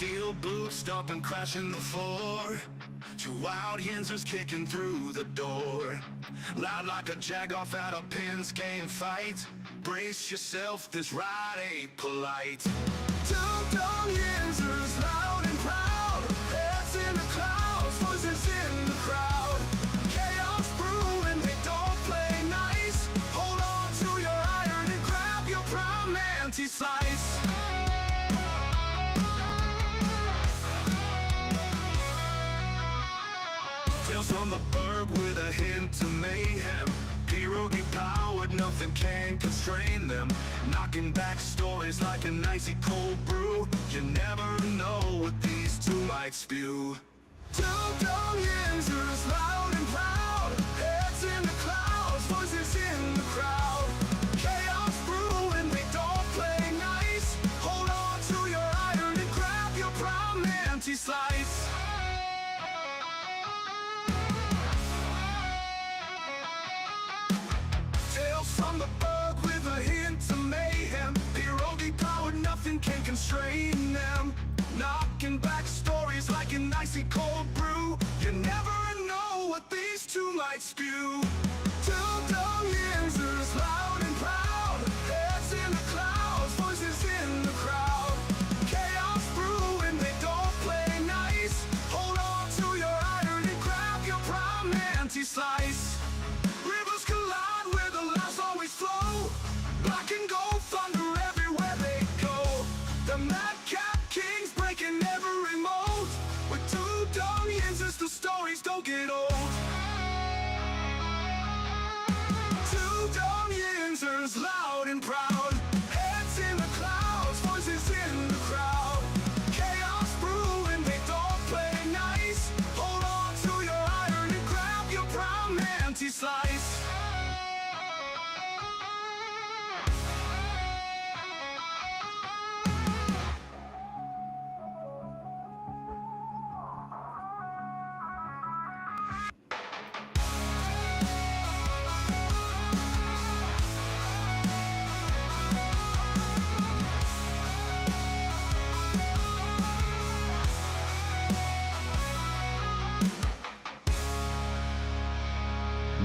Steel boots stomping, crashing the floor. Two wild Yinzers kicking through the door. Loud like a jag-off at a pins game fight. Brace yourself, this ride ain't polite. Two dumb Yinzers, loud and proud. Heads in the clouds, voices in the crowd. Chaos brewing, they don't play nice. Hold on to your iron and grab your prime anti-slice. Tales from the burg with a hint of mayhem. Pierogi powered, nothing can constrain them. Knocking back stories like an icy cold brew. You never know what these two might spew. Two dumb Yinzers, loud and proud. Heads in the clouds, voices in the crowd. Chaos brewing, they don't play nice. Hold on to your iron and grab your prime anti-slice. From the bug with a hint of mayhem. Pierogi powered, nothing can constrain them. Knocking back stories like an icy cold brew. You never know what these two might spew. Two dumb Yinzers, loud and proud. Heads in the clouds, voices in the crowd. Chaos brewing, they don't play nice. Hold on to your iron and grab your prime anti-slice. Rivers collide where the laughs always flow. Black and gold thunder everywhere they go. The madcap kings breaking every mold. With two dumb Yinzers, the stories don't get old. Two dumb Yinzers, loud and proud. Heads in the clouds, voices in the crowd. Chaos brewing, they don't play nice. Hold on to your iron and grab your prime anti-slice.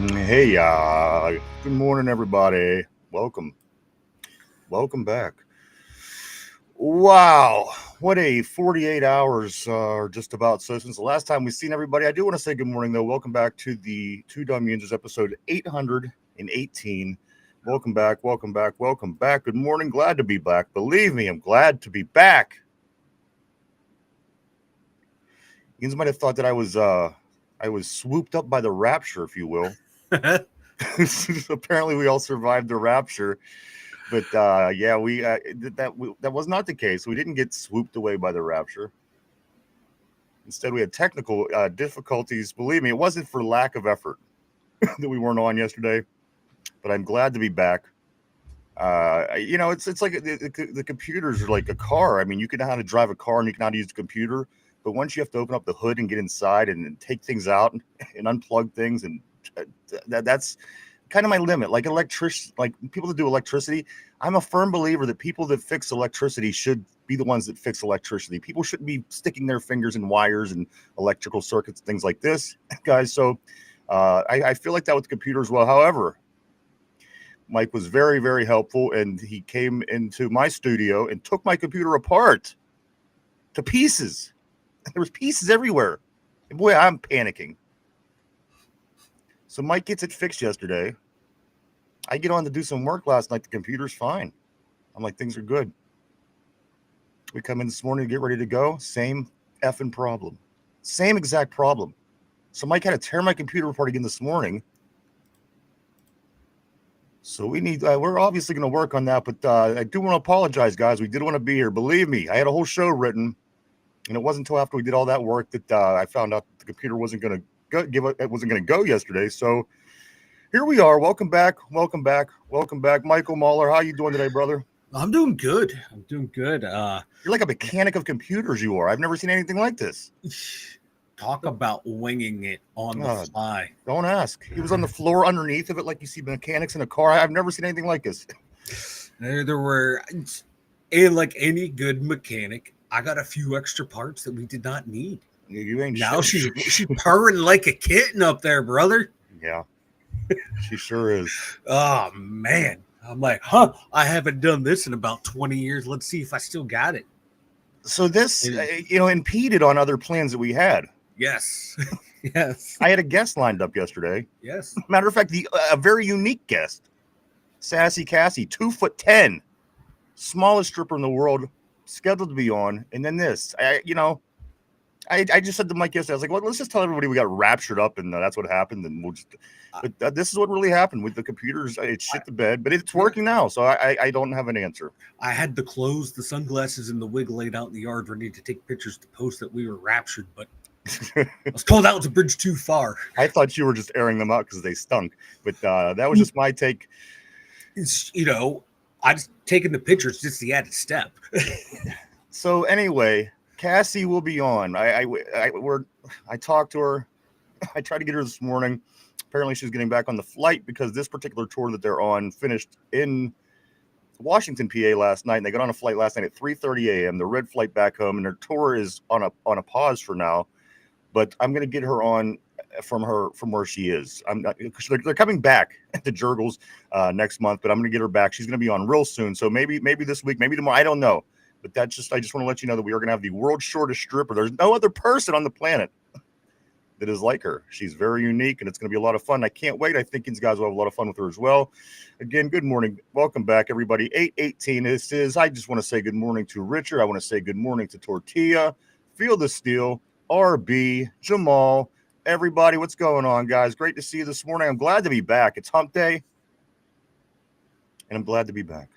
Hey, good morning, everybody. Welcome back. Wow, what a 48 hours or just about so since the last time we've seen everybody. I do want to say good morning, though. Welcome back to the Two Dumb Yinzers episode 818. Welcome back. Good morning. Glad to be back. Believe me, I'm glad to be back. Yinz might have thought that I was swooped up by the rapture, if you will. Apparently, we all survived the rapture, but that was not the case. We didn't get swooped away by the rapture. Instead, we had technical difficulties. Believe me, it wasn't for lack of effort that we weren't on yesterday. But I'm glad to be back. It's like the computers are like a car. I mean, you can know how to drive a car and you can know how to use the computer. But once you have to open up the hood and get inside and take things out and unplug things, and that's kind of my limit. Like people that do electricity, I'm a firm believer that people that fix electricity should be the ones that fix electricity. People shouldn't be sticking their fingers in wires and electrical circuits, things like this, guys. So I feel like that with computers. Well, however, Mike was very, very helpful, and he came into my studio and took my computer apart to pieces. There was pieces everywhere. And boy, I'm panicking. So Mike gets it fixed yesterday. I get on to do some work last night. The computer's fine. I'm like, things are good. We come in this morning to get ready to go. Same effing problem. Same exact problem. So Mike had to tear my computer apart again this morning. So we're obviously going to work on that. But I do want to apologize, guys. We did want to be here. Believe me, I had a whole show written. And it wasn't until after we did all that work that I found out the computer wasn't going to go yesterday. So here we are. Welcome back. Michael Mahler, how you doing today, brother? I'm doing good. You're like a mechanic of computers, you are. I've never seen anything like this. Talk about winging it on the fly. Don't ask. He was on the floor underneath of it like you see mechanics in a car. I've never seen anything like this. There were, like any good mechanic, I got a few extra parts that we did not need. You ain't Now shit. she's purring like a kitten up there, brother. Yeah, she sure is. Oh man, I'm like, I haven't done this in about 20 years. Let's see if I still got it. So this, And- impeded on other plans that we had. Yes, yes, I had a guest lined up yesterday. yes. Matter of fact, a very unique guest, Sassy Cassie, 2'10", smallest stripper in the world, scheduled to be on. And then this, I just said to Mike yesterday, I was like, well, let's just tell everybody we got raptured up and that's what happened. And we'll just, but this is what really happened with the computers. It shit the bed, but it's working now. So I don't have an answer. I had the clothes, the sunglasses, and the wig laid out in the yard ready to take pictures to post that we were raptured, but I was told that was a bridge too far. I thought you were just airing them out because they stunk, but that was just my take. It's, I just taking the pictures, just the added step. So anyway, Cassie will be on. I talked to her. I tried to get her this morning. Apparently she's getting back on the flight because this particular tour that they're on finished in Washington, PA last night. And they got on a flight last night at 3:30 a.m. The red flight back home, and their tour is on a pause for now. But I'm going to get her on from where she is. They're coming back at the Jurgles next month, but I'm going to get her back. She's going to be on real soon. So maybe this week, maybe tomorrow. I don't know. But I just want to let you know that we are going to have the world's shortest stripper. There's no other person on the planet that is like her. She's very unique, and it's going to be a lot of fun. I can't wait. I think you guys will have a lot of fun with her as well. Again, good morning. Welcome back, everybody. 8:18. This is. I just want to say good morning to Richard. I want to say good morning to Tortilla, Feel the Steel, RB, Jamal, everybody. What's going on, guys? Great to see you this morning. I'm glad to be back. It's hump day, and I'm glad to be back.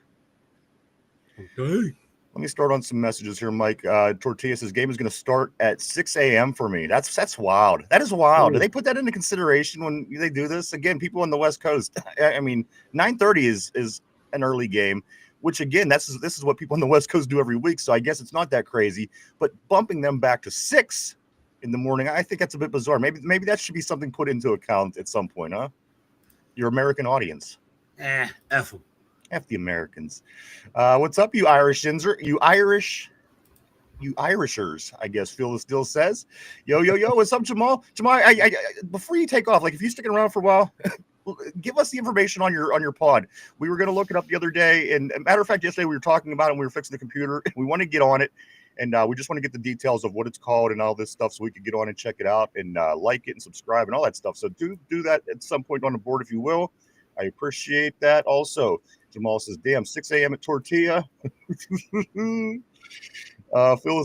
Okay. Let me start on some messages here, Mike. Tortilla says game is going to start at 6 a.m. for me. That's wild. That is wild. Do they put that into consideration when they do this? Again, people on the West Coast. I mean, 9:30 is an early game, which again, this is what people on the West Coast do every week. So I guess it's not that crazy. But bumping them back to 6 in the morning, I think that's a bit bizarre. Maybe that should be something put into account at some point, huh? Your American audience. F them. F the Americans. What's up, you Irish Yinzer? You Irishers, I guess Phil still says. Yo. What's up, Jamal? Jamal, I before you take off, like if you're sticking around for a while, give us the information on your pod. We were going to look it up the other day, and matter of fact, yesterday we were talking about it and we were fixing the computer. We want to get on it, and we just want to get the details of what it's called and all this stuff so we could get on and check it out and like it and subscribe and all that stuff. So do that at some point on the board if you will. I appreciate that. Also, Jamal says, damn, 6 a.m. at Tortilla. Phil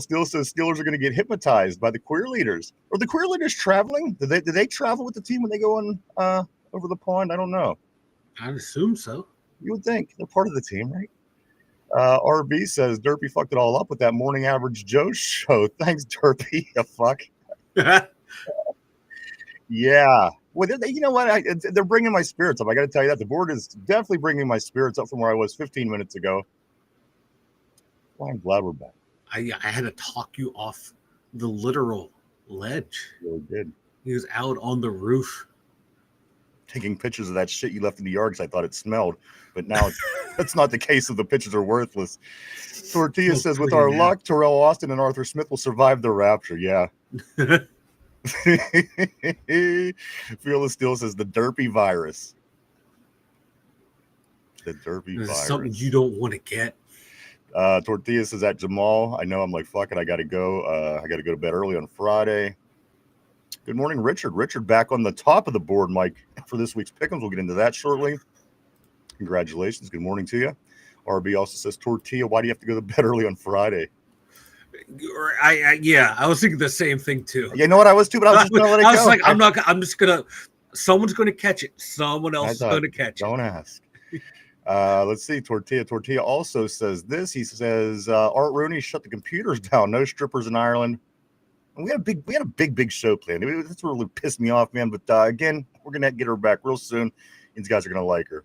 still says Steelers are going to get hypnotized by the queer leaders. Are the queer leaders traveling? Do they travel with the team when they go on over the pond? I don't know. I'd assume so. You would think they're part of the team, right? RB says Derpy fucked it all up with that morning average Joe show. Thanks, Derpy. You fuck. Yeah. Well, you know what? They're bringing my spirits up. I got to tell you that. The board is definitely bringing my spirits up from where I was 15 minutes ago. Well, I'm glad we're back. I had to talk you off the literal ledge. Really did. He was out on the roof. Taking pictures of that shit you left in the yard because I thought it smelled. But now that's not the case. The pictures are worthless. Tortilla says, with our luck, Terrell Austin and Arthur Smith will survive the rapture. Yeah. Fearless Steel says the derpy virus. The derpy virus. Something you don't want to get. Tortilla says at Jamal. I know. I'm like, fuck it. I got to go. I got to go to bed early on Friday. Good morning, Richard. Richard back on the top of the board, Mike, for this week's pick'ems. We'll get into that shortly. Congratulations. Good morning to you. RB also says, Tortilla, why do you have to go to bed early on Friday? I was thinking the same thing too. You know what I was too, but I was just gonna let it go. I was like, I'm just gonna. Someone's gonna catch it. Someone else is gonna catch it. Don't ask. Let's see. Tortilla also says this. He says, Art Rooney shut the computers down. No strippers in Ireland. And we had a big show planned. That's what really pissed me off, man. But again, we're gonna get her back real soon. These guys are gonna like her.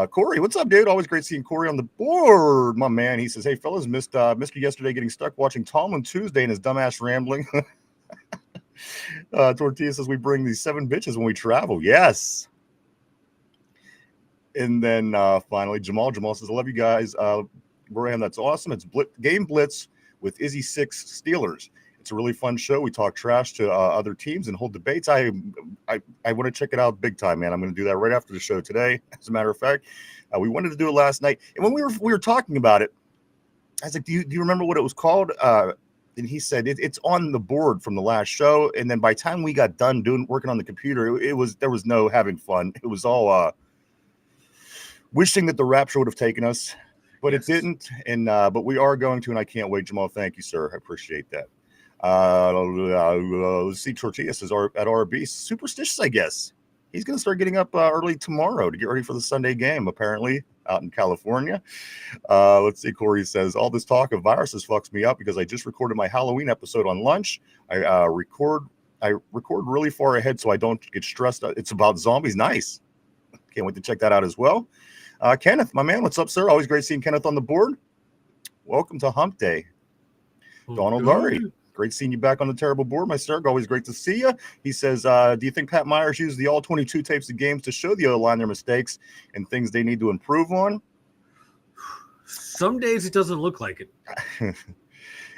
Corey, what's up, dude? Always great seeing Corey on the board, my man. He says, hey, fellas, missed you yesterday getting stuck watching Tomlin Tuesday and his dumbass rambling. Tortilla says, we bring these 7 bitches when we travel. Yes. And then finally, Jamal says, I love you guys. Graham, that's awesome. It's Game Blitz with Izzy 6 Steelers. It's a really fun show. We talk trash to other teams and hold debates. I want to check it out big time, man. I'm going to do that right after the show today. As a matter of fact, we wanted to do it last night, and when we were talking about it, I was like, "Do you remember what it was called?" And he said it's on the board from the last show. And then by the time we got done working on the computer, there was no having fun. It was all wishing that the Rapture would have taken us, but It didn't. And but we are going to, and I can't wait. Jamal, thank you, sir. I appreciate that. Let's see. Tortilla says at RB, superstitious, I guess. He's going to start getting up early tomorrow to get ready for the Sunday game, apparently, out in California. Let's see. Corey says, all this talk of viruses fucks me up because I just recorded my Halloween episode on lunch. I record really far ahead so I don't get stressed out. It's about zombies. Nice. Can't wait to check that out as well. Kenneth, my man, what's up, sir? Always great seeing Kenneth on the board. Welcome to Hump Day. Donald Murray. Great seeing you back on the terrible board, my sir. Always great to see you. He says, do you think Pat Myers used the all 22 tapes of games to show the O-line their mistakes and things they need to improve on? Some days it doesn't look like it.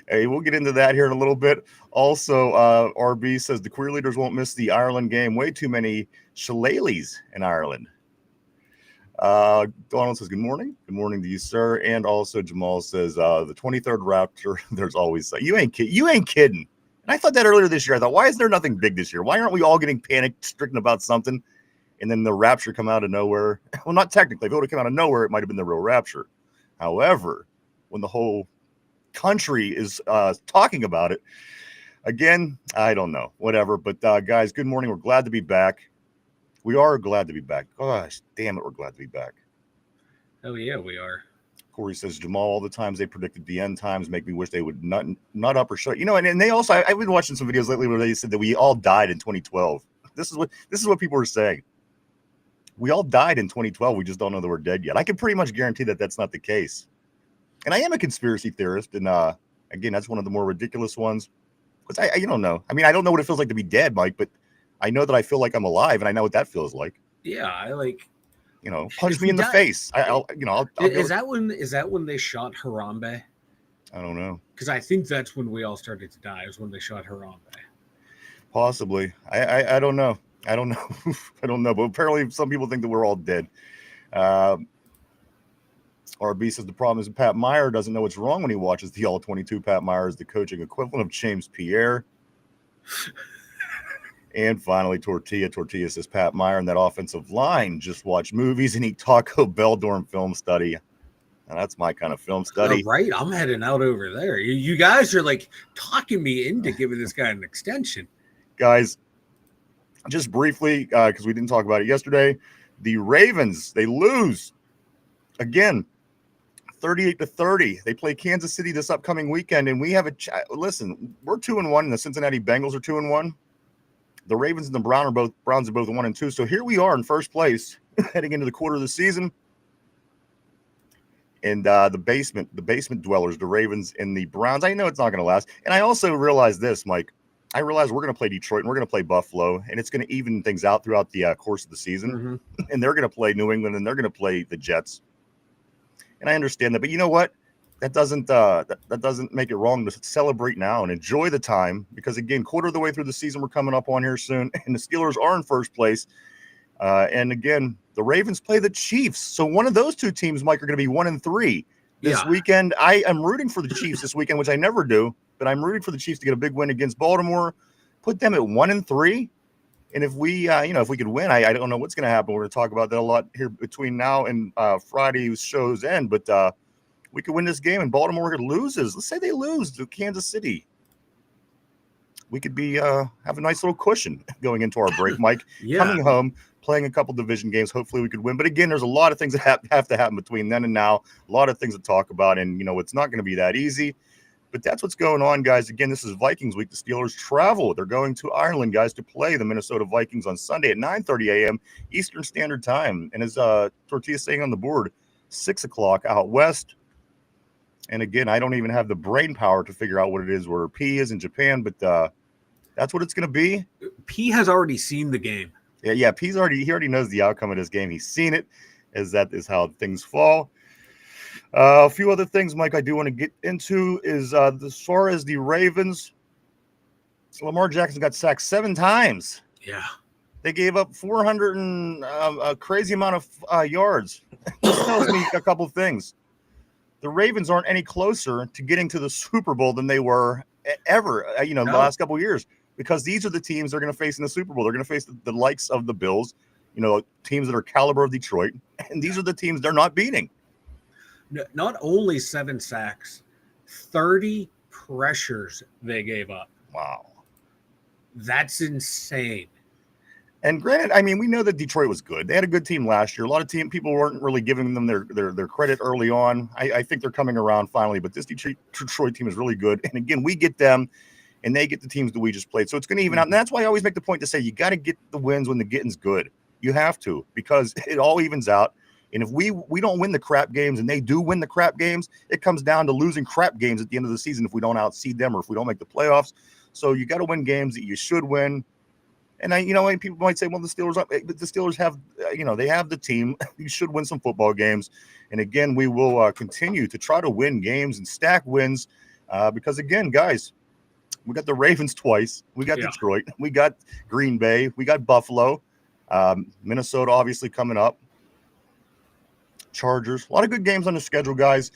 Hey, we'll get into that here in a little bit. Also, RB says the queer leaders won't miss the Ireland game. Way too many shillelaghs in Ireland. Donald says, good morning. Good morning to you, sir. And also Jamal says, the 23rd Raptor, there's always, you ain't kidding. And I thought that earlier this year. I thought, why is there nothing big this year? Why aren't we all getting panicked, stricken about something? And then the Rapture come out of nowhere. Well, not technically. If it would have come out of nowhere, it might have been the real Rapture. However, when the whole country is talking about it, again, I don't know. Whatever. But guys, good morning. We're glad to be back. We are glad to be back. Gosh, damn it, we're glad to be back. Oh, yeah, we are. Corey says, Jamal, all the times they predicted the end times make me wish they would nut up or shut. You know, and they also, I've been watching some videos lately where they said that we all died in 2012. This is what people are saying. We all died in 2012. We just don't know that we're dead yet. I can pretty much guarantee that that's not the case. And I am a conspiracy theorist. And again, that's one of the more ridiculous ones. Because I don't know. I mean, I don't know what it feels like to be dead, Mike, but I know that I feel like I'm alive, and I know what that feels like. Yeah, punch me in the face. I'll is that when they shot Harambe? I don't know. Because I think that's when we all started to die. Was when they shot Harambe. Possibly. I don't know. I don't know. I don't know. But apparently, some people think that we're all dead. RB says the problem is Pat Meyer doesn't know what's wrong when he watches the All 22. Pat Meyer is the coaching equivalent of James Pierre. And finally, Tortilla says Pat Meyer and that offensive line just watch movies and eat Taco Bell during film study. Now, that's my kind of film study. Right. I'm heading out over there. You guys are like talking me into giving this guy an extension. Guys, just briefly, because we didn't talk about it yesterday, the Ravens, they lose again, 38-30. They play Kansas City this upcoming weekend, and we have listen, we're 2-1, and the Cincinnati Bengals are 2-1. The Ravens and the Browns are both 1-2. So here we are in first place, heading into the quarter of the season. And the basement dwellers, the Ravens and the Browns. I know it's not going to last. And I also realize this, Mike. I realize we're going to play Detroit and we're going to play Buffalo, and it's going to even things out throughout the course of the season. Mm-hmm. And they're going to play New England and they're going to play the Jets. And I understand that, but you know what? That doesn't make it wrong to celebrate now and enjoy the time, because again, quarter of the way through the season, we're coming up on here soon, and the Steelers are in first place. And again, the Ravens play the Chiefs, so one of those two teams, Mike, are going to be 1-3 this weekend. I am rooting for the Chiefs this weekend, which I never do, but I'm rooting for the Chiefs to get a big win against Baltimore, put them at 1-3. And if we, if we could win, I don't know what's going to happen. We're going to talk about that a lot here between now and Friday's show's end, but. We could win this game, and Baltimore loses. Let's say they lose to Kansas City. We could be have a nice little cushion going into our break, Mike. Coming home, playing a couple division games. Hopefully, we could win. But again, there's a lot of things that have to happen between then and now. A lot of things to talk about, and it's not going to be that easy. But that's what's going on, guys. Again, this is Vikings week. The Steelers travel. They're going to Ireland, guys, to play the Minnesota Vikings on Sunday at 9:30 a.m. Eastern Standard Time. And as Tortilla's saying on the board, 6 o'clock out west. And again, I don't even have the brain power to figure out what it is where P is in Japan, but that's what it's going to be. P has already seen the game. Yeah. He already knows the outcome of this game. He's seen it, as that is how things fall. A few other things, Mike, I do want to get into is as far as the Ravens, Lamar Jackson got sacked 7 times. Yeah. They gave up 400 and a crazy amount of yards. This tells me a couple of things. The Ravens aren't any closer to getting to the Super Bowl than they were ever, the last couple of years, because these are the teams they're going to face in the Super Bowl. They're going to face the likes of the Bills, teams that are caliber of Detroit, and these are the teams they're not beating. Not only 7 sacks, 30 pressures they gave up. Wow. That's insane. And granted, I mean, we know that Detroit was good. They had a good team last year. A lot of people weren't really giving them their credit early on. I think they're coming around finally, but this Detroit team is really good. And again, we get them, and they get the teams that we just played. So it's going to even out. And that's why I always make the point to say you got to get the wins when the getting's good. You have to, because it all evens out. And if we don't win the crap games and they do win the crap games, it comes down to losing crap games at the end of the season if we don't outseed them or if we don't make the playoffs. So you got to win games that you should win. And people might say, well, the Steelers have, they have the team. You should win some football games. And again, we will continue to try to win games and stack wins because, again, guys, we got the Ravens twice. We got Detroit. We got Green Bay. We got Buffalo. Minnesota, obviously, coming up. Chargers. A lot of good games on the schedule, guys.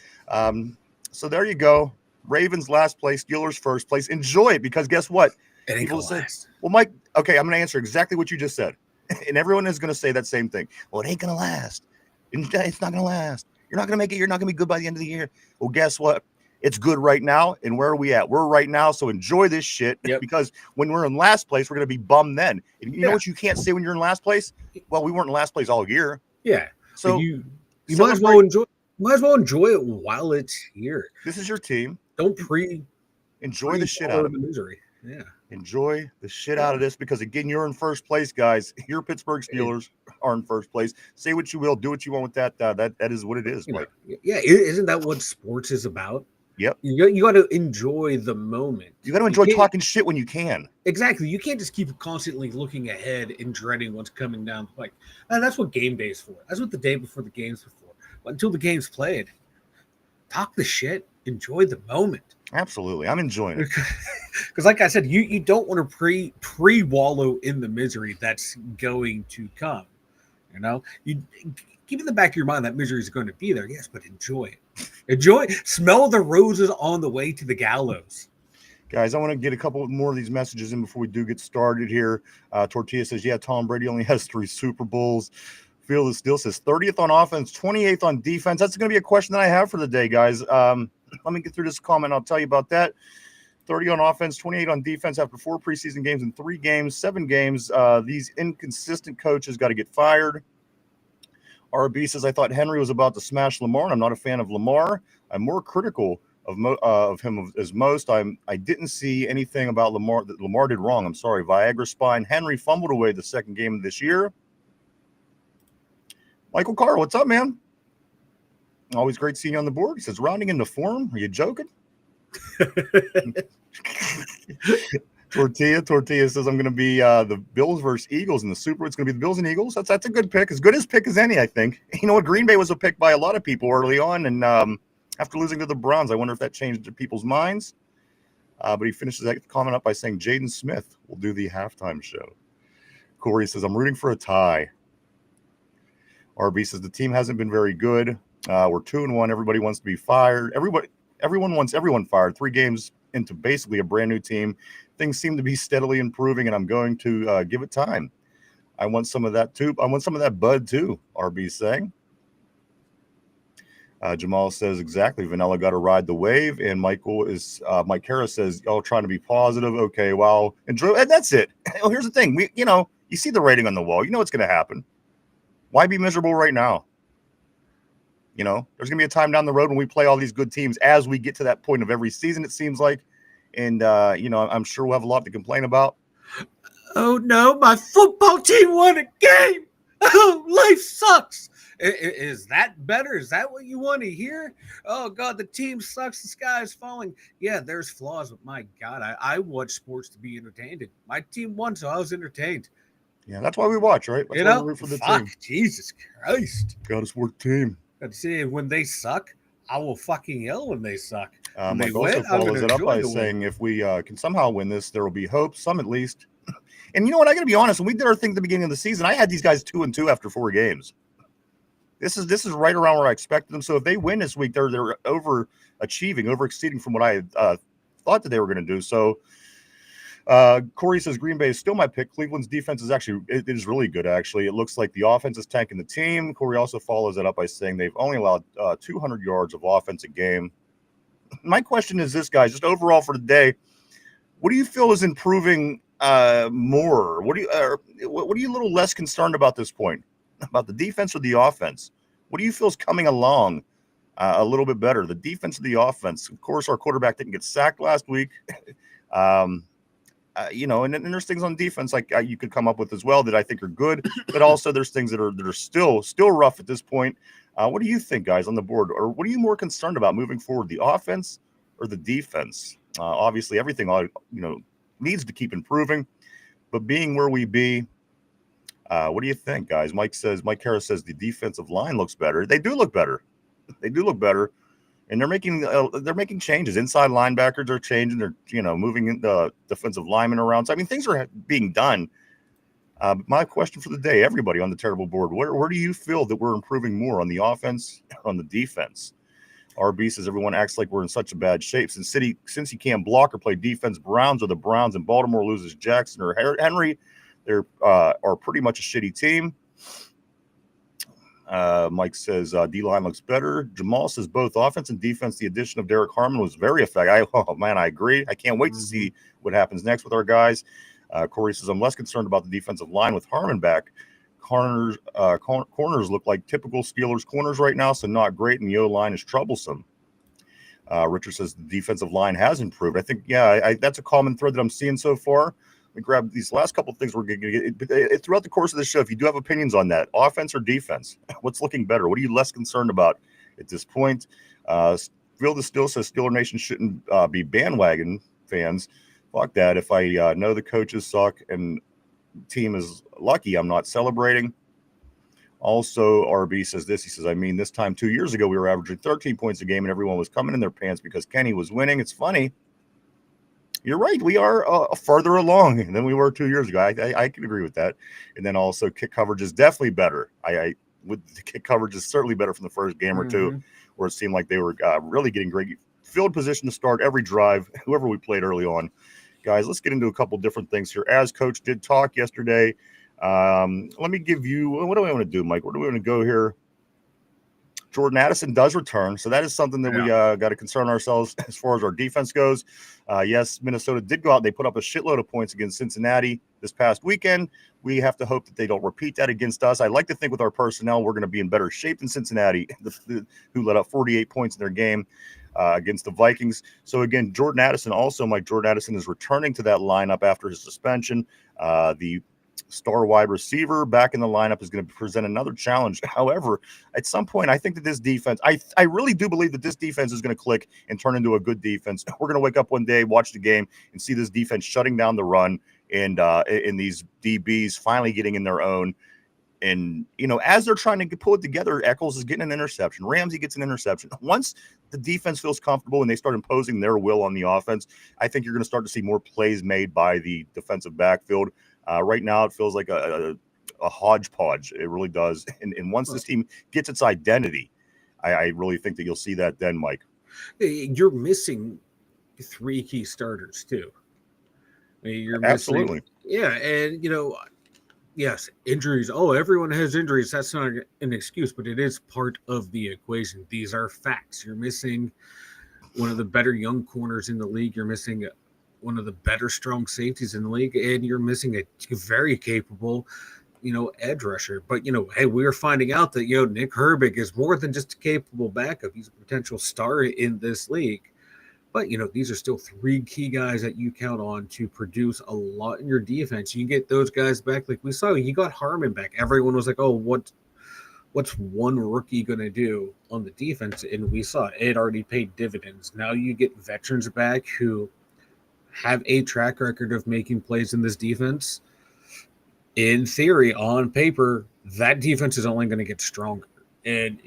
So there you go. Ravens last place, Steelers first place. Enjoy it because guess what? It ain't gonna last. Well, Mike, okay, I'm going to answer exactly what you just said. And everyone is going to say that same thing. Well, it ain't going to last. It's not going to last. You're not going to make it. You're not going to be good by the end of the year. Well, guess what? It's good right now. And where are we at? We're right now. So enjoy this shit because when we're in last place, we're going to be bummed then. And you know what you can't say when you're in last place? Well, we weren't in last place all year. Yeah. So you might as well enjoy it while it's here. This is your team. Don't enjoy the shit out of the misery. Yeah. Enjoy the shit out of this because, again, you're in first place, guys. Your Pittsburgh Steelers are in first place. Say what you will. Do what you want with that. That is what it is. Mike. Yeah. Isn't that what sports is about? Yep. You got to enjoy the moment. You got to enjoy talking shit when you can. Exactly. You can't just keep constantly looking ahead and dreading what's coming down the pike. And that's what game day is for. That's what the day before the game's for. Until the game's played, talk the shit. Enjoy the moment. Absolutely. I'm enjoying it. Because like I said, you don't want to pre-wallow in the misery that's going to come. You keep in the back of your mind that misery is going to be there. Yes, but enjoy it. Enjoy it. Smell the roses on the way to the gallows. Guys, I want to get a couple more of these messages in before we do get started here. Tortilla says, yeah, Tom Brady only has 3 Super Bowls. Field is still says 30th on offense, 28th on defense. That's going to be a question that I have for the day, guys. Let me get through this comment. I'll tell you about that. 30 on offense, 28 on defense after 4 preseason games and 3 games, 7 games. These inconsistent coaches got to get fired. RB says, I thought Henry was about to smash Lamar, and I'm not a fan of Lamar. I'm more critical of him as most. I didn't see anything about Lamar that Lamar did wrong. I'm sorry. Viagra spine. Henry fumbled away the second game of this year. Michael Carr, what's up, man? Always great seeing you on the board. He says, rounding into form. Are you joking? Tortilla says, I'm going to be the Bills versus Eagles in the Super. It's going to be the Bills and Eagles. That's a good pick. As good as pick as any, I think. You know what? Green Bay was a pick by a lot of people early on. And after losing to the Browns, I wonder if that changed people's minds. But he finishes that comment up by saying, Jaden Smith will do the halftime show. Corey says, I'm rooting for a tie. RB says, the team hasn't been very good. We're 2-1. Everybody wants to be fired. Everyone wants everyone fired. 3 games into basically a brand new team. Things seem to be steadily improving, and I'm going to give it time. I want some of that too. I want some of that bud too, RB's saying. Jamal says, exactly. Vanilla got to ride the wave. And Mike Harris says, y'all trying to be positive. Okay, well, enjoy. And that's it. Well, here's the thing. You see the rating on the wall. You know what's going to happen. Why be miserable right now? There's going to be a time down the road when we play all these good teams as we get to that point of every season, it seems like. And, I'm sure we'll have a lot to complain about. Oh, no, my football team won a game. Oh, life sucks. Is that better? Is that what you want to hear? Oh, God, the team sucks. The sky is falling. Yeah, there's flaws, but my God, I watch sports to be entertained. My team won, so I was entertained. Yeah, that's why we watch, right? That's why we root for the team. Jesus Christ. Got to support the team. Got to say, when they suck, I will fucking yell when they suck. When they Mike also win, I'm going follows to it up enjoy by the win. saying, if we can somehow win this, there will be hope, some at least. And you know what? I got to be honest. When we did our thing at the beginning of the season, I had these guys 2-2 after 4 games. This is right around where I expected them. So if they win this week, they're overachieving, overexceeding from what I thought that they were going to do. So Corey says Green Bay is still my pick. Cleveland's defense is actually it is really good. Actually, it looks like the offense is tanking the team. Corey also follows it up by saying they've only allowed 200 yards of offense a game. My question is this, guys, just overall for the day, what do you feel is improving more? What are you a little less concerned about this point? About the defense or the offense? What do you feel is coming along a little bit better? The defense or the offense? Of course, our quarterback didn't get sacked last week. And there's things on defense like you could come up with as well that I think are good, but also there's things that are still rough at this point. What do you think, guys, on the board, or what are you more concerned about moving forward, the offense or the defense? Obviously, everything needs to keep improving, but being where we be, what do you think, guys? Mike Harris says the defensive line looks better. They do look better. They do look better. And they're making changes. Inside linebackers are changing. They're moving the defensive linemen around. So I mean, things are being done. My question for the day, everybody on the terrible board, where do you feel that we're improving more, on the offense or on the defense? RB says everyone acts like we're in such a bad shape since you can't block or play defense. Browns are the Browns, and Baltimore loses Jackson or Henry. They're are pretty much a shitty team. Mike says D-line looks better. Jamal says both offense and defense. The addition of Derek Harmon was very effective. I agree. I can't wait to see what happens next with our guys. Corey says I'm less concerned about the defensive line with Harmon back. Corners look like typical Steelers corners right now, so not great, and the O-line is troublesome. Richard says the defensive line has improved. I think, that's a common thread that I'm seeing so far. Let me grab these last couple of things we're going to get throughout the course of the show. If you do have opinions on that, offense or defense, what's looking better? What are you less concerned about at this point? Phil the Still says Steeler Nation shouldn't be bandwagon fans. Fuck that. If I know the coaches suck and team is lucky, I'm not celebrating. Also, RB says this. He says, I mean, this time 2 years ago, we were averaging 13 points a game and everyone was coming in their pants because Kenny was winning. It's funny. You're right. We are farther along than we were 2 years ago. I can agree with that. And then also kick coverage is definitely better. The kick coverage is certainly better from the first game or two, where it seemed like they were really getting great field position to start every drive, whoever we played early on. Guys, let's get into a couple different things here. As Coach did talk yesterday, let me give you, what do I want to do, Mike? Where do we want to go here? Jordan Addison does return, so that is something that we got to concern ourselves as far as our defense goes. Yes, Minnesota did go out. They put up a shitload of points against Cincinnati this past weekend. We have to hope that they don't repeat that against us. I like to think with our personnel, we're going to be in better shape than Cincinnati, who let up 48 points in their game against the Vikings. So again, Jordan Addison is returning to that lineup after his suspension. The star wide receiver back in the lineup is going to present another challenge. However, at some point, I think that this defense, I really do believe that this defense is going to click and turn into a good defense. We're going to wake up one day, watch the game, and see this defense shutting down the run, and these DBs finally getting in their own. And, as they're trying to pull it together, Eccles is getting an interception. Ramsey gets an interception. Once the defense feels comfortable and they start imposing their will on the offense, I think you're going to start to see more plays made by the defensive backfield. Right now, it feels like a hodgepodge. It really does. And once this team gets its identity, I really think that you'll see that then, Mike. You're missing 3 key starters, too. You're Absolutely. Missing, and, yes, injuries. Oh, everyone has injuries. That's not an excuse, but it is part of the equation. These are facts. You're missing one of the better young corners in the league. You're missing one of the better strong safeties in the league, and you're missing a very capable, edge rusher. But, hey, we're finding out that, Nick Herbig is more than just a capable backup. He's a potential star in this league. But, these are still 3 key guys that you count on to produce a lot in your defense. You get those guys back. Like we saw, you got Harmon back. Everyone was like, oh, what's one rookie going to do on the defense? And we saw it already paid dividends. Now you get veterans back who have a track record of making plays in this defense. In theory, on paper, that defense is only going to get stronger. And,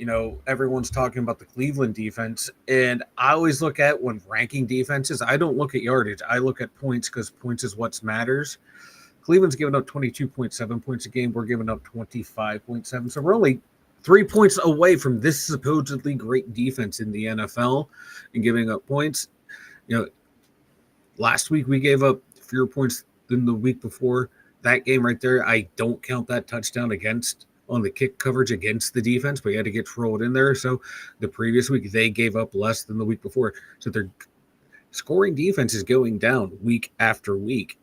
everyone's talking about the Cleveland defense. And I always look at when ranking defenses, I don't look at yardage. I look at points because points is what matters. Cleveland's giving up 22.7 points a game. We're giving up 25.7. So we're only 3 points away from this supposedly great defense in the NFL and giving up points. Last week we gave up fewer points than the week before. That game right there, I don't count that touchdown on the kick coverage against the defense, but you had to get rolled in there. So the previous week, they gave up less than the week before. So their scoring defense is going down week after week.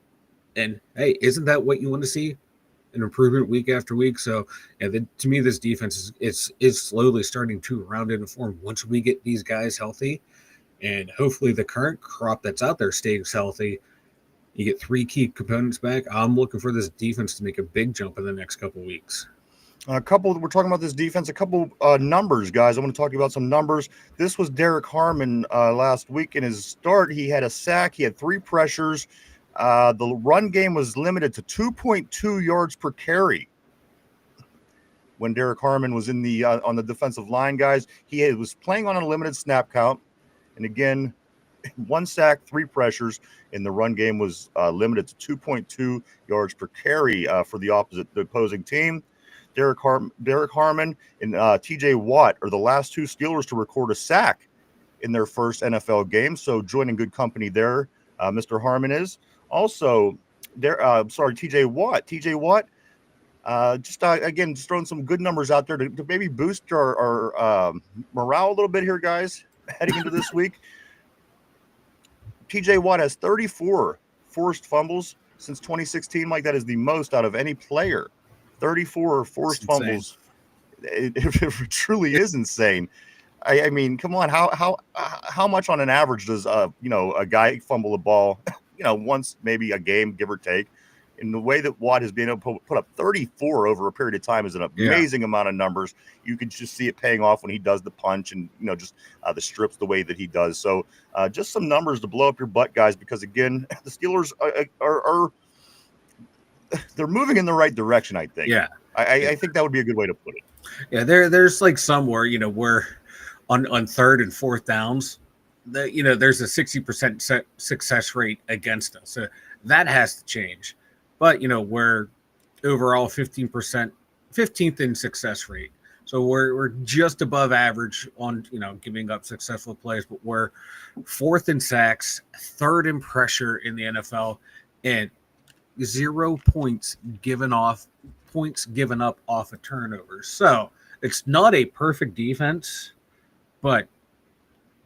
And, hey, isn't that what you want to see? An improvement week after week. So, to me, this defense is slowly starting to round into form once we get these guys healthy. And hopefully the current crop that's out there stays healthy. You get 3 key components back. I'm looking for this defense to make a big jump in the next couple of weeks. We're talking about this defense, a couple numbers, guys. I want to talk to you about some numbers. This was Derek Harmon last week. In his start, he had a sack. He had 3 pressures. The run game was limited to 2.2 yards per carry. When Derek Harmon was in the on the defensive line, guys, he was playing on a limited snap count. And again, 1 sack, 3 pressures, and the run game was limited to 2.2 yards per carry for the opposing team. Derek Harmon and T.J. Watt are the last 2 Steelers to record a sack in their first NFL game. So joining good company there, Mr. Harmon is. Also, T.J. Watt. T.J. Watt, just throwing some good numbers out there to maybe boost our morale a little bit here, guys, heading into this week. T.J. Watt has 34 forced fumbles since 2016. Mike, that is the most out of any player. 34 forced fumbles. It truly is insane. I mean, come on, how much on an average does a guy fumble a ball, once maybe a game, give or take? And the way that Watt has been able to put up 34 over a period of time is an amazing amount of numbers. You can just see it paying off when he does the punch and just the strips the way that he does. So just some numbers to blow up your butt, guys, because again, the Steelers are they're moving in the right direction, I think. Yeah. I think that would be a good way to put it. Yeah, there's like somewhere, we're on 3rd and 4th downs, there's a 60% success rate against us. So that has to change. But, we're overall 15th in success rate. So we're just above average on, giving up successful plays, but we're 4th in sacks, 3rd in pressure in the NFL, and 0 points given up off of turnovers. So it's not a perfect defense, but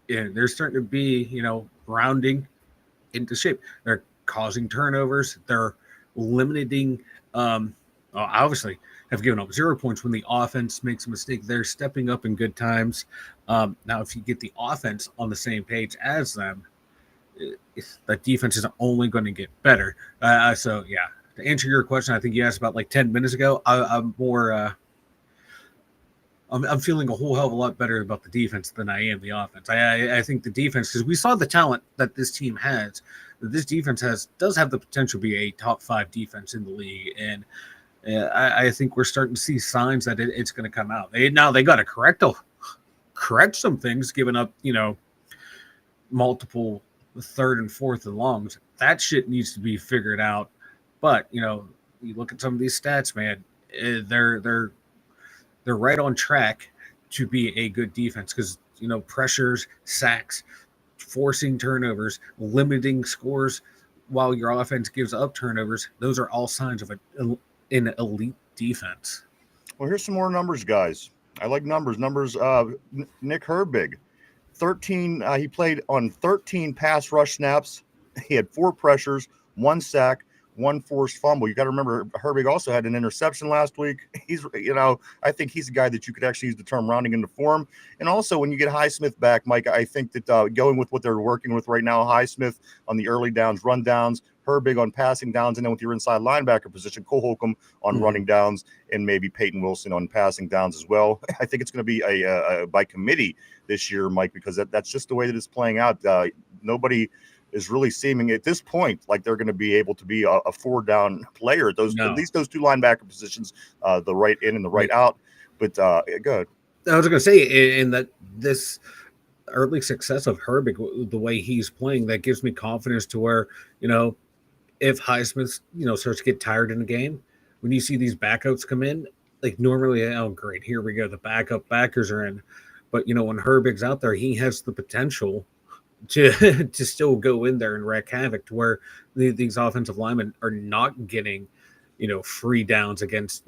they're starting to be, rounding into shape. They're causing turnovers. They're limiting, obviously have given up 0 points when the offense makes a mistake. They're stepping up in good times. Now, if you get the offense on the same page as them, the defense is only going to get better. So, to answer your question, I think you asked about like 10 minutes ago. I'm more I'm feeling a whole hell of a lot better about the defense than I am the offense. I think the defense, because we saw the talent that this team has, that this defense does have the potential to be a top 5 defense in the league. And I think we're starting to see signs that it's going to come out. They got to correct some things, giving up, multiple 3rd and 4th and longs. That shit needs to be figured out. But, you look at some of these stats, man, they're right on track to be a good defense because, pressures, sacks, forcing turnovers, limiting scores while your offense gives up turnovers. Those are all signs of an elite defense. Well, here's some more numbers, guys. I like numbers. Nick Herbig, 13. He played on 13 pass rush snaps. He had 4 pressures, 1 sack, 1 forced fumble. You got to remember, Herbig also had an interception last week. He's, I think he's a guy that you could actually use the term rounding into form. And also, when you get Highsmith back, Mike, I think that going with what they're working with right now, Highsmith on the early downs, run downs, Herbig on passing downs, and then with your inside linebacker position, Cole Holcomb on running downs, and maybe Peyton Wilson on passing downs as well. I think it's going to be a by committee this year, Mike, because that's just the way that it's playing out. Nobody is really seeming at this point like they're going to be able to be a 4-down player. At least those 2 linebacker positions, the right in and the right out. But go ahead. I was going to say, in that this early success of Herbig, the way he's playing, that gives me confidence to where, if Highsmith, starts to get tired in the game, when you see these backouts come in, like normally, oh, great, here we go. The backers are in. But, when Herbig's out there, he has the potential to to still go in there and wreak havoc to where these offensive linemen are not getting, free downs against,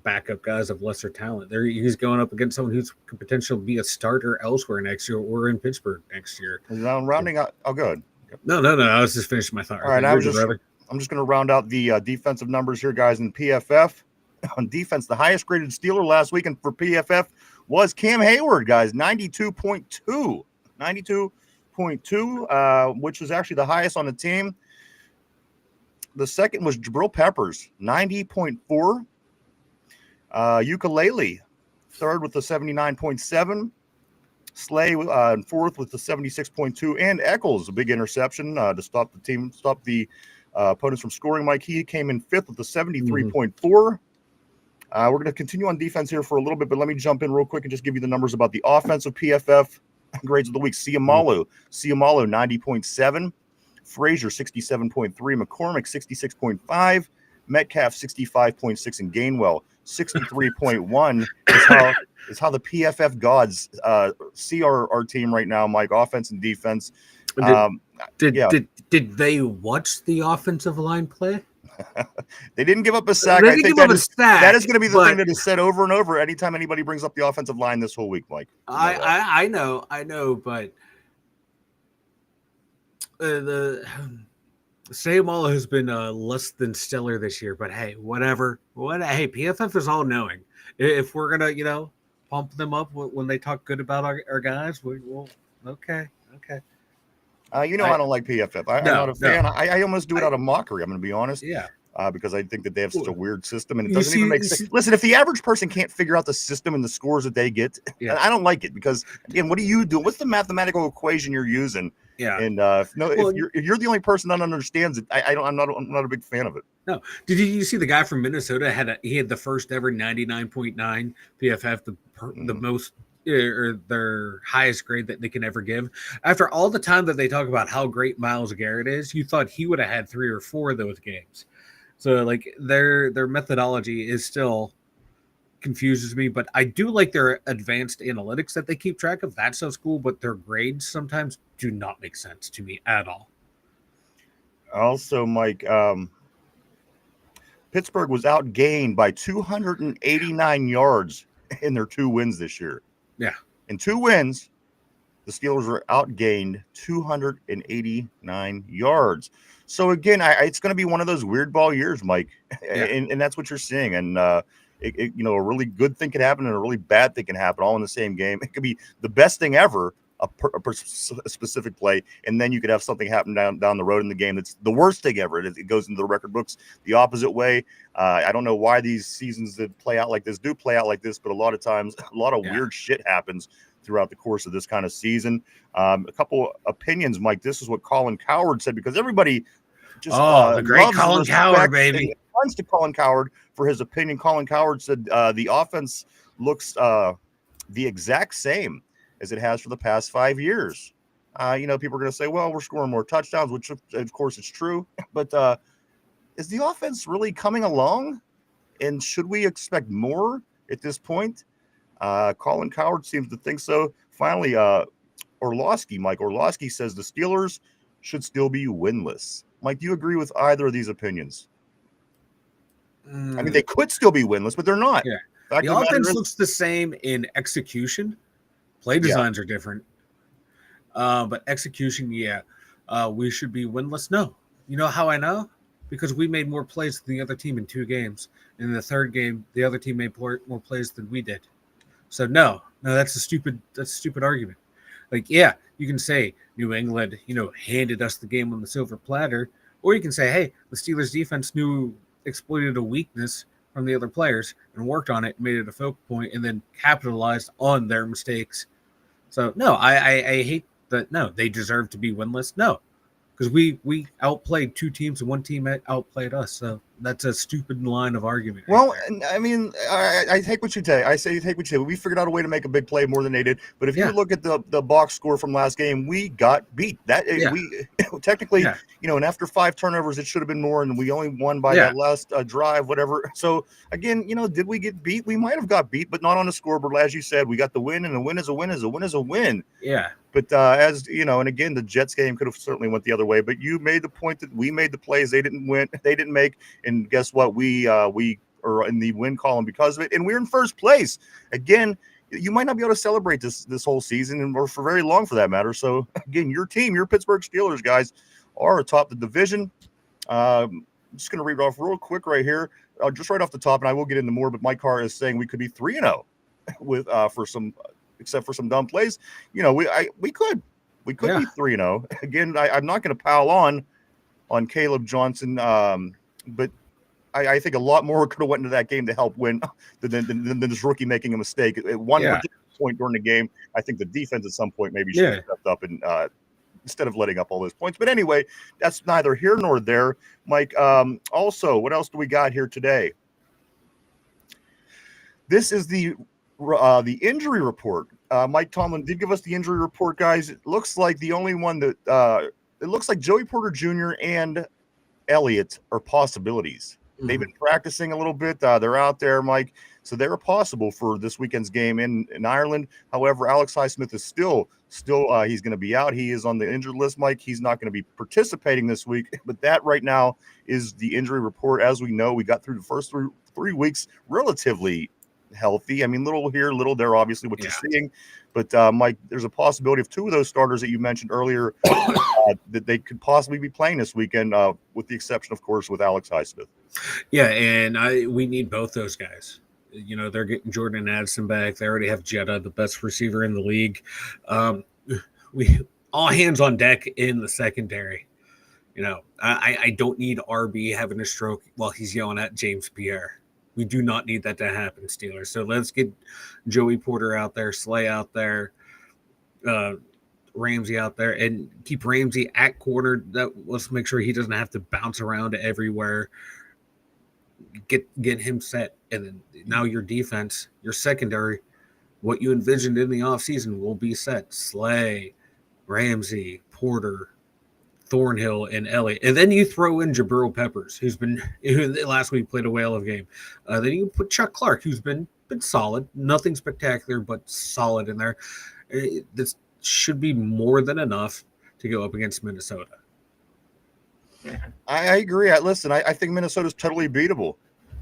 backup guys of lesser talent. He's going up against someone who's could potentially be a starter elsewhere next year or in Pittsburgh next year. Now rounding out, oh, good. No. I was just finishing my thought. All right, I'm just going to round out the defensive numbers here, guys, in PFF. On defense, the highest graded Steeler last weekend for PFF was Cam Hayward, guys, 92.2. 92.2, which was actually the highest on the team. The second was Jabril Peppers, 90.4. Ukulele, third with the 79.7. Slay fourth with the 76.2. And Eccles, a big interception to stop the opponents from scoring. Mike, he came in fifth with the 73.4. We're going to continue on defense here for a little bit, but let me jump in real quick and just give you the numbers about the offensive PFF grades of the week. Ciamalo 90.7. Frazier 67.3. McCormick 66.5. Metcalf 65.6. And Gainwell 63.1 is how the PFF gods see our team right now, Mike, offense and defense. Did they watch the offensive line play? They didn't give up a sack. I think that is going to be the thing that is said over and over anytime anybody brings up the offensive line this whole week, Mike. I know, but the Sayamala has been less than stellar this year. But hey, whatever. Hey, PFF is all knowing. If we're gonna, pump them up when they talk good about our guys, we'll okay. I don't like PFF. I'm not a fan. No. I almost do it out of mockery. I'm going to be honest. Yeah. Because I think that they have such a weird system, and it doesn't even make sense. Listen, if the average person can't figure out the system and the scores that they get, I don't like it because, again, what are you doing? What's the mathematical equation you're using? Yeah. And if you're the only person that understands it, I'm not a big fan of it. No. Did you see the guy from Minnesota he had the first ever 99.9 PFF, the most or their highest grade that they can ever give. After all the time that they talk about how great Myles Garrett is, you thought he would have had 3 or 4 of those games. So like their methodology is still confuses me, but I do like their advanced analytics that they keep track of. That sounds cool, but their grades sometimes do not make sense to me at all. Also, Mike, Pittsburgh was outgained by 289 yards in their 2 wins this year. Yeah. In 2 wins, the Steelers were outgained 289 yards. So, again, it's going to be one of those weird ball years, Mike, and that's what you're seeing. And, a really good thing can happen and a really bad thing can happen all in the same game. It could be the best thing ever, a specific play, and then you could have something happen down the road in the game that's the worst thing ever. It goes into the record books the opposite way. I don't know why these seasons that play out like this do play out like this, but a lot of times a lot of weird shit happens throughout the course of this kind of season. A couple opinions, Mike. This is what Colin Cowherd said, because everybody just the great Colin Cowherd, baby. Runs to Colin Cowherd for his opinion. Colin Cowherd said the offense looks the exact same as it has for the past 5 years. People are going to say, well, we're scoring more touchdowns, which of course it's true. But is the offense really coming along? And should we expect more at this point? Colin Cowherd seems to think so. Finally, Mike Orlowski says the Steelers should still be winless. Mike, do you agree with either of these opinions? I mean, they could still be winless, but they're not. Yeah. The offense looks the same in execution. Play designs are different. But execution, we should be winless. No. You know how I know? Because we made more plays than the other team in 2 games. In the 3rd game, the other team made more plays than we did. So no, that's a stupid argument. Like, you can say New England, handed us the game on the silver platter, or you can say, hey, the Steelers defense exploited a weakness from the other players and worked on it, made it a focal point, and then capitalized on their mistakes. So no, I hate that. No, they deserve to be winless. No, because we outplayed 2 teams and 1 team outplayed us. So that's a stupid line of argument. Well, and I mean, I take what you take. I say you take what you take. We figured out a way to make a big play more than they did. But if you look at the box score from last game, we got beat. We technically, and after 5 turnovers, it should have been more, and we only won by that last drive, whatever. So again, did we get beat? We might have got beat, but not on the scoreboard. As you said, we got the win, and a win is a win is a win is a win. Yeah. But as you know, and again, the Jets game could have certainly went the other way. But you made the point that we made the plays they didn't win, they didn't make, and guess what? We are in the win column because of it, and we're in first place again. You might not be able to celebrate this whole season, or for very long, for that matter. So again, your team, your Pittsburgh Steelers guys, are atop the division. I'm just going to read it off real quick right here, just right off the top, and I will get into more. But Mike Carr is saying we could be 3-0 with for some. Except for some dumb plays, we could be 3-0. Again, I'm not going to pile on Caleb Johnson, but I think a lot more could have went into that game to help win than this rookie making a mistake. At one point during the game, I think the defense at some point maybe should have stepped up and instead of letting up all those points. But anyway, that's neither here nor there. Mike, also, what else do we got here today? This is the injury report. Mike Tomlin did give us the injury report, guys. It looks like the only one that it looks like Joey Porter Jr. and Elliott are possibilities. Mm-hmm. They've been practicing a little bit. They're out there, Mike. So they're possible for this weekend's game in Ireland. However, Alex Highsmith is still he's going to be out. He is on the injured list, Mike. He's not going to be participating this week. But that right now is the injury report. As we know, we got through the first three weeks relatively healthy. I mean, little here, little there, obviously what you're seeing. But Mike, there's a possibility of 2 of those starters that you mentioned earlier that they could possibly be playing this weekend, with the exception, of course, with Alex Highsmith. Yeah, and we need both those guys. They're getting Jordan Addison back. They already have Jetta, the best receiver in the league. We all hands on deck in the secondary. I don't need RB having a stroke while he's yelling at James Pierre. We do not need that to happen, Steelers. So let's get Joey Porter out there, Slay out there, Ramsey out there, and keep Ramsey at corner. Let's make sure he doesn't have to bounce around everywhere. Get him set. And then now your defense, your secondary, what you envisioned in the offseason will be set. Slay, Ramsey, Porter, Thornhill, and Elliott. And then you throw in Jabril Peppers, who last week played a whale of a game. Then you put Chuck Clark, who's been solid. Nothing spectacular, but solid in there. This should be more than enough to go up against Minnesota. I agree. Listen, I think Minnesota's totally beatable.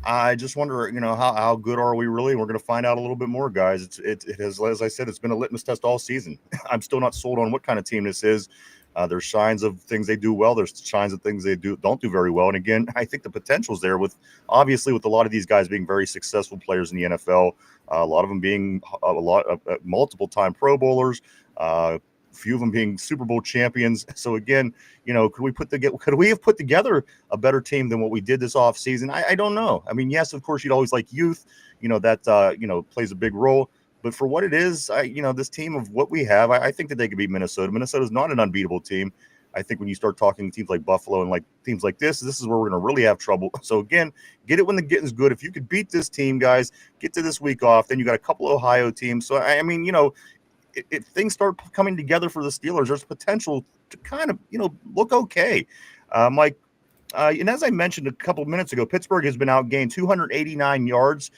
I just wonder, how good are we really? We're going to find out a little bit more, guys. It has, as I said, it's been a litmus test all season. I'm still not sold on what kind of team this is. There's signs of things they do well. There's signs of things they don't do very well. And again, I think the potential's there with a lot of these guys being very successful players in the NFL. A lot of them being multiple time Pro Bowlers. A few of them being Super Bowl champions. So again, could we have put together a better team than what we did this offseason? I don't know. I mean, yes, of course, you'd always like youth. That plays a big role. But for what it is, this team of what we have, I think that they could beat Minnesota. Minnesota's not an unbeatable team. I think when you start talking teams like Buffalo and like teams like this is where we're going to really have trouble. So again, get it when the getting's good. If you could beat this team, guys, get to this week off. Then you got a couple of Ohio teams. So I mean, if things start coming together for the Steelers, there's potential to kind of look okay. Mike, and as I mentioned a couple of minutes ago, Pittsburgh has been outgained 289 yards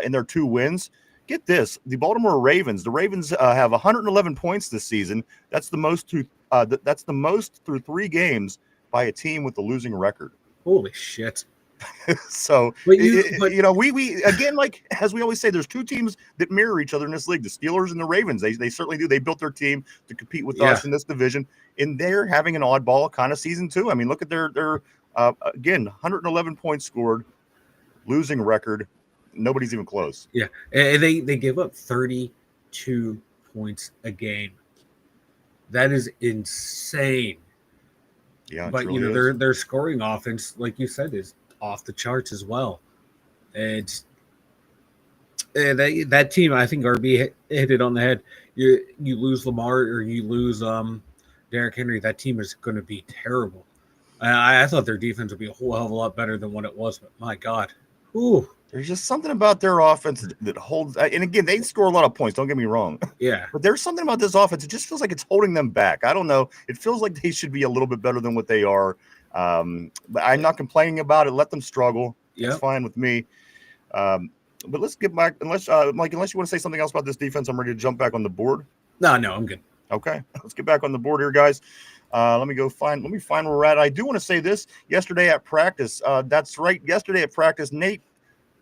in their 2 wins. Get this: the Baltimore Ravens. The Ravens have 111 points this season. That's the most through 3 games by a team with a losing record. Holy shit! So, we again, like as we always say, there's 2 teams that mirror each other in this league: the Steelers and the Ravens. They certainly do. They built their team to compete with us in this division, and they're having an oddball kind of season too. I mean, look at their again 111 points scored, losing record. Nobody's even close. Yeah, and they give up 32 points a game. That is insane. Yeah, but their scoring offense, like you said, is off the charts as well. And that team, I think RB hit it on the head. You lose Lamar or you lose Derrick Henry, that team is going to be terrible. I thought their defense would be a whole hell of a lot better than what it was, but my God. Ooh. There's just something about their offense that holds. And again, they score a lot of points. Don't get me wrong. Yeah. But there's something about this offense. It just feels like it's holding them back. I don't know. It feels like they should be a little bit better than what they are. But I'm not complaining about it. Let them struggle. Yeah. It's fine with me. But let's get back. Unless Mike, unless you want to say something else about this defense, I'm ready to jump back on the board. No, I'm good. Okay, let's get back on the board here, guys. Let me find where we're at. I do want to say this. Yesterday at practice, that's right. Yesterday at practice,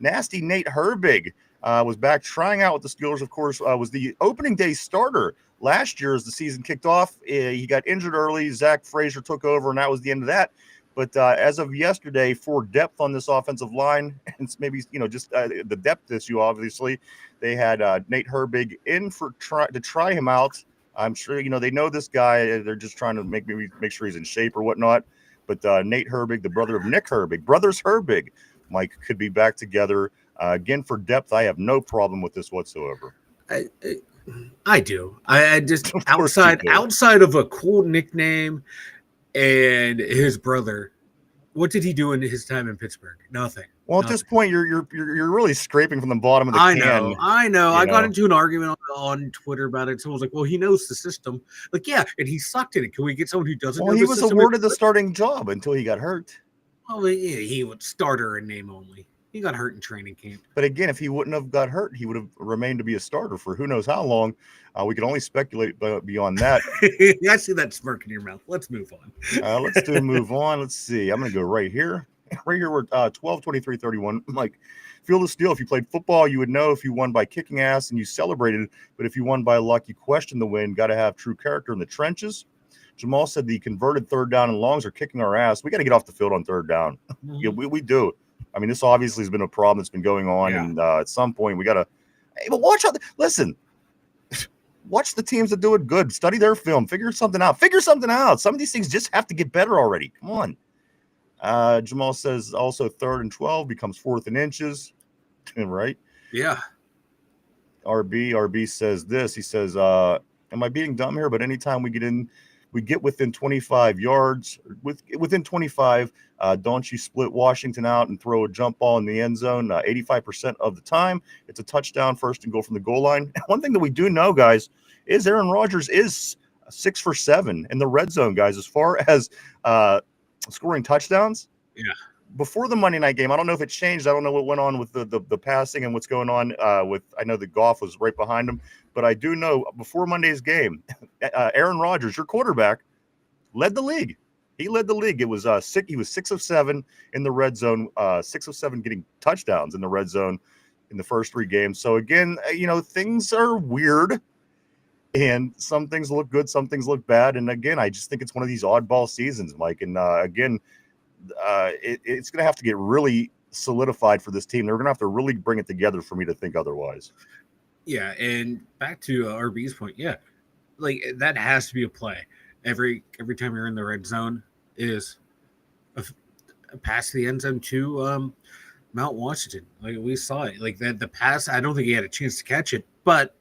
Nasty Nate Herbig was back trying out with the Steelers. Of course, was the opening day starter last year as the season kicked off. He got injured early. Zach Frazier took over, and that was the end of that. But as of yesterday, for depth on this offensive line, and maybe just the depth issue, obviously, they had Nate Herbig in to try him out. I'm sure they know this guy. They're just trying to make sure he's in shape or whatnot. But Nate Herbig, the brother of Nick Herbig, brothers Herbig, Mike, could be back together again for depth. I have no problem with this whatsoever. I do. I just outside of a cool nickname and his brother. What did he do in his time in Pittsburgh? Nothing. Well, at this point, you're really scraping from the bottom of the can. I know. I got into an argument on Twitter about it. Someone was like, "Well, he knows the system." Like, yeah, and he sucked at it. Can we get someone who doesn't? Well, he was awarded the starting job until he got hurt. Well, yeah, he was starter in name only. He got hurt in training camp. But again, if he wouldn't have got hurt, he would have remained to be a starter for who knows how long. We can only speculate beyond that. I see that smirk in your mouth. Let's move on. Let's move on. Let's see. I'm going to go right here. Right here, we're 12, 23, 31. Like, Field of Steel, if you played football, you would know if you won by kicking ass and you celebrated. But if you won by luck, you questioned the win. Got to have true character in the trenches. Jamal said the converted third down and longs are kicking our ass. We got to get off the field on third down. Mm-hmm. Yeah, we do. I mean, this obviously has been a problem that's been going on. Yeah. And at some point, we got to – but watch out. Listen, watch the teams that do it good. Study their film. Figure something out. Some of these things just have to get better already. Come on. Jamal says also 3rd and 12 becomes 4th and inches. Right? Yeah. RB says this. He says, am I being dumb here? But anytime we get within 25 yards, within 25, don't you split Washington out and throw a jump ball in the end zone 85% of the time. It's a touchdown, 1st and goal from the goal line. One thing that we do know, guys, is Aaron Rodgers is 6 for 7 in the red zone, guys, as far as scoring touchdowns. Yeah. Before the Monday night game, I don't know if it changed. I don't know what went on with the passing and what's going on I know the Goff was right behind him, but I do know before Monday's game, Aaron Rodgers, your quarterback, led the league. He led the league. It was he was 6 of 7 in the red zone, 6 of 7 getting touchdowns in the red zone in the first 3 games. So again, things are weird. And some things look good, some things look bad. And again, I just think it's one of these oddball seasons, Mike. And again, it's going to have to get really solidified for this team. They're going to have to really bring it together for me to think otherwise. Yeah, and back to RB's point, yeah, like that has to be a play. Every time you're in the red zone is a pass to the end zone to Mount Washington. Like we saw it. Like the pass, I don't think he had a chance to catch it, but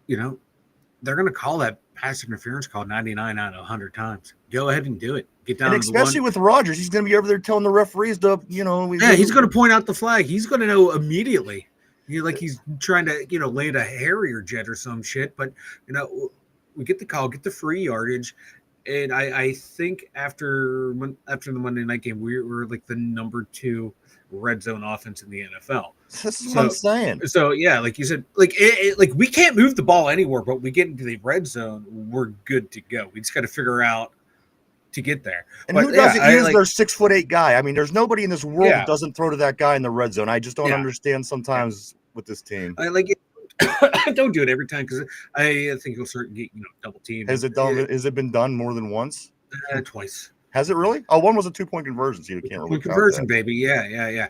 they're going to call that pass interference call 99 out of 100 times. Go ahead and do it. Get down. And especially with Rodgers, he's going to be over there telling the referees to, he's going to point out the flag. He's going to know immediately. He's trying to, land a Harrier jet or some shit. But, we get the call, get the free yardage. And I think after the Monday night game, we're like the number 2 red zone offense in the NFL. That's what I'm saying. So yeah, like you said, like we can't move the ball anywhere, but we get into the red zone, we're good to go. We just got to figure out to get there. And who doesn't use their 6'8" guy? I mean, there's nobody in this world that doesn't throw to that guy in the red zone. I just don't understand sometimes with this team. Don't do it every time because I think you'll start get double team. Has it been done more than once? Twice. Has it really? Oh, one was a 2-point conversion, so you can't really conversion, baby. Yeah.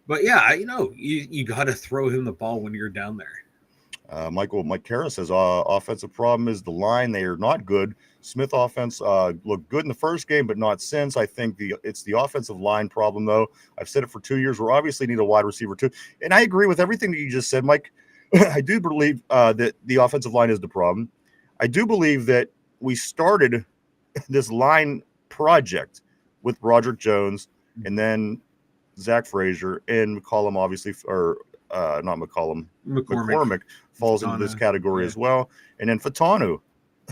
But yeah, you got to throw him the ball when you're down there. Mike Kara says offensive problem is the line. They are not good. Smith offense looked good in the first game, but not since. I think it's the offensive line problem, though. I've said it for 2 years. We obviously need a wide receiver too, and I agree with everything that you just said, Mike. I do believe that the offensive line is the problem. I do believe that we started this line project with Broderick Jones, and then Zach Frazier, and McCollum, obviously, or not McCollum, McCormick falls into this category as well, and then Fatanu.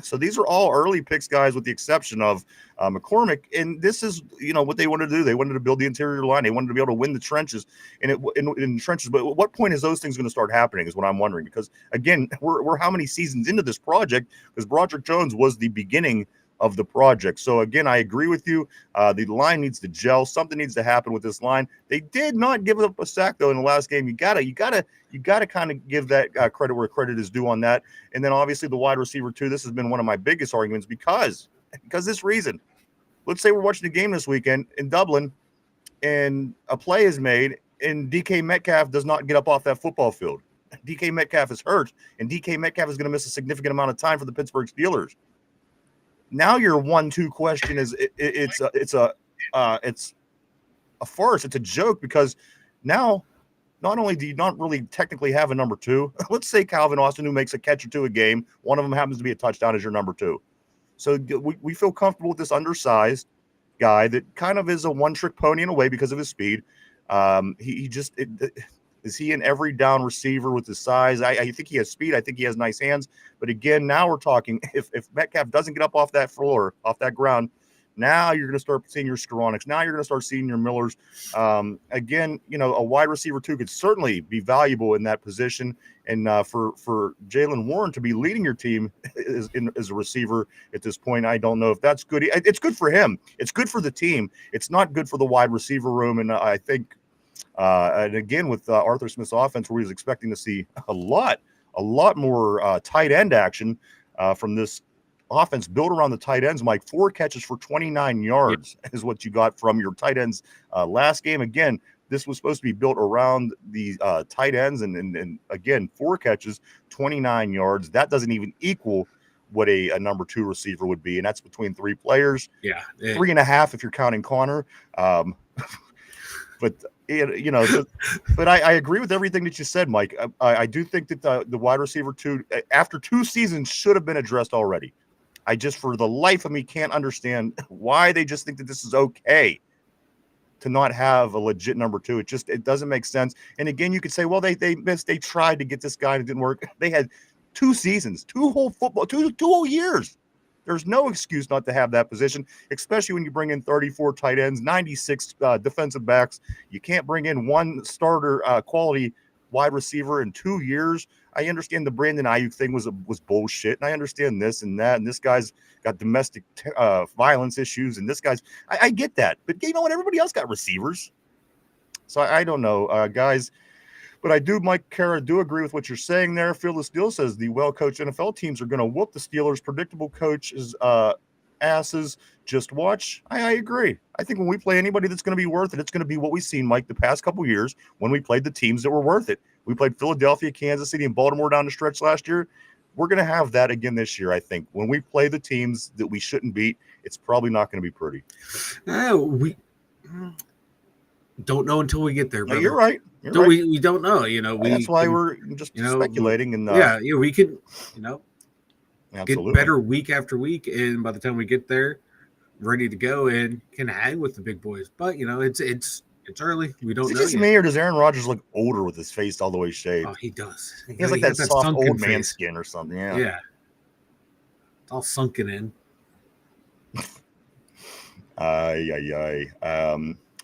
So these are all early picks, guys, with the exception of McCormick. And this is, what they wanted to do. They wanted to build the interior line. They wanted to be able to win the trenches in the trenches. But at what point is those things going to start happening is what I'm wondering. Because, again, we're how many seasons into this project? Because Broderick Jones was the beginning of the project. So, again, I agree with you. The line needs to gel. Something needs to happen with this line. They did not give up a sack, though, in the last game. You gotta kind of give that credit where credit is due on that. And then, obviously, the wide receiver, too. This has been one of my biggest arguments because this reason. Let's say we're watching the game this weekend in Dublin, and a play is made, and DK Metcalf does not get up off that football field. DK Metcalf is hurt, and DK Metcalf is going to miss a significant amount of time for the Pittsburgh Steelers. Now your 1-2 question is it's a farce. It's a joke because now not only do you not really technically have a number 2, let's say Calvin Austin, who makes a catch or two a game, one of them happens to be a touchdown as your number 2. So we feel comfortable with this undersized guy that kind of is a one-trick pony in a way because of his speed. Is he an every down receiver with his size? I think he has speed. I think he has nice hands. But again, now we're talking, if Metcalf doesn't get up off that floor, off that ground, now you're going to start seeing your Skoroneks. Now you're going to start seeing your Millers. Again, a wide receiver too could certainly be valuable in that position. And for Jaylen Warren to be leading your team as a receiver at this point, I don't know if that's good. It's good for him. It's good for the team. It's not good for the wide receiver room. And I think, and again, with Arthur Smith's offense, where he was expecting to see a lot more tight end action from this offense built around the tight ends. Mike, 4 catches for 29 yards is what you got from your tight ends last game. Again, this was supposed to be built around the tight ends, and again, 4 catches, 29 yards. That doesn't even equal what a number 2 receiver would be, and that's between 3 players. 3.5 if you're counting Connor. But but I agree with everything that you said, Mike. I do think that the wide receiver 2, after 2 seasons, should have been addressed already. I just, for the life of me, can't understand why they just think that this is okay to not have a legit number 2. It doesn't make sense. And again, you could say, well, they missed. They tried to get this guy and it didn't work. They had 2 seasons, 2 whole years. There's no excuse not to have that position, especially when you bring in 34 tight ends, 96 defensive backs. You can't bring in 1 starter quality wide receiver in 2 years. I understand the Brandon Ayuk thing was bullshit, and I understand this and that, and this guy's got domestic violence issues, and this guy's – I get that. But you know what? Everybody else got receivers. So I don't know, guys. But I do, Mike Kara, do agree with what you're saying there. Fearless Deal says the well-coached NFL teams are going to whoop the Steelers' predictable coaches' asses. Just watch. I agree. I think when we play anybody that's going to be worth it, it's going to be what we've seen, Mike, the past couple of years when we played the teams that were worth it. We played Philadelphia, Kansas City, and Baltimore down the stretch last year. We're going to have that again this year, I think. When we play the teams that we shouldn't beat, it's probably not going to be pretty. We don't know until we get there. No, you're right. We don't know. That's why we're just speculating. And we could, absolutely get better week after week, and by the time we get there, ready to go and can hang with the big boys. But it's early. We don't know. Is it just yet. me, or does Aaron Rodgers look older with his face all the way shaved? Oh, he does. He has like that soft old man skin or something. Yeah. Yeah. It's all sunken in.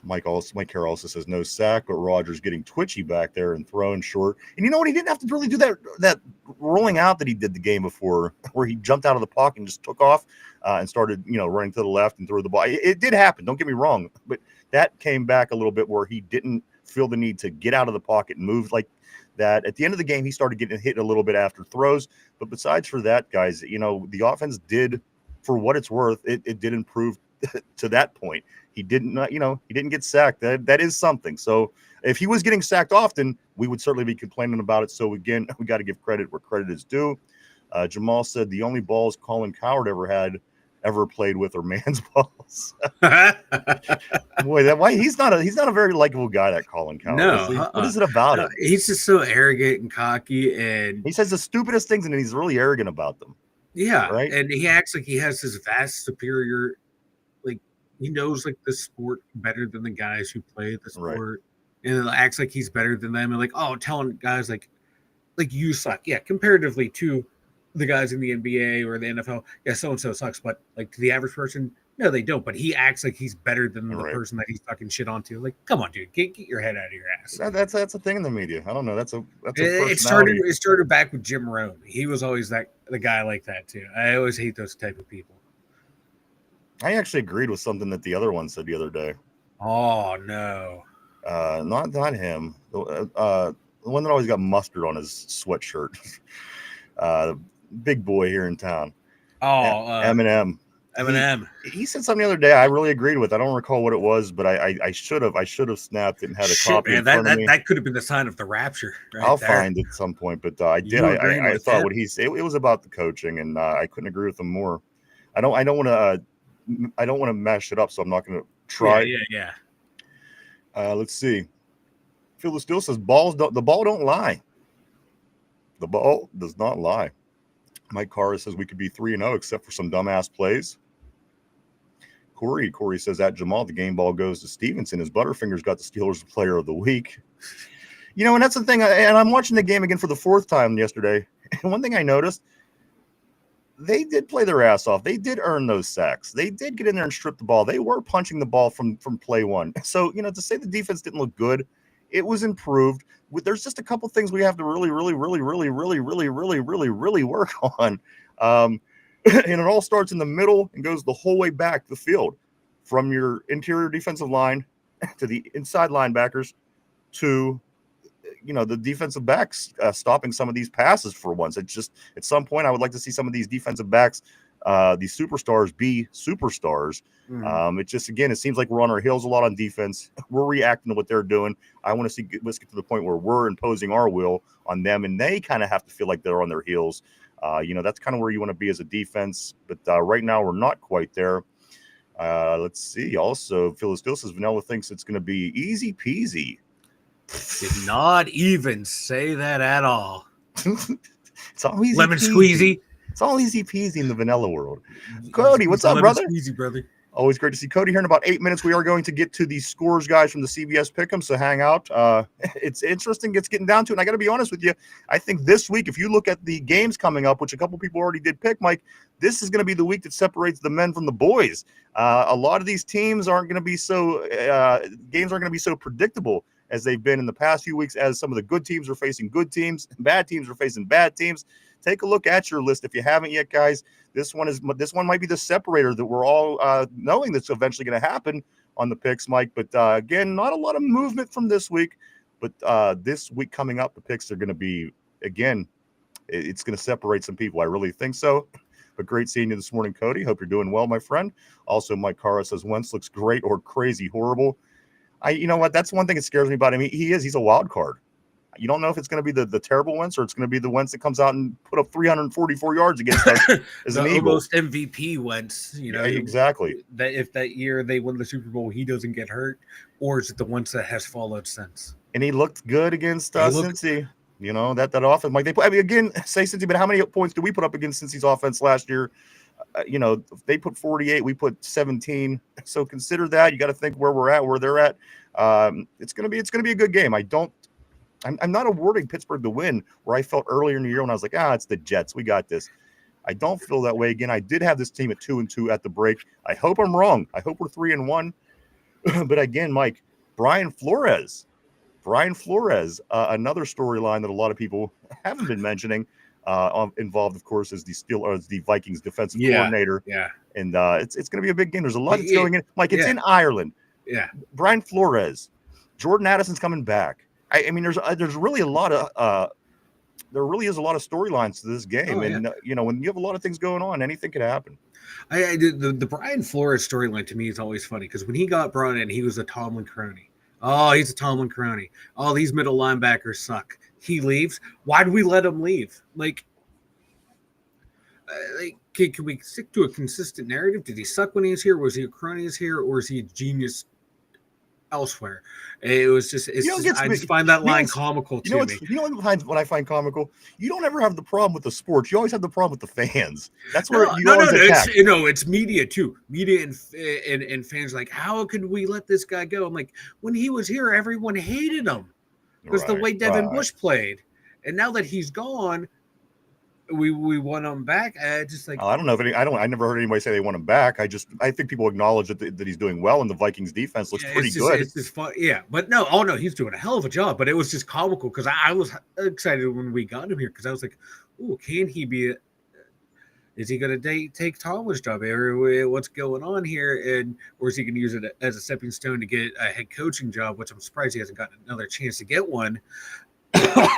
Mike Carroll also says no sack, but Rodgers getting twitchy back there and throwing short. And you know what? He didn't have to really do that rolling out that he did the game before, where he jumped out of the pocket and just took off and started, running to the left and threw the ball. It did happen. Don't get me wrong, but that came back a little bit where he didn't feel the need to get out of the pocket and move like that. At the end of the game, he started getting hit a little bit after throws. But besides for that, guys, the offense did, for what it's worth, it did improve to that point. He didn't, he didn't get sacked. That is something. So if he was getting sacked often, we would certainly be complaining about it. So again, we got to give credit where credit is due. Jamal said the only balls Colin Cowherd ever played with are man's balls. Boy, why he's not a very likable guy, that Colin Cowherd. No, what is it about him? He's just so arrogant and cocky, and he says the stupidest things, and he's really arrogant about them. Yeah, right. And he acts like he has this vast superior he knows like the sport better than the guys who play the Right. sport, and acts like he's better than them, and like, oh, telling guys like you suck. Yeah, comparatively to the guys in the NBA or the NFL, yeah, so and so sucks, but like to the average person, no, they don't. But he acts like he's better than the Right. person that he's talking shit onto. Like, come on, dude, get your head out of your ass. That's a thing in the media. I don't know. That's a It started. personality. It started back with Jim Rome. He was always the guy like that too. I always hate those type of people. I actually agreed with something that the other one said the other day. Oh no. Not him. The one that always got mustard on his sweatshirt. Big boy here in town. Oh, Eminem. Eminem. He said something the other day I really agreed with. I don't recall what it was, but I should have snapped it and had a copy man, in front of me. that could have been the sign of the rapture. Right I'll there. find it at some point, but I did. You agreeing I with thought him? what he said, it was about the coaching, and I couldn't agree with him more. I don't want to mash it up, so I'm not going to try. Yeah. Let's see. Phil still says the ball don't lie. The ball does not lie. Mike Carr says we could be 3-0 except for some dumbass plays. Corey says at Jamal, the game ball goes to Stevenson. His Butterfingers got the Steelers Player of the Week. And that's the thing. And I'm watching the game again for the fourth time yesterday. And one thing I noticed, they did play their ass off. They did earn those sacks. They did get in there and strip the ball. They were punching the ball from play one. So, to say the defense didn't look good, it was improved. There's just a couple things we have to really work on. And it all starts in the middle and goes the whole way back the field, from your interior defensive line to the inside linebackers to the defensive backs stopping some of these passes for once. It's just at some point I would like to see some of these defensive backs, these superstars, be superstars. It just, again, it seems like we're on our heels a lot on defense. We're reacting to what they're doing. I want to see let's get to the point where we're imposing our will on them, and they kind of have to feel like they're on their heels. That's kind of where you want to be as a defense, but right now we're not quite there. Let's see. Also, Phil still says Vanilla thinks it's going to be easy peasy. Did not even say that at all. It's all easy Lemon peasy. squeezy. It's all easy peasy in the vanilla world. Cody, what's up, brother? Squeezy, brother. Always great to see Cody here. In about 8 minutes, we are going to get to the scores guys from the CBS Pick'em, so hang out. It's interesting. It's getting down to it. And I got to be honest with you. I think this week, if you look at the games coming up, which a couple people already did pick, Mike, this is going to be the week that separates the men from the boys. A lot of these teams aren't going to be so games aren't going to be so predictable as they've been in the past few weeks, as some of the good teams are facing good teams, bad teams are facing bad teams. Take a look at your list if you haven't yet, guys. This one might be the separator that we're all knowing that's eventually going to happen on the picks, Mike. But again, not a lot of movement from this week. But this week coming up, the picks are going to be, again, it's going to separate some people. I really think so. But great seeing you this morning, Cody. Hope you're doing well, my friend. Also, Mike Carra says Wentz looks great or crazy horrible. You know what? That's one thing that scares me about him. He's a wild card. You don't know if it's going to be the terrible Wentz or it's going to be the Wentz that comes out and put up 344 yards against us as an Eagle. Almost MVP Wentz, Yeah, exactly. That if that year they win the Super Bowl, he doesn't get hurt, or is it the Wentz that has followed since? And he looked good against Cincy. That offense. Like again, say Cincy, but how many points do we put up against Cincy's offense last year? They put 48, we put 17. So consider that. You got to think where we're at, where they're at. It's gonna be a good game. I'm not awarding Pittsburgh the win where I felt earlier in the year when I was like, it's the Jets. We got this. I don't feel that way again. I did have this team at 2-2 at the break. I hope I'm wrong. I hope we're 3-1. But again, Mike, Brian Flores, another storyline that a lot of people haven't been mentioning. Involved, of course, is the Vikings defensive coordinator. Yeah. And it's going to be a big game. There's a lot that's going in. Mike, it's in Ireland. Yeah. Brian Flores, Jordan Addison's coming back. I mean, there's really a lot of there really is a lot of storylines to this game, when you have a lot of things going on, anything could happen. The Brian Flores storyline to me is always funny because when he got brought in, he was a Tomlin crony. Oh, he's a Tomlin crony. Oh, these middle linebackers suck. He leaves. Why do we let him leave? Can we stick to a consistent narrative? Did he suck when he was here? Was he a crony here, or is he a genius elsewhere. It was just, You know, I just find that line comical you know to me. You know what I find comical? You don't ever have the problem with the sports. You always have the problem with the fans. That's where No, you no, no, always no. attack. It's media too. Media and fans like, how could we let this guy go? I'm like, when he was here, everyone hated him because the way Devin Bush played, and now that he's gone, we want him back. Just like, I don't know if I never heard anybody say they want him back. I think people acknowledge that he's doing well, and the Vikings defense looks pretty good. It's just fun. Yeah, but no, oh no, he's doing a hell of a job. But it was just comical because I was excited when we got him here because I was like, oh, can he be? Is he going to take Tomlin's job? What's going on here? Or is he going to use it as a stepping stone to get a head coaching job? Which I'm surprised he hasn't gotten another chance to get one.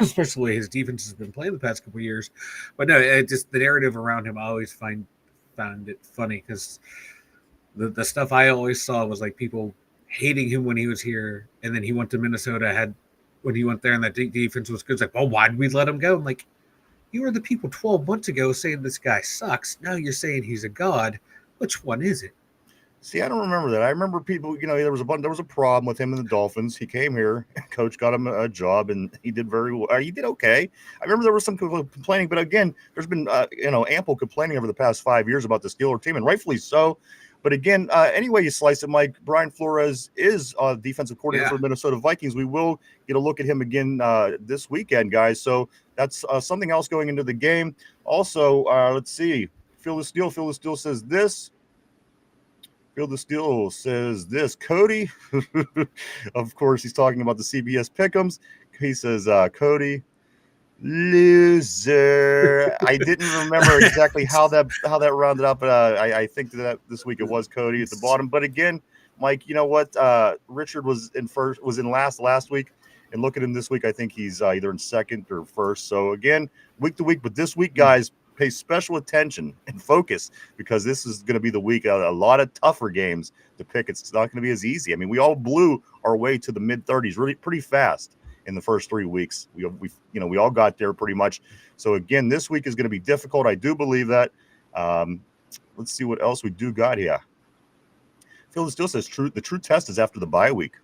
Especially the way his defense has been playing the past couple of years. But no, just the narrative around him, I always found it funny because the stuff I always saw was like people hating him when he was here, and then he went to Minnesota. When he went there and that defense was good, it's like, well, why did we let him go? I'm like, you were the people 12 months ago saying this guy sucks. Now you're saying he's a god. Which one is it? See, I don't remember that. I remember people, there was a problem with him and the Dolphins. He came here, coach got him a job, and he did very well. He did okay. I remember there was some complaining, but again, there's been ample complaining over the past 5 years about the Steeler team, and rightfully so. But again, any way you slice it, Mike, Brian Flores is defensive coordinator for the Minnesota Vikings. We will get a look at him again this weekend, guys. So that's something else going into the game. Also, let's see. Phil the Steel says this. Phil the Steel says this. Cody, of course, he's talking about the CBS Pick'ems. He says, Cody, loser. I didn't remember exactly how that rounded up, but I think that this week it was Cody at the bottom. But again, Mike, you know what? Richard was in last week, and look at him this week. I think he's either in second or first. So again, week to week, but this week, guys, pay special attention and focus because this is going to be the week a lot of tougher games to pick. It's not going to be as easy. I mean, we all blew our way to the mid-30s really pretty fast in the first 3 weeks. We all got there pretty much. So again, this week is going to be difficult. I do believe that. Let's see what else we do got here. Phil still says the true test is after the bye week.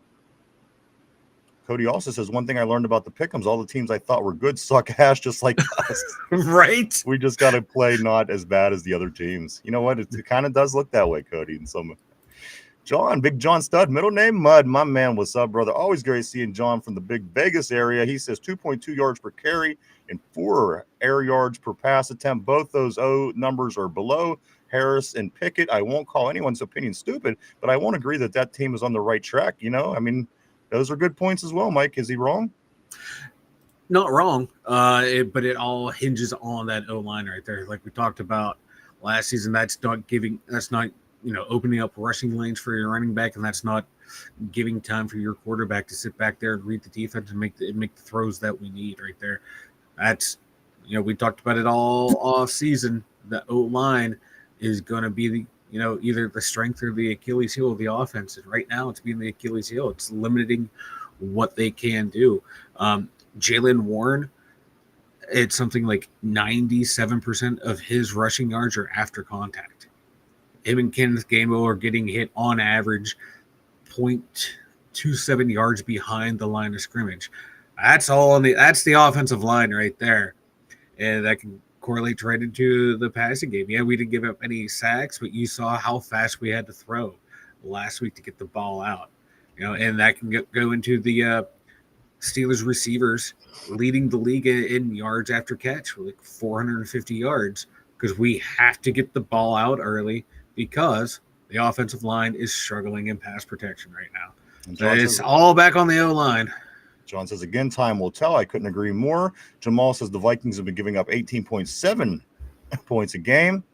Cody also says, one thing I learned about the Pick'ems, all the teams I thought were good suck ass just like us. Right? We just got to play not as bad as the other teams. You know what? It kind of does look that way, Cody. In some John, Big John Stud, middle name Mud. My man, what's up, brother? Always great seeing John from the big Vegas area. He says 2.2 yards per carry and 4 air yards per pass attempt. Both those numbers are below Harris and Pickett. I won't call anyone's opinion stupid, but I won't agree that team is on the right track. I mean, those are good points as well, Mike. Is he wrong? Not wrong. But it all hinges on that O-line right there. Like we talked about last season, that's not opening up rushing lanes for your running back, and that's not giving time for your quarterback to sit back there and read the defense and make the throws that we need right there. That's, we talked about it all off season. The O-line is going to be either the strength or the Achilles heel of the offense. And right now it's being the Achilles heel. It's limiting what they can do. Jaylen Warren, it's something like 97% of his rushing yards are after contact. Him and Kenneth Gainwell are getting hit on average 0.27 yards behind the line of scrimmage. That's the offensive line right there. And that can correlates right into the passing game. Yeah, we didn't give up any sacks, but you saw how fast we had to throw last week to get the ball out. And that can go into the Steelers receivers leading the league in yards after catch, like 450 yards, because we have to get the ball out early because the offensive line is struggling in pass protection right now. It's all back on the O-line. John says, again, time will tell. I couldn't agree more. Jamal says the Vikings have been giving up 18.7 points a game.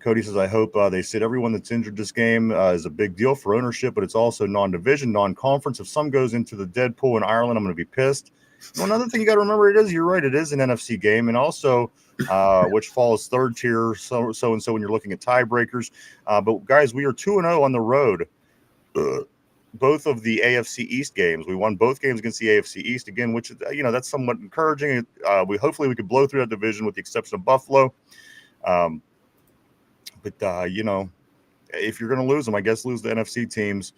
Cody says, I hope they sit everyone that's injured this game is a big deal for ownership, but it's also non-division, non-conference. If some goes into the Deadpool in Ireland, I'm going to be pissed. Another thing you got to remember, you're right, it is an NFC game, and also which falls third tier, so-and-so when you're looking at tiebreakers. But, guys, we are 2-0 on the road. Both of the AFC East games. We won both games against the AFC East again, which, that's somewhat encouraging. Hopefully we could blow through that division with the exception of Buffalo. But if you're going to lose them, I guess lose the NFC teams.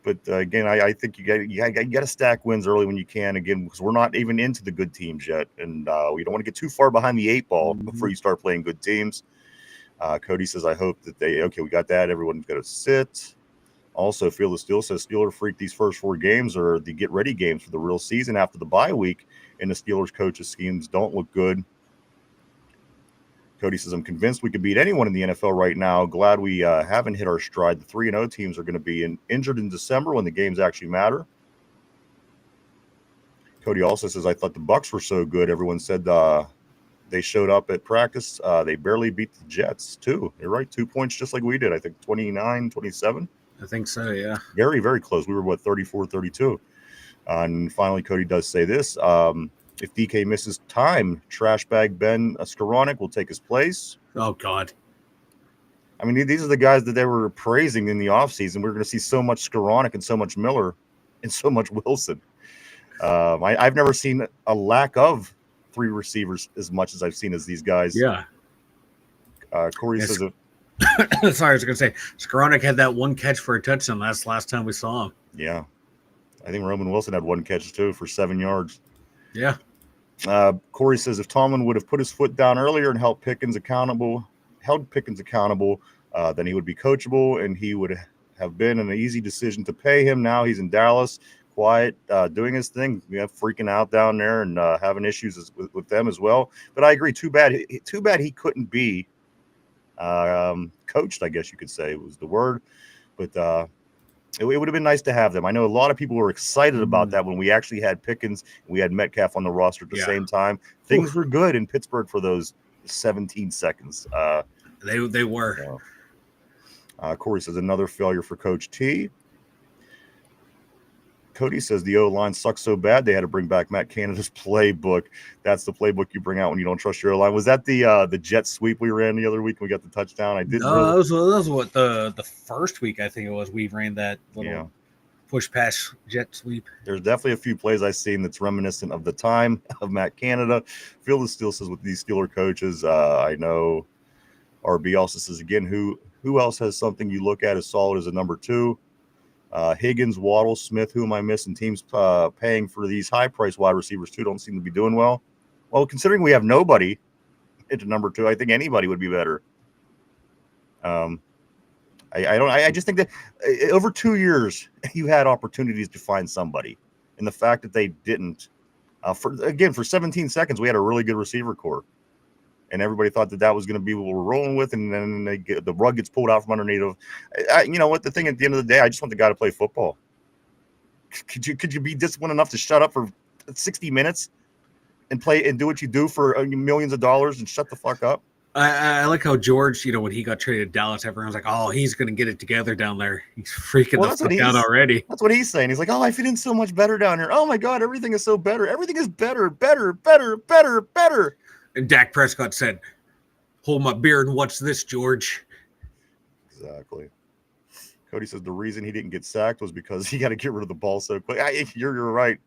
But again, I think you got to stack wins early when you can. Again, because we're not even into the good teams yet, and we don't want to get too far behind the 8 ball before you start playing good teams. Cody says, I hope that we got that. Everyone's got to sit. Also, Feel the Steel says Steeler Freak, these first 4 games are the get ready games for the real season after the bye week, and the Steelers coaches' schemes don't look good. Cody says, I'm convinced we could beat anyone in the NFL right now. Glad we haven't hit our stride. The 3-0 teams are going to be injured in December when the games actually matter. Cody also says, I thought the Bucs were so good. Everyone said they showed up at practice. They barely beat the Jets, too. You're right, 2 points just like we did. I think 29-27. I think so, yeah. Very, very close. We were, 34-32. And finally, Cody does say this. If DK misses time, trash bag Ben Skoranek will take his place. Oh, God. I mean, these are the guys that they were praising in the offseason. We're going to see so much Skoranek and so much Miller and so much Wilson. I've never seen a lack of 3 receivers as much as I've seen as these guys. Yeah. Corey says... Sorry, I was going to say, Skoranek had that 1 catch for a touchdown last time we saw him. Yeah. I think Roman Wilson had 1 catch, too, for 7 yards. Yeah. Corey says, if Tomlin would have put his foot down earlier and held Pickens accountable, then he would be coachable, and he would have been an easy decision to pay him. Now he's in Dallas, quiet, doing his thing. Freaking out down there and having issues with them as well. But I agree. Too bad he couldn't be coached, I guess you could say was the word. But it would have been nice to have them. I know a lot of people were excited about that when we actually had Pickens and we had Metcalf on the roster at the same time. Things were good in Pittsburgh for those 17 seconds. They were. Corey says another failure for Coach T. Cody says the O-line sucks so bad they had to bring back Matt Canada's playbook. That's the playbook you bring out when you don't trust your O-line. Was that the jet sweep we ran the other week when we got the touchdown? I didn't. No, that was what the first week I think it was. We ran that little push pass jet sweep. There's definitely a few plays I've seen that's reminiscent of the time of Matt Canada. Phil the Steel says with these Steeler coaches, I know. RB also says again, who else has something you look at as solid as a number 2? Higgins, Waddle, Smith, who am I missing? Teams paying for these high-priced wide receivers, too, don't seem to be doing well. Well, considering we have nobody into number 2, I think anybody would be better. I just think that over 2 years, you had opportunities to find somebody. And the fact that they didn't, for 17 seconds, we had a really good receiver core. And everybody thought that was going to be what we're rolling with, and then the rug gets pulled out from underneath of. You know what? The thing at the end of the day, I just want the guy to play football. Could you be disciplined enough to shut up for 60 minutes and play and do what you do for millions of dollars and shut the fuck up? I like how George, when he got traded to Dallas, everyone's like, "Oh, he's going to get it together down there." He's freaking the fuck out already. That's what he's saying. He's like, "Oh, I fit in so much better down here. Oh my God, everything is so better. Everything is better." And Dak Prescott said, "Hold my beer and watch this, George." Exactly. Cody says the reason he didn't get sacked was because he got to get rid of the ball so quick. You're right.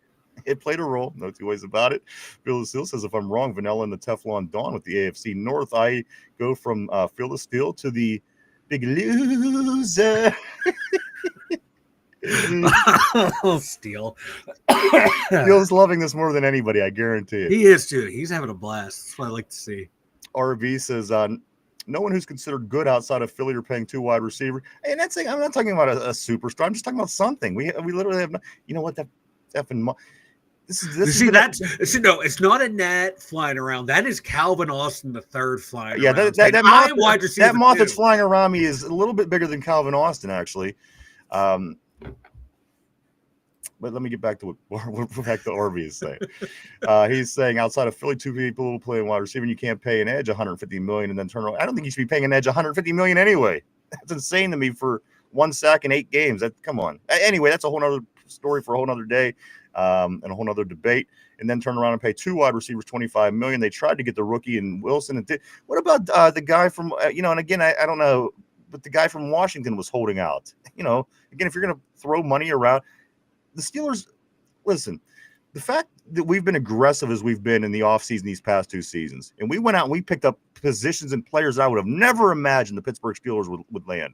It played a role. No 2 ways about it. Phil the Steel says, if I'm wrong, Vanilla and the Teflon Dawn with the AFC North, I go from Phil the Steel to the big loser. Steel. Steel's loving this more than anybody, I guarantee it. He is, too. He's having a blast. That's what I like to see. RV says, no one who's considered good outside of Philly are paying 2 wide receiver. And that's I'm not talking about a superstar. I'm just talking about something. We literally have no, you know what, that effing it's not a gnat flying around. That is Calvin Austin the third flying around. That moth that's flying around me is a little bit bigger than Calvin Austin, actually. But let me get back to what Orby is saying. He's saying outside of Philly, 2 people will play wide receiver, and you can't pay an edge $150 million and then turn around. I don't think you should be paying an edge $150 million anyway. That's insane to me for 1 sack in 8 games. Come on. Anyway, that's a whole other story for a whole other day and a whole other debate. And then turn around and pay 2 wide receivers $25 million. They tried to get the rookie and Wilson. And what about the guy from and again, I don't know, but the guy from Washington was holding out. Again, if you're going to throw money around. The Steelers, listen, the fact that we've been aggressive as we've been in the offseason these past 2 seasons, and we went out and we picked up positions and players that I would have never imagined the Pittsburgh Steelers would land.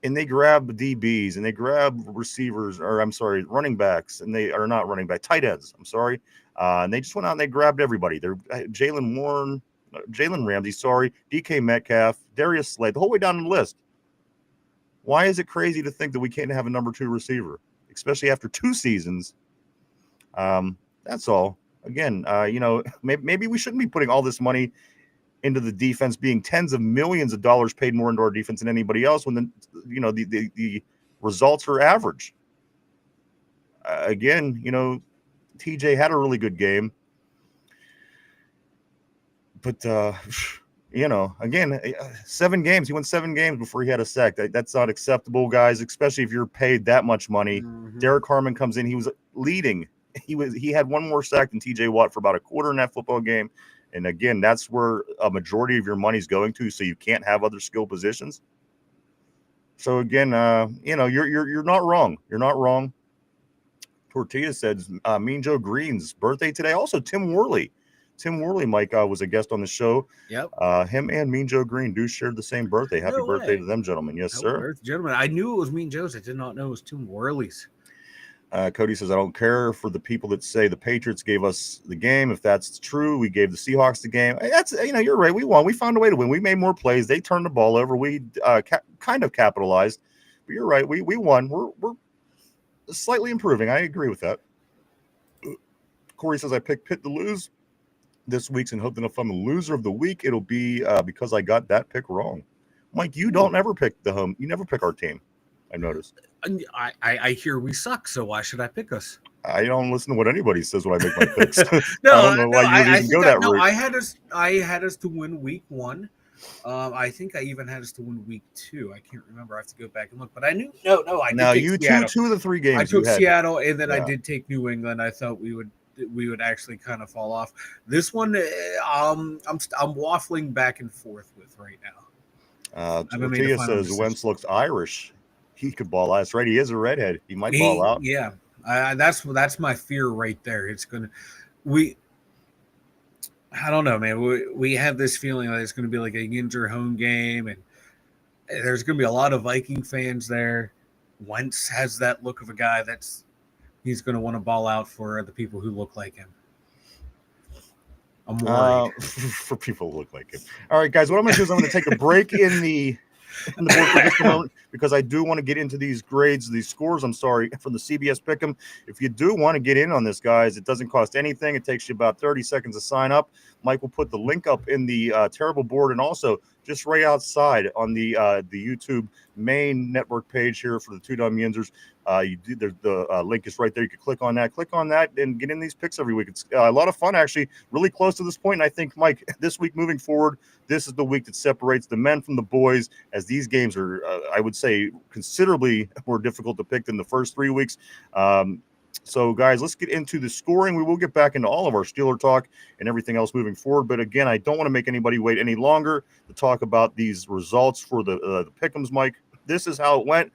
and they grab DBs and they grab receivers, or I'm sorry, running backs, and they are not running back, tight ends. I'm sorry. And they just went out and they grabbed everybody. They're Jalen Warren, Jalen Ramsey, sorry, DK Metcalf, Darius Slade, the whole way down the list. Why is it crazy to think that we can't have a number 2 receiver, especially after 2 seasons? That's all. Again, maybe we shouldn't be putting all this money into the defense, being tens of millions of dollars paid more into our defense than anybody else, when the results are average. Again, TJ had a really good game, but again, 7 games. He won 7 games before he had a sack. That's not acceptable, guys, especially if you're paid that much money. Mhm. Derek Harmon comes in. He was leading. He had 1 more sack than TJ Watt for about a quarter in that football game. And again, that's where a majority of your money's going to, so you can't have other skill positions. So again, you're not wrong. You're not wrong. Tortilla said Mean Joe Green's birthday today. Also, Tim Worley. Tim Worley, Mike, was a guest on the show. Yep. Him and Mean Joe Green do share the same birthday. Happy No birthday way. to them, gentlemen. Yes, sir. Gentlemen, I knew it was Mean Joe's. I did not know it was Tim Worley's. Cody says, I don't care for the people that say the Patriots gave us the game. If that's true, we gave the Seahawks the game. That's, you're right. We won. We found a way to win. We made more plays. They turned the ball over. We kind of capitalized. But you're right. We won. We're slightly improving. I agree with that. Corey says, I picked Pitt to lose this week's and hope that if I'm the loser of the week, it'll be because I got that pick wrong. Mike, you don't ever pick the home. You never pick our team. I noticed. I hear we suck, so why should I pick us? I don't listen to what anybody says when I make my picks. No, I don't know why you would even go that route. I had us to win week 1. I think I even had us to win week 2. I can't remember. I have to go back and look. But I knew I did. Now you two of the 3 games. I took Seattle, and then I did take New England. I thought we would actually kind of fall off. This one, I'm waffling back and forth with right now. Tortilla says Wentz looks Irish. He could ball out. That's right. He is a redhead. He might ball out. Yeah, that's my fear right there. It's gonna I don't know, man. We have this feeling that it's going to be like a Yinzer home game, and there's going to be a lot of Viking fans there. Wentz has that look of a guy he's going to want to ball out for the people who look like him. I'm worried. For people who look like him. All right, guys, what I'm going to do is I'm going to take a break in the board for just a moment, because I do want to get into these grades, these scores. I'm sorry, from the CBS Pick'em. If you do want to get in on this, guys, it doesn't cost anything. It takes you about 30 seconds to sign up. Mike will put the link up in the terrible board, and also just right outside on the YouTube main network page here for the Two Dumb Yinzers. The link is right there. You can click on that and get in these picks every week. It's a lot of fun, actually, really close to this point. And I think, Mike, this week moving forward, this is the week that separates the men from the boys, as these games are, I would say, considerably more difficult to pick than the first 3 weeks. So, guys, let's get into the scoring. We will get back into all of our Steeler talk and everything else moving forward. But, again, I don't want to make anybody wait any longer to talk about these results for the Pick'ems, Mike. This is how it went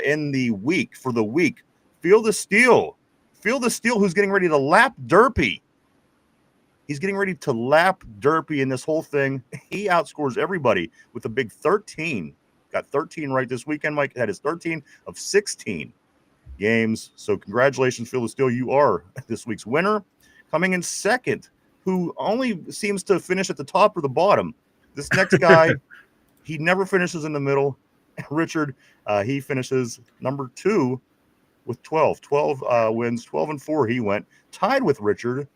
in the week. For the week, Feel the Steel, who's getting ready to lap Derpy. He's getting ready to lap Derpy in this whole thing. He outscores everybody with a big 13. Got 13 right this weekend, Mike. Had his 13 of 16 games. So congratulations, Feel the Steel. You are this week's winner. Coming in second, who only seems to finish at the top or the bottom. This next guy, he never finishes in the middle. Richard, he finishes number 2 with 12 wins, 12-4. He went tied with Richard.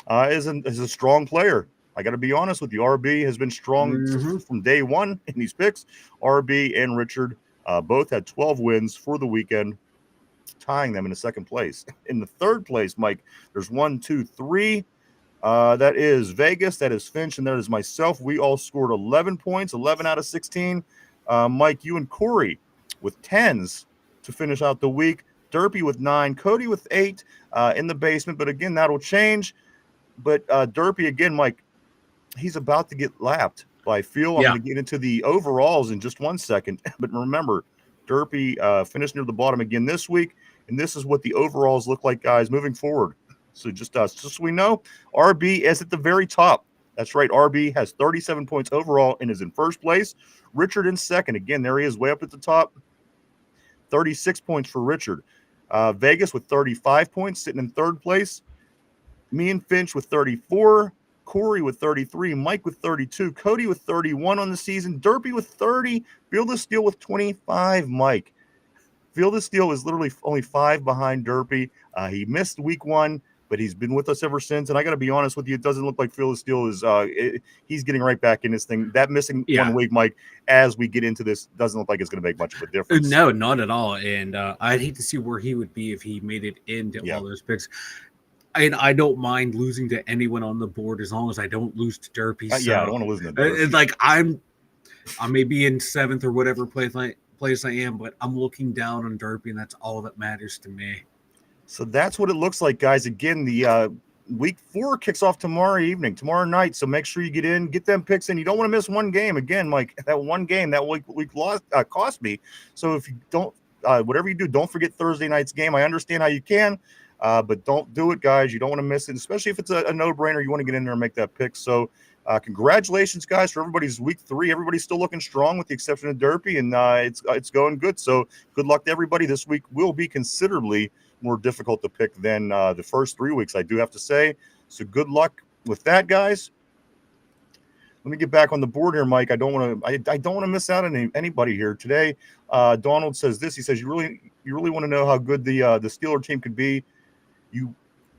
Is a strong player. I got to be honest with you. RB has been strong from day one in these picks. RB and Richard both had 12 wins for the weekend, tying them in the second place. In the third place, Mike, there's 1, 2, 3. That is Vegas, that is Finch, and that is myself. We all scored 11 points, 11 out of 16. Mike, you and Corey with 10s to finish out the week. Derpy with 9, Cody with 8 in the basement. But again, that'll change. But Derpy, again, Mike, he's about to get lapped by Phil. I'm going to get into the overalls in just 1 second. But remember, Derpy finished near the bottom again this week. And this is what the overalls look like, guys, moving forward. So just so we know, RB is at the very top. That's right. RB has 37 points overall and is in first place. Richard in second. Again, there he is way up at the top. 36 points for Richard. Vegas with 35 points, sitting in third place. Me and Finch with 34. Corey with 33. Mike with 32. Cody with 31 on the season. Derpy with 30. Field of Steel with 25. Mike. Field of Steel is literally only 5 behind Derpy. He missed week 1, but he's been with us ever since. And I got to be honest with you, it doesn't look like Field of Steel is he's getting right back in this thing. That missing 1 week, Mike, as we get into this, doesn't look like it's going to make much of a difference. No, not at all. And I'd hate to see where he would be if he made it into all those picks. And I don't mind losing to anyone on the board as long as I don't lose to Derpy. So, I don't want to lose to Derpy. It's like I may be in 7th or whatever place I am, but I'm looking down on Derpy, and that's all that matters to me. So that's what it looks like, guys. Again, the week 4 kicks off tomorrow night. So make sure you get them picks in. You don't want to miss one game. Again, Mike, that one game that week lost cost me. So if you don't, whatever you do, don't forget Thursday night's game. I understand how you can. But don't do it, guys. You don't want to miss it, especially if it's a no-brainer. You want to get in there and make that pick. So congratulations, guys, for everybody's week 3. Everybody's still looking strong with the exception of Derpy, and it's going good. So good luck to everybody. This week will be considerably more difficult to pick than the first 3 weeks, I do have to say. So good luck with that, guys. Let me get back on the board here, Mike. I don't want to miss out on anybody here today. Donald says this. He says you really want to know how good the Steeler team could be. You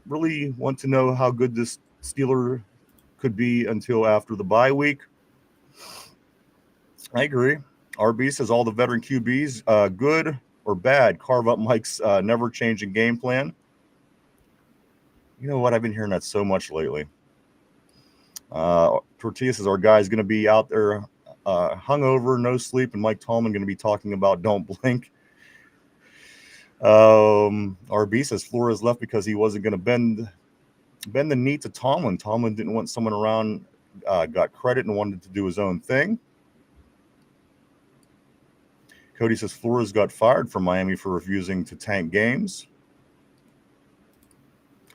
really want to know how good this Steeler could be until after the bye week. I agree. RB says all the veteran QBs, good or bad, carve up Mike's never-changing game plan. You know what? I've been hearing that so much lately. Tortilla says our guy's going to be out there hungover, no sleep, and Mike Tallman going to be talking about don't blink. RB says Flores left because he wasn't going to bend the knee to Tomlin. Tomlin didn't want someone around, got credit and wanted to do his own thing. Cody says Flores got fired from Miami for refusing to tank games.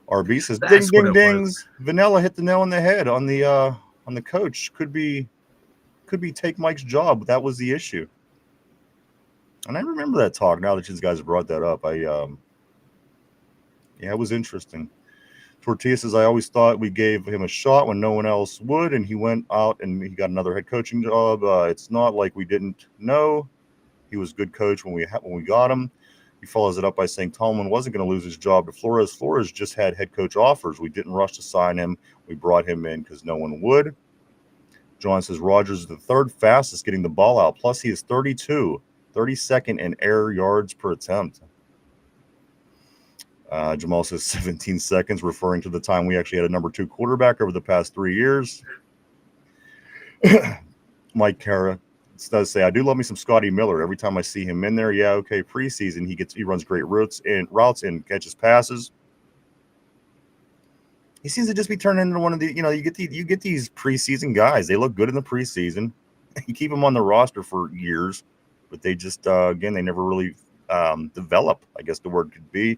RB says ding dings. Vanilla hit the nail on the head on the coach. Could be take Mike's job. That was the issue. And I remember that talk now that you guys brought that up. It was interesting. Tortilla says, I always thought we gave him a shot when no one else would, and he went out and he got another head coaching job. It's not like we didn't know. He was a good coach when we got him. He follows it up by saying Tomlin wasn't going to lose his job to Flores. Flores just had head coach offers. We didn't rush to sign him. We brought him in because no one would. John says Rodgers is the 3rd fastest getting the ball out. Plus, he is 32nd in air yards per attempt. Jamal says 17 seconds, referring to the time we actually had a number 2 quarterback over the past 3 years. Mike Cara does say, I do love me some Scotty Miller. Every time I see him in there, preseason, he runs great routes and catches passes. He seems to just be turning into one of the, you get these preseason guys. They look good in the preseason. You keep them on the roster for years, but they just, again, they never really develop, I guess the word could be.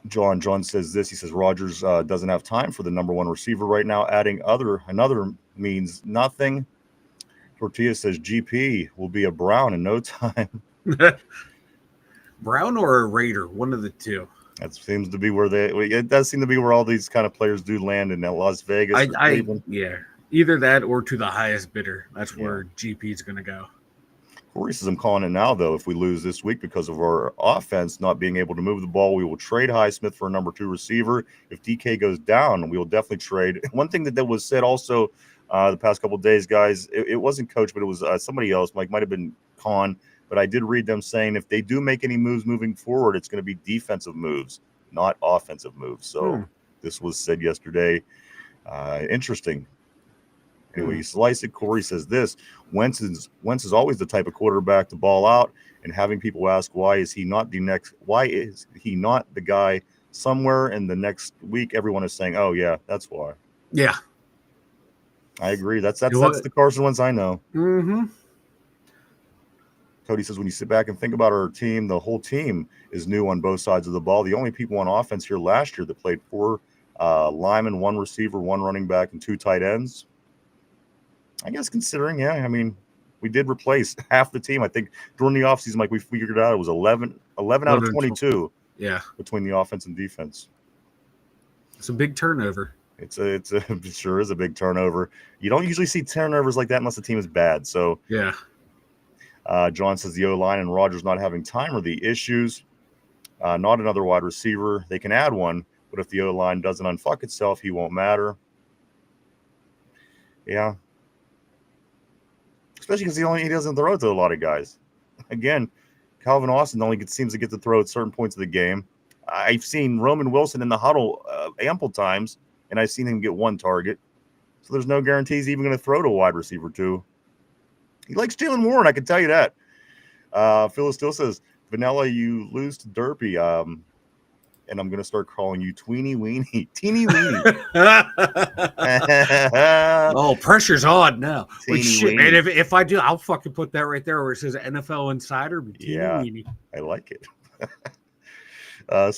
John says this. He says Rodgers doesn't have time for the number 1 receiver right now. Adding another means nothing. Tortilla says GP will be a Brown in no time. Brown or a Raider, one of the two. That seems to be it does seem to be where all these kind of players do land in Las Vegas. Either that or to the highest bidder. That's where GP is going to go. Corey says, I'm calling it now, though. If we lose this week because of our offense not being able to move the ball, we will trade Highsmith for a number 2 receiver. If DK goes down, we will definitely trade. One thing that was said also the past couple of days, guys, it wasn't Coach, but it was somebody else. Mike might have been Con, but I did read them saying if they do make any moves moving forward, it's going to be defensive moves, not offensive moves. So this was said yesterday. Interesting. Anyway, you slice it. Corey says this. Wentz is always the type of quarterback to ball out, and having people ask why is he not the guy somewhere in the next week, everyone is saying, oh yeah, that's why. Yeah. I agree. That's the Carson Wentz I know. Mm-hmm. Cody says when you sit back and think about our team, the whole team is new on both sides of the ball. The only people on offense here last year that played 4 linemen, 1 receiver, 1 running back, and 2 tight ends. I guess considering, We did replace half the team. I think during the offseason, Mike, we figured out it was 11 out of 22 between the offense and defense. It's a big turnover. It sure is a big turnover. You don't usually see turnovers like that unless the team is bad. So yeah. John says the O-line and Rodgers not having time are the issues. Not another wide receiver. They can add one, but if the O-line doesn't unfuck itself, he won't matter. Yeah. Especially because he doesn't throw it to a lot of guys. Again, Calvin Austin only seems to get to throw at certain points of the game. I've seen Roman Wilson in the huddle ample times, and I've seen him get one target. So there's no guarantee he's even going to throw to a wide receiver, too. He likes Jalen Warren, I can tell you that. Phyllis still says, Vanilla, you lose to Derpy. And I'm going to start calling you Tweeny Weenie. Teeny Weenie. Oh, pressure's on now. Wait, shit, Weenie. man. If I do, I'll fucking put that right there where it says NFL Insider. Teeny Weenie. I like it.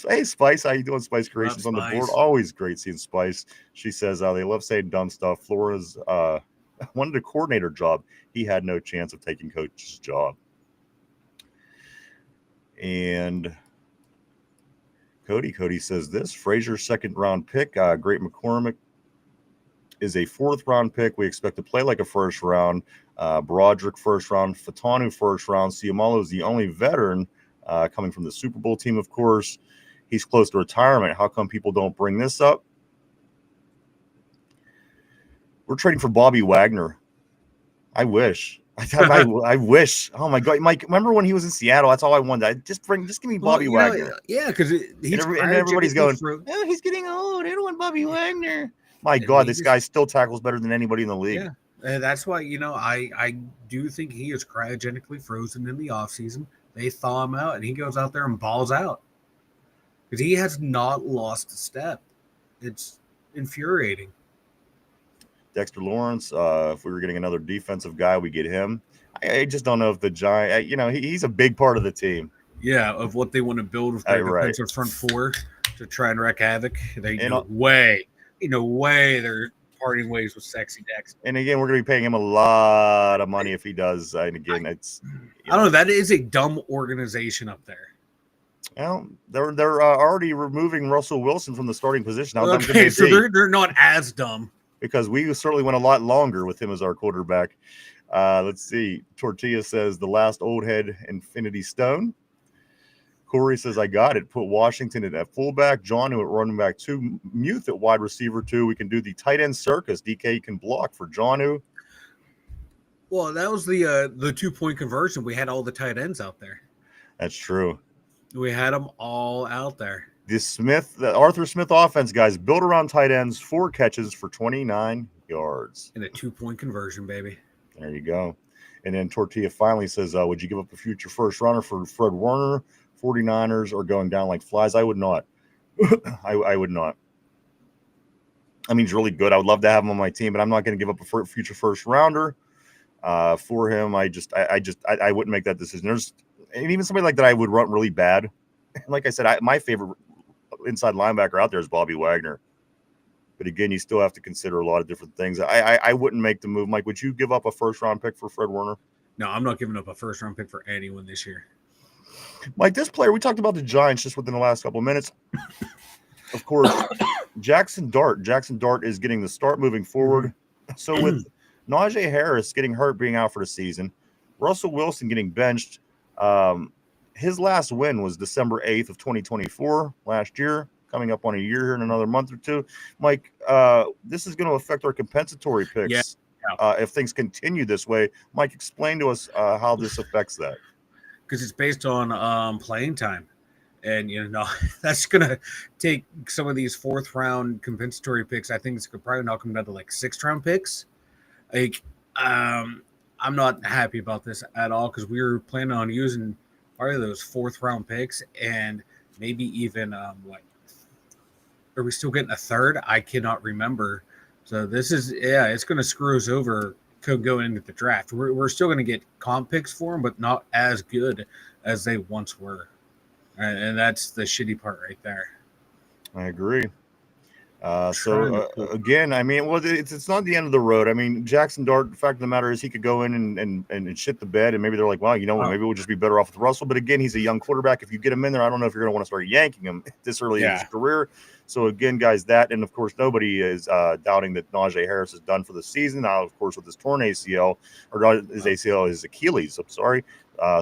Hey, Spice. How you doing, Spice Creations on the board? Always great seeing Spice. She says they love saying dumb stuff. Flores wanted a coordinator job. He had no chance of taking coach's job. And Cody says this. Frazier's second-round pick, Great McCormick, is a fourth-round pick. We expect to play like a first-round. Broderick, first-round. Fatanu, first-round. Ciamalo is the only veteran coming from the Super Bowl team, of course. He's close to retirement. How come people don't bring this up? We're trading for Bobby Wagner. I wish. I wish. Oh my God, Mike! Remember when he was in Seattle? That's all I wanted. Just give me Bobby Wagner. Yeah, because he's and everybody's going, oh, he's getting old. I don't want Bobby Wagner. My God, this guy still tackles better than anybody in the league. Yeah, and that's why I do think he is cryogenically frozen in the offseason. They thaw him out, and he goes out there and balls out because he has not lost a step. It's infuriating. Dexter Lawrence, if we were getting another defensive guy, we get him. I just don't know if the Giant, he's a big part of the team. Yeah, of what they want to build with their defensive front four to try and wreak havoc. No way they're parting ways with Sexy Dex. And again, we're going to be paying him a lot of money if he does. And again, I don't know. That is a dumb organization up there. Well, they're already removing Russell Wilson from the starting position. Okay, so they're not as dumb. Because we certainly went a lot longer with him as our quarterback. Let's see. Tortilla says the last old head Infinity Stone. Corey says, I got it. Put Washington at fullback, John at running back 2, Muth at wide receiver 2. We can do the tight end circus. DK can block for Johnu. Well, that was the 2-point conversion. We had all the tight ends out there. That's true. We had them all out there. The Arthur Smith offense, guys, built around tight ends, 4 catches for 29 yards. And a 2-point conversion, baby. There you go. And then Tortilla finally says, would you give up a future first runner for Fred Warner? 49ers are going down like flies. I would not. I would not. I mean, he's really good. I would love to have him on my team, but I'm not going to give up a future first rounder for him. I wouldn't make that decision. And even somebody like that I would run really bad. Like I said, my favorite inside linebacker out there is Bobby Wagner. But again, you still have to consider a lot of different things. I wouldn't make the move. Mike, would you give up a first-round pick for Fred Warner? No, I'm not giving up a first-round pick for anyone this year. Mike, this player, we talked about the Giants just within the last couple of minutes. Of course, Jackson Dart. Jackson Dart is getting the start moving forward. So with Najee Harris getting hurt, being out for the season, Russell Wilson getting benched, his last win was December 8th of 2024 last year, coming up on a year here in another month or two. Mike, this is going to affect our compensatory picks if things continue this way. Mike, explain to us how this affects that. Because it's based on playing time. And, that's going to take some of these 4th-round compensatory picks. I think it's probably knock them down to like 6th-round picks. I'm not happy about this at all because we were planning on using part of those 4th-round picks and maybe even are we still getting a 3rd? I cannot remember. So this is it's going to screw us over going into the draft. We're still going to get comp picks for them, but not as good as they once were. And that's the shitty part right there. I agree. Again, I mean, well, it's not the end of the road. I mean, Jackson Dart, the fact of the matter is he could go in and shit the bed, and maybe they're like, well, you know what, maybe we'll just be better off with Russell. But again, he's a young quarterback. If you get him in there, I don't know if you're going to want to start yanking him this early in his career. So again, guys, that, and of course, nobody is doubting that Najee Harris is done for the season. Now, of course, with his torn ACL, or not his ACL, his Achilles, I'm sorry.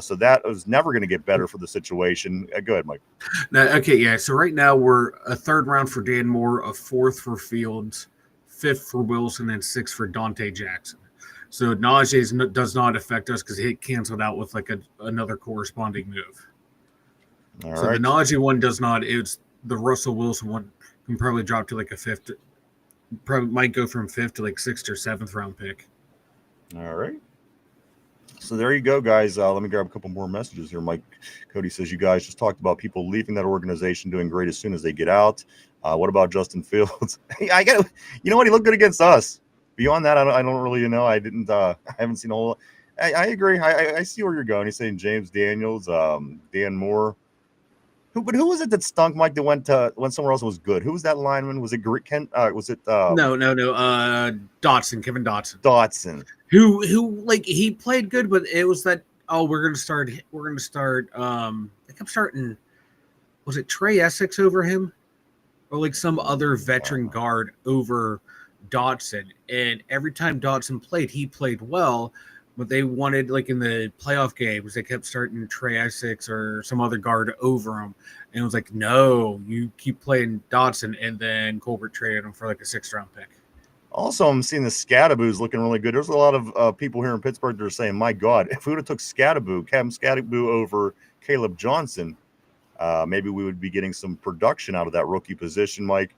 So that was never going to get better for the situation. Go ahead, Mike. So right now we're a third round for Dan Moore, a fourth for Fields, fifth for Wilson, and sixth for Dante Jackson. So Najee does not affect us because he canceled out with like another corresponding move. All so right. The Najee one does not. It's the Russell Wilson one can probably drop to like a fifth. Probably might go from fifth to like sixth or seventh round pick. All right. So there you go, guys. Let me grab a couple more messages here. Mike Cody says, you guys just talked about people leaving that organization doing great as soon as they get out. What about Justin Fields? You know what? He looked good against us. Beyond that, I don't really know. I haven't seen a whole. I agree. I see where you're going. He's saying James Daniels, Dan Moore. But who was it that stunk, Mike? That went somewhere else was good. Who was that lineman? Was it Kent? Was it? No. Dotson, Kevin Dotson. Dotson. Who like he played good, but it was that we're gonna start. I think I'm starting. Was it Trey Essex over him, or like some other veteran guard over Dotson? And every time Dotson played, he played well. But they wanted, like in the playoff games, they kept starting Trey Essex or some other guard over him. And it was like, no, you keep playing Dotson. And then Colbert traded him for like a 6th round pick. Also, I'm seeing the Scadaboo's looking really good. There's a lot of people here in Pittsburgh that are saying, my God, if we would have took Captain Scadaboo over Caleb Johnson, maybe we would be getting some production out of that rookie position, Mike.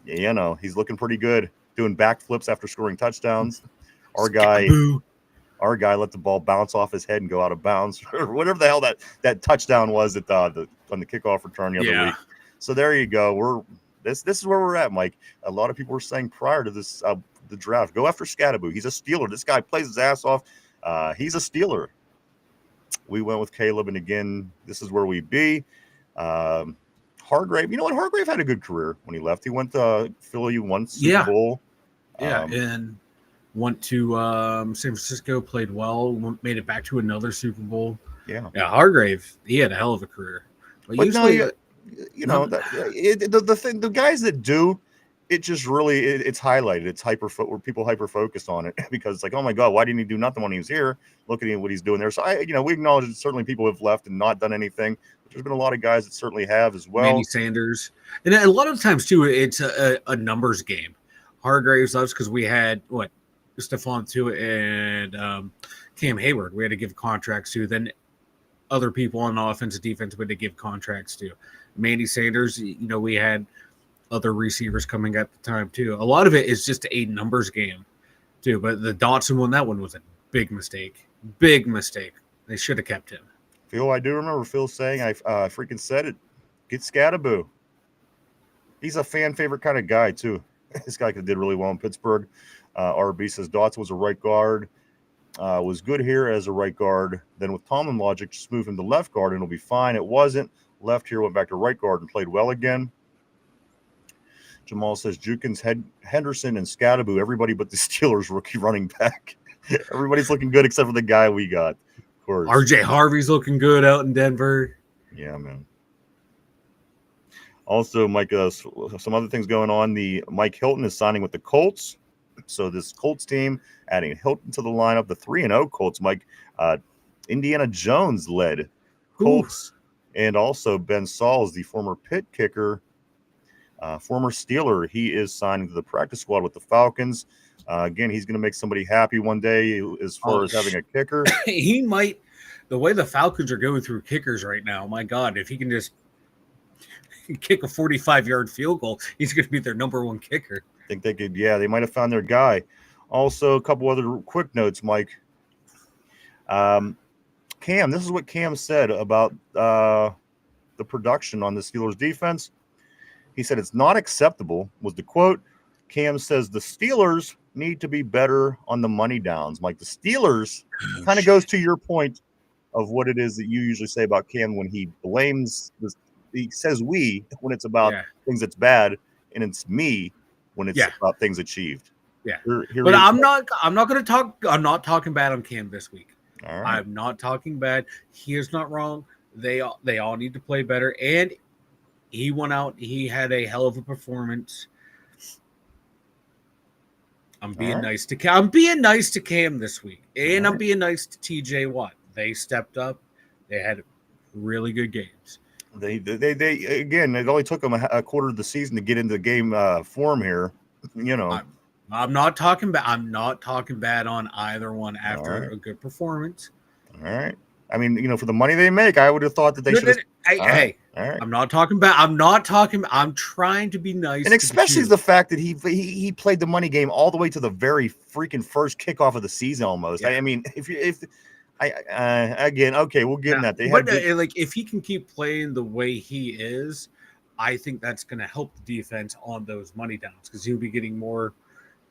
He's looking pretty good, doing backflips after scoring touchdowns. Our guy let the ball bounce off his head and go out of bounds, or whatever the hell that touchdown was at on the kickoff return the other week. So there you go. This is where we're at, Mike. A lot of people were saying prior to this the draft, go after Scadaboo. He's a Steeler. This guy plays his ass off. He's a Steeler. We went with Caleb, and again, this is where we be. Hargrave, you know what? Hargrave had a good career when he left. He went to Philly, won Super Bowl. And went to San Francisco, played well, made it back to another Super Bowl. Yeah, Hargrave, he had a hell of a career. But usually, the guys that do, it just really it's highlighted. It's where people hyper focus on it because it's like, oh my God, why didn't he do nothing when he was here? Look at what he's doing there. So we acknowledge that certainly people have left and not done anything. But there's been a lot of guys that certainly have as well. Manny Sanders, and a lot of times too, it's a numbers game. Hargraves loves because we had Stephon Tuitt and Cam Hayward. We had to give contracts to. Then other people on offense and defense we had to give contracts to. Manny Sanders, we had other receivers coming at the time too. A lot of it is just a numbers game too. But the Dotson one, that one was a big mistake. Big mistake. They should have kept him. Phil, I do remember Phil saying, I freaking said it. Get Scadaboo. He's a fan favorite kind of guy too. This guy did really well in Pittsburgh. RB says Dotson was a right guard. Was good here as a right guard. Then with Tomlin logic, just move him to left guard and it'll be fine. It wasn't. Left here, went back to right guard and played well again. Jamal says Jukins, Henderson, and Scadaboo, everybody but the Steelers rookie running back. Everybody's looking good except for the guy we got. Of course. RJ Harvey's looking good out in Denver. Yeah, man. Also, Mike, some other things going on. Mike Hilton is signing with the Colts. So this Colts team adding Hilton to the lineup. The 3-0 Colts, Mike. Indiana Jones led Colts. Oof. And also Ben Saul is the former Pitt kicker, former Steeler. He is signing to the practice squad with the Falcons. Again, he's going to make somebody happy one day as far as having a kicker. He might. The way the Falcons are going through kickers right now, my God, if he can just kick a 45-yard field goal, he's going to be their number one kicker. I think they could, they might have found their guy. Also, a couple other quick notes, Mike. Cam, this is what Cam said about the production on the Steelers defense. He said it's not acceptable, was the quote. Cam says the Steelers need to be better on the money downs. Mike, the Steelers goes to your point of what it is that you usually say about Cam when he blames he says we when it's about Yeah. things that's bad, and it's me when it's Yeah. about things achieved. Yeah. Here But he is. I'm not going to talk. I'm not talking bad on Cam this week. All right. I'm not talking bad. He is not wrong. They all need to play better. And he went out. He had a hell of a performance. I'm being right. nice to Cam. I'm being nice to Cam this week, and All I'm being nice to TJ Watt. They stepped up. They had really good games. They again. It only took them a quarter of the season to get into game form here. You know. I'm not talking bad. I'm not talking bad on either one after right. a good performance. All right. I mean, you know, for the money they make, I would have thought that they should. Hey, all right. I'm not talking bad. I'm not talking. I'm trying to be nice, And especially the fact that he played the money game all the way to the very freaking first kickoff of the season, almost. Yeah. I mean, again, okay, we'll give him that. They had like if he can keep playing the way he is, I think that's going to help the defense on those money downs because he'll be getting more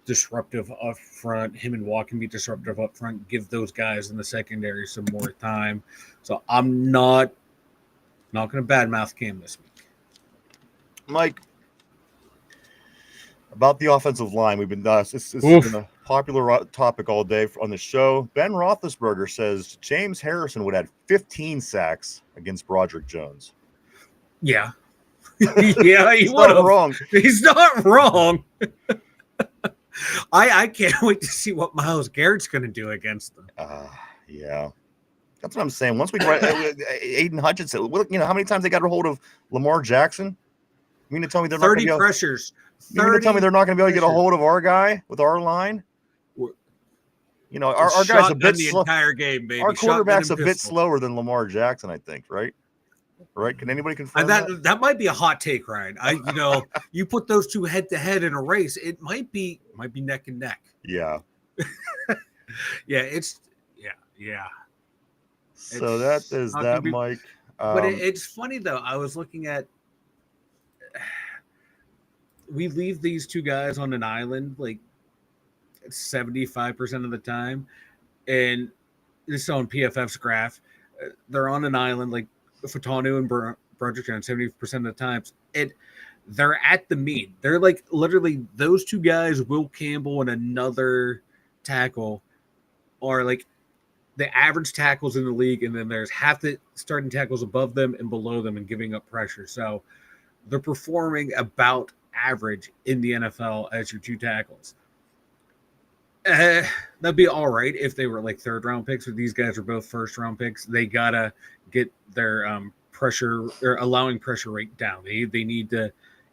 disruptive up front. Him and Watt can be disruptive up front. Give those guys in the secondary some more time. So I'm not going to badmouth Cam this week. Mike, about the offensive line, we've been this has been a popular topic all day on the show. Ben Roethlisberger says James Harrison would have 15 sacks against Broderick Jones. Yeah. Yeah, he's not wrong. He's not wrong. I can't wait to see what Myles Garrett's going to do against them. Yeah. That's what I'm saying. Once we get Aiden Hutchinson, you know, how many times they got a hold of Lamar Jackson? You mean to tell me they're 30 not pressures. You mean to tell me they're not going to be able to get a hold of our guy with our line? You know, our guy's a bit slow. Entire game, baby. Our quarterback's a bit slower than Lamar Jackson, I think, right? Right? Can anybody confirm that? That might be a hot take, Ryan. You put those two head to head in a race, it might be neck and neck. Yeah. Yeah. So that is that, Mike. But it's funny though. I was looking at. We leave these two guys on an island like 75% of the time, and this is on PFF's graph. They're on an island like Fatanu and Broderick Jones 70% of the times. They're at the mean. They're like literally those two guys, Will Campbell and another tackle, are like the average tackles in the league, and then there's half the starting tackles above them and below them and giving up pressure. So they're performing about average in the NFL as your two tackles. That'd be all right if they were like third round picks, but these guys are both first round picks. They gotta get their pressure or allowing pressure rate down. They need to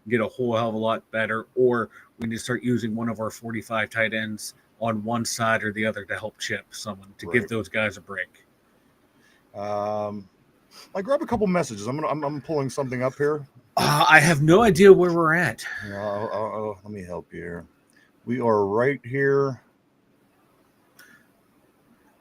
get a whole hell of a lot better, or we need to start using one of our 45 tight ends on one side or the other to help chip someone to give those guys a break. I grab a couple messages. I'm pulling something up here. I have no idea where we're at. Let me help you here. We are right here.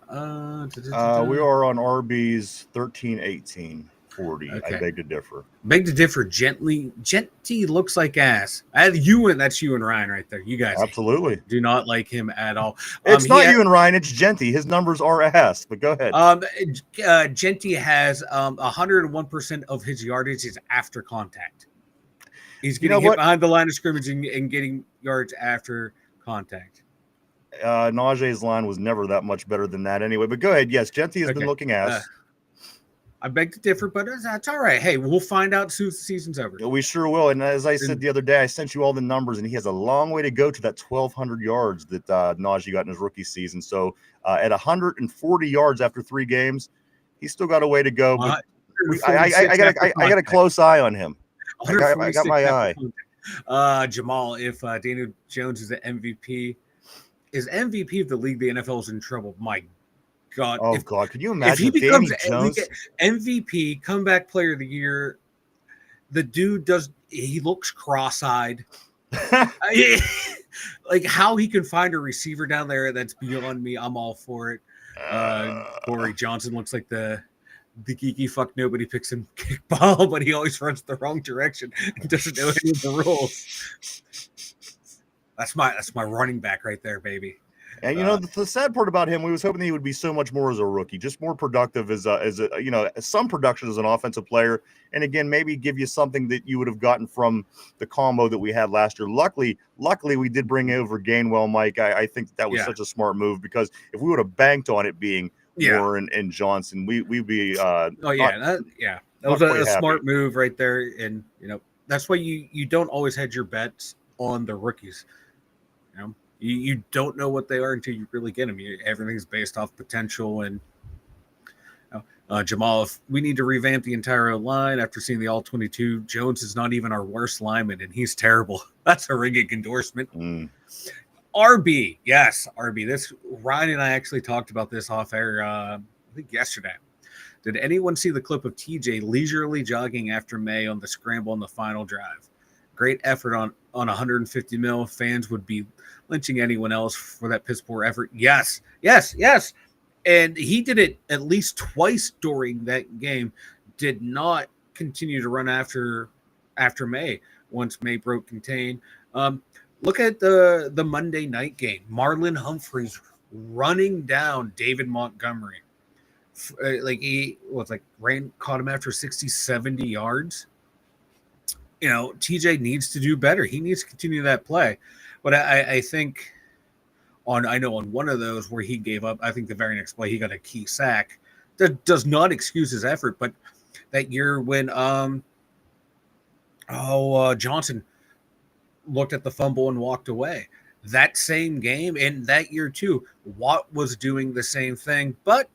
We are on RB's 13-18-40. Okay. I beg to differ. Beg to differ. Genty looks like ass. That's you and Ryan right there. You guys absolutely do not like him at all. It's not you and Ryan. It's Genty. His numbers are ass. But go ahead. Genty has 101% of his yardage is after contact. He's getting hit behind the line of scrimmage and getting yards after contact. Najee's line was never that much better than that anyway. But go ahead. Yes, Genty has been looking ass. I beg to differ, but that's all right. Hey, we'll find out soon as the season's over. We sure will. And as I said the other day, I sent you all the numbers, and he has a long way to go to that 1,200 yards that Najee got in his rookie season. So at 140 yards after 3 games, he's still got a way to go. But I got a close eye on him. I got my eye. Jamal, if Daniel Jones is the MVP, is MVP of the league, the NFL is in trouble. My God. Oh, God. Could you imagine if he becomes Jones? MVP, comeback player of the year, the dude he looks cross-eyed. Like how he can find a receiver down there, that's beyond me. I'm all for it. Corey Johnson looks like the geeky fuck nobody picks him kickball, but he always runs the wrong direction and doesn't know any of the rules. That's my running back right there, baby. And the sad part about him, we was hoping he would be so much more as a rookie, just more productive as some production as an offensive player, and again maybe give you something that you would have gotten from the combo that we had last year. Luckily, we did bring over Gainwell, Mike. I think that was such a smart move, because if we would have banked on it being Warren and Johnson, we'd be. That was a smart move right there, and that's why you don't always hedge your bets on the rookies. You don't know what they are until you really get them. Everything's based off potential. And Jamal, if we need to revamp the entire line after seeing the All-22, Jones is not even our worst lineman, and he's terrible. That's a ringing endorsement. RB, yes, RB. This Ryan and I actually talked about this off air, I think yesterday. Did anyone see the clip of TJ leisurely jogging after May on the scramble on the final drive? Great effort on 150 mil. Fans would be lynching anyone else for that piss poor effort. Yes. And he did it at least twice during that game. Did not continue to run after May once May broke contain. Look at the Monday night game. Marlon Humphreys running down David Montgomery. Caught him after 60, 70 yards. TJ needs to do better. He needs to continue that play. But I think on one of those where he gave up, I think the very next play he got a key sack. That does not excuse his effort. But that year when Johnson looked at the fumble and walked away, that same game, and that year too, Watt was doing the same thing. But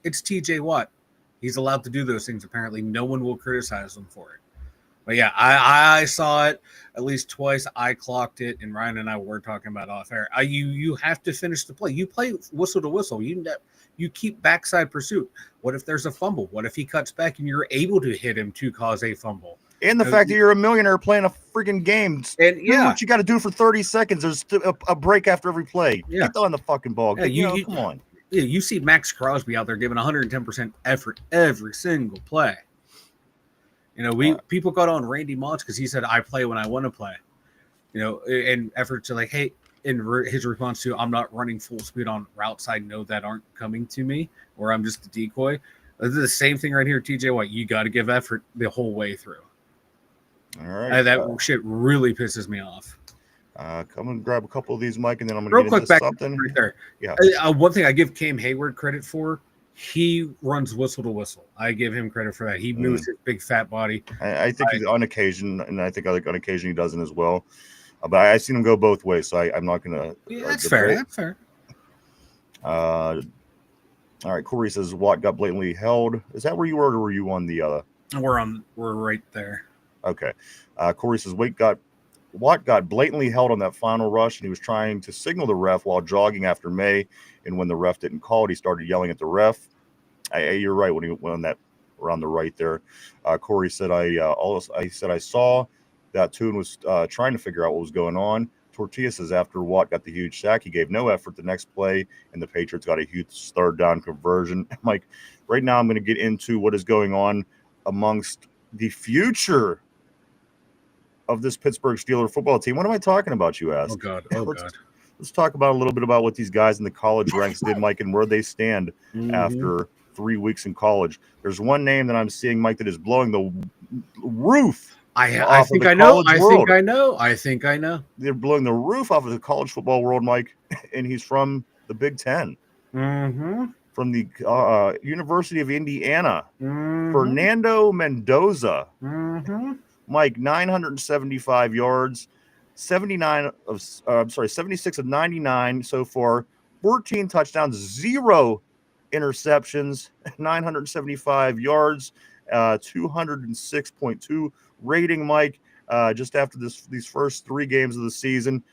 it's TJ Watt. He's allowed to do those things. Apparently, no one will criticize him for it. But yeah, I saw it at least twice. I clocked it, and Ryan and I were talking about off air. You have to finish the play. You play whistle to whistle. You keep backside pursuit. What if there's a fumble? What if he cuts back and you're able to hit him to cause a fumble? And the fact that you're a millionaire playing a freaking game. And do what you got to do for 30 seconds. There's a break after every play. Get on the fucking ball. Come on. Yeah, you see Max Crosby out there giving 110% effort every single play. People got on Randy Moss because he said, I play when I want to play. And effort to hey, in his response to, I'm not running full speed on routes I know that aren't coming to me, or I'm just a decoy. This is the same thing right here, TJ White. You got to give effort the whole way through. All right. That shit really pisses me off. Come and grab a couple of these, Mike, and then I'm going to get into something. Right there. Yeah. One thing I give Cam Hayward credit for, he runs whistle to whistle. I give him credit for that. He moves his big fat body. I think on occasion, and I think on occasion he doesn't as well. But I've seen him go both ways, so I'm not going to. Yeah, that's fair. That's fair. All right. Corey says Watt got blatantly held. Is that where you were, or were you on the other? We're right there. Okay. Corey says Watt got blatantly held on that final rush, and he was trying to signal the ref while jogging after May. And when the ref didn't call it, he started yelling at the ref. You're right when he went on that around the right there. Corey said, I saw that Toon was trying to figure out what was going on. Tortilla says after Watt got the huge sack, he gave no effort the next play, and the Patriots got a huge third down conversion. Mike, right now I'm going to get into what is going on amongst the future of this Pittsburgh Steelers football team. What am I talking about, you ask? Oh, God. Let's talk about a little bit about what these guys in the college ranks did, Mike, and where they stand after 3 weeks in college. There's one name that I'm seeing, Mike, that is blowing the roof. I think I know. They're blowing the roof off of the college football world, Mike, and he's from the Big Ten. From the University of Indiana. Fernando Mendoza. Mike, 975 yards. 76 of 99 so far, 14 touchdowns, 0 interceptions, 975 yards, 206.2 rating, Mike. Just after these first 3 games of the season,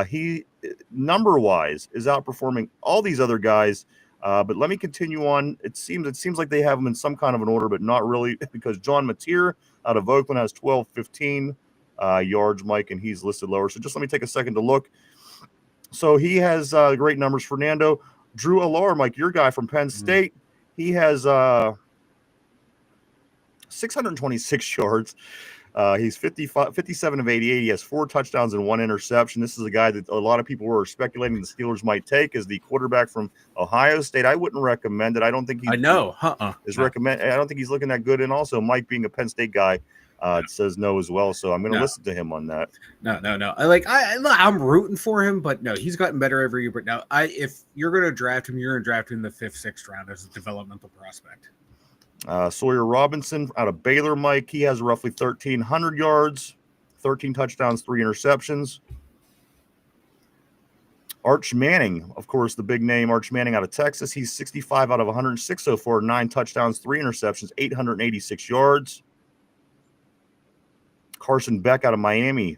he number-wise is outperforming all these other guys. But let me continue on. It seems like they have them in some kind of an order, but not really, because John Mateer out of Oakland has 12-15 yards, Mike, and he's listed lower. So just let me take a second to look. So he has great numbers. Fernando, Drew Allure, Mike, your guy from Penn State, he has 626 yards, He's 57 of 88. He has 4 touchdowns and 1 interception. This is a guy that a lot of people were speculating the Steelers might take as the quarterback from Ohio State. I wouldn't recommend it. I don't think he I know. recommend. I don't think he's looking that good. And also, Mike being a Penn State guy says no as well. So I'm going to listen to him on that. No. I'm rooting for him, but no, he's gotten better every year. But now, if you're going to draft him, you're going to draft him in the 5th, 6th round as a developmental prospect. Sawyer Robinson out of Baylor, Mike. He has roughly 1,300 yards, 13 touchdowns, 3 interceptions. Arch Manning, of course, the big name, Arch Manning out of Texas. He's 65 out of 106 so far, 9 touchdowns, 3 interceptions, 886 yards. Carson Beck out of Miami,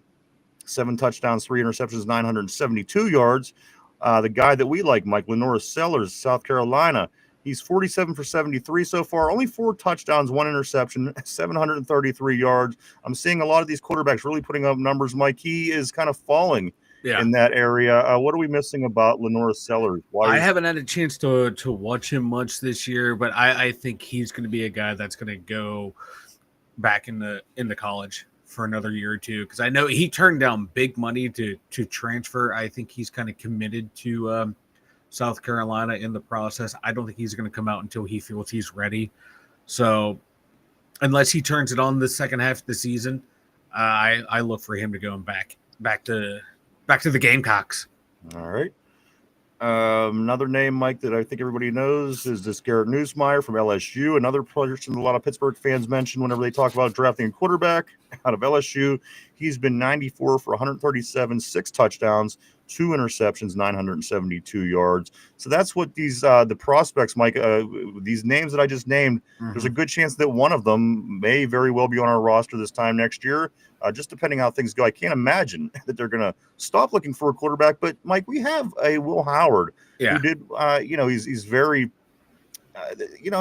7 touchdowns, 3 interceptions, 972 yards. The guy that we like, Mike, Lenora Sellers, South Carolina. He's 47 for 73 so far, only 4 touchdowns, 1 interception, 733 yards. I'm seeing a lot of these quarterbacks really putting up numbers, Mike. He is kind of falling in that area. What are we missing about Lenora Sellers? I haven't had a chance to watch him much this year, but I think he's going to be a guy that's going to go back in the college for another year or two, because I know he turned down big money to transfer. I think he's kind of committed to South Carolina in the process. I don't think he's going to come out until he feels he's ready. So unless he turns it on the second half of the season, I look for him to go back to the Gamecocks. All right. Another name, Mike, that I think everybody knows is this Garrett Nussmeier from LSU. Another person a lot of Pittsburgh fans mention whenever they talk about drafting a quarterback out of LSU. He's been 94 for 137, 6 touchdowns, 2 interceptions, 972 yards. So that's what these the prospects, Mike, these names that I just named, there's a good chance that one of them may very well be on our roster this time next year, just depending how things go. I can't imagine that they're going to stop looking for a quarterback. But, Mike, we have a Will Howard who did, he's very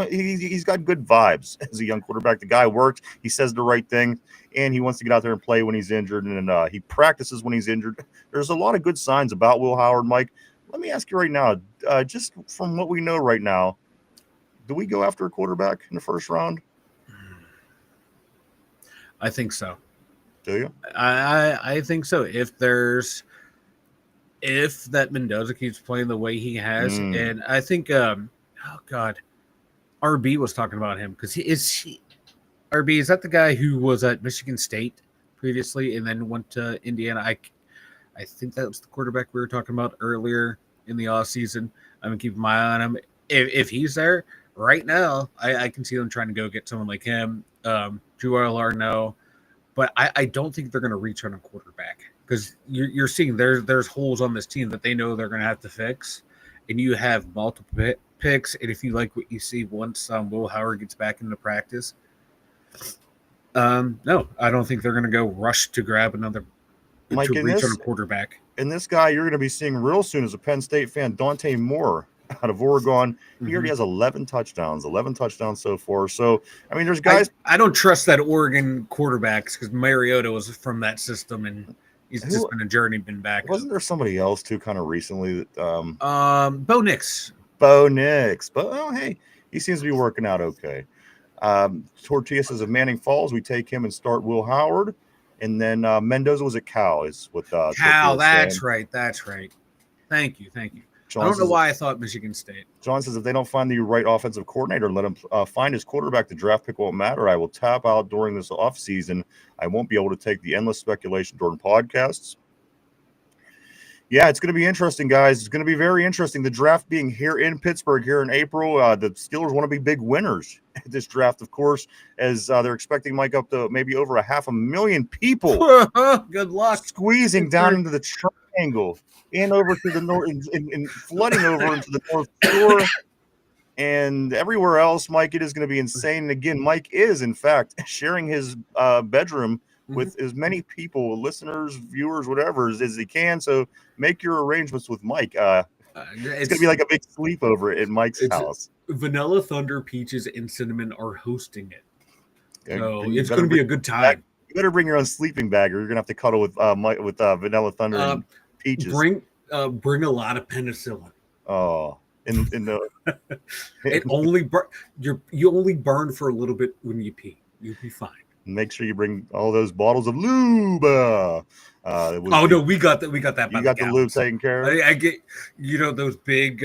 he's got good vibes as a young quarterback. The guy works. He says the right thing, and he wants to get out there and play when he's injured, and he practices when he's injured. There's a lot of good signs about Will Howard, Mike. Let me ask you right now, just from what we know right now, do we go after a quarterback in the first round? I think so. Do you? I think so. If that Mendoza keeps playing the way he has, and I think, RB was talking about him because RB, is that the guy who was at Michigan State previously and then went to Indiana? I think that was the quarterback we were talking about earlier in the offseason. I'm going to keep my eye on him. If he's there right now, I can see them trying to go get someone like him, Drew Arno. But I don't think they're going to reach on a quarterback because you're seeing there's holes on this team that they know they're going to have to fix. And you have multiple picks. And if you like what you see once Will Howard gets back into practice, no, I don't think they're going to go rush to grab another Mike, to reach on a quarterback. And this guy you're going to be seeing real soon as a Penn State fan, Dante Moore out of Oregon. He already has 11 touchdowns so far. So, I mean, there's guys. I don't trust that Oregon quarterbacks because Mariota was from that system and he's just been a journeyman back. Wasn't there somebody else too kind of recently that Bo Nix. But hey, he seems to be working out okay. Tortilla says if Manning falls, we take him and start Will Howard. And then Mendoza was at Cal is with Cal, that's right. Thank you. John I don't know why I thought Michigan State. John says if they don't find the right offensive coordinator and let him find his quarterback, the draft pick won't matter. I will tap out during this offseason. I won't be able to take the endless speculation during podcasts. Yeah, it's going to be interesting, guys. It's going to be very interesting. The draft being here in Pittsburgh here in April. The Steelers want to be big winners at this draft, of course, as they're expecting Mike up to maybe over 500,000 people. Good luck. Squeezing down into the triangle and over to the north and flooding over into the North Shore and everywhere else. Mike, it is going to be insane. And again, Mike is, in fact, sharing his bedroom with as many people, listeners, viewers, whatever, as he can. So make your arrangements with Mike. It's going to be like a big sleepover at Mike's house. Vanilla Thunder, Peaches, and Cinnamon are hosting it. So it's going to be a good time. You better bring your own sleeping bag or you're going to have to cuddle with Mike with Vanilla Thunder and Peaches. Bring a lot of penicillin. Oh. In the it only you only burn for a little bit when you pee. You'll be fine. Make sure you bring all those bottles of lube. No, we got that. We got that. You got the lube taken care of. I get, those big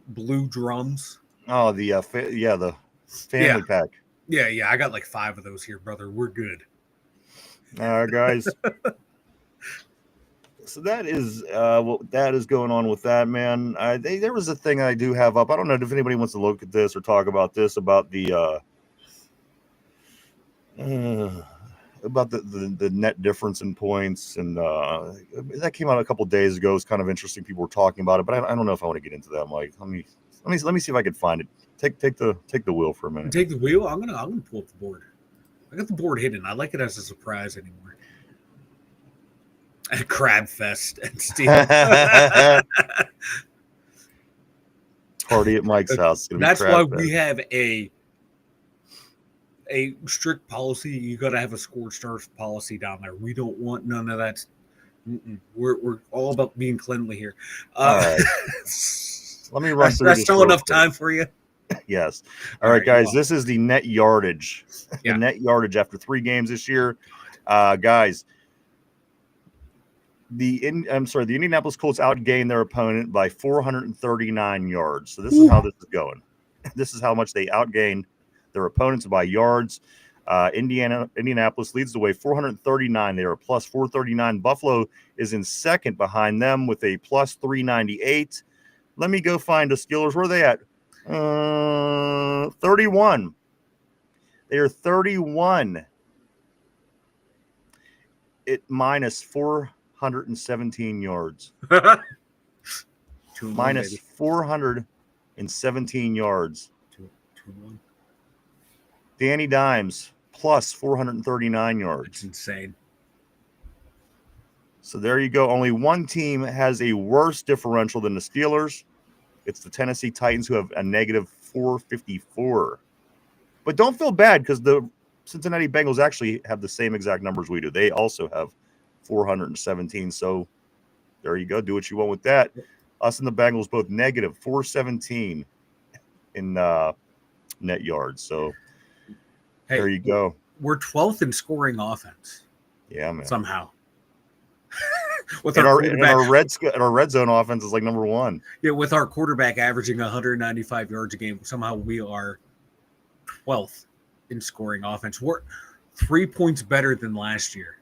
blue drums. Oh, the the family pack. Yeah. I got like 5 of those here, brother. We're good. All right, guys. So that is what that is going on with that, man. There was a thing I do have up. I don't know if anybody wants to look at this or talk about this about the net difference in points, and that came out a couple days ago. It's kind of interesting. People were talking about it, but I don't know if I want to get into that. I'm like, let me see if I can find it. Take the wheel for a minute. Take the wheel. I'm gonna pull up the board. I got the board hidden. I like it as a surprise anymore. At Crab Fest and Steve. Party at Mike's house. That's why we have a strict policy. You got to have a scorched earth policy down there. We don't want none of that. We're all about being cleanly here. All right. Let me run through that's this. still enough time for you. Yes. All right, guys. This is the net yardage. The net yardage after 3 games this year, guys. The Indianapolis Colts outgained their opponent by 439 yards. So this is how this is going. This is how much they outgained their opponents by yards. Indianapolis leads the way, 439. They are a plus 439. Buffalo is in second behind them with a plus 398. Let me go find the Steelers. Where are they at? 31. They are 31 at minus 417 yards. Minus 417 yards. 2-1. Danny Dimes plus 439 yards. It's insane. So there you go. Only one team has a worse differential than the Steelers. It's the Tennessee Titans, who have a negative 454. But don't feel bad, because the Cincinnati Bengals actually have the same exact numbers we do. They also have 417. So there you go. Do what you want with that. Us and the Bengals both negative 417 in net yards. So there you go. We're 12th in scoring offense. Yeah, man. Somehow. With our red zone offense is like number 1. Yeah, with our quarterback averaging 195 yards a game, somehow we are 12th in scoring offense. We're 3 points better than last year.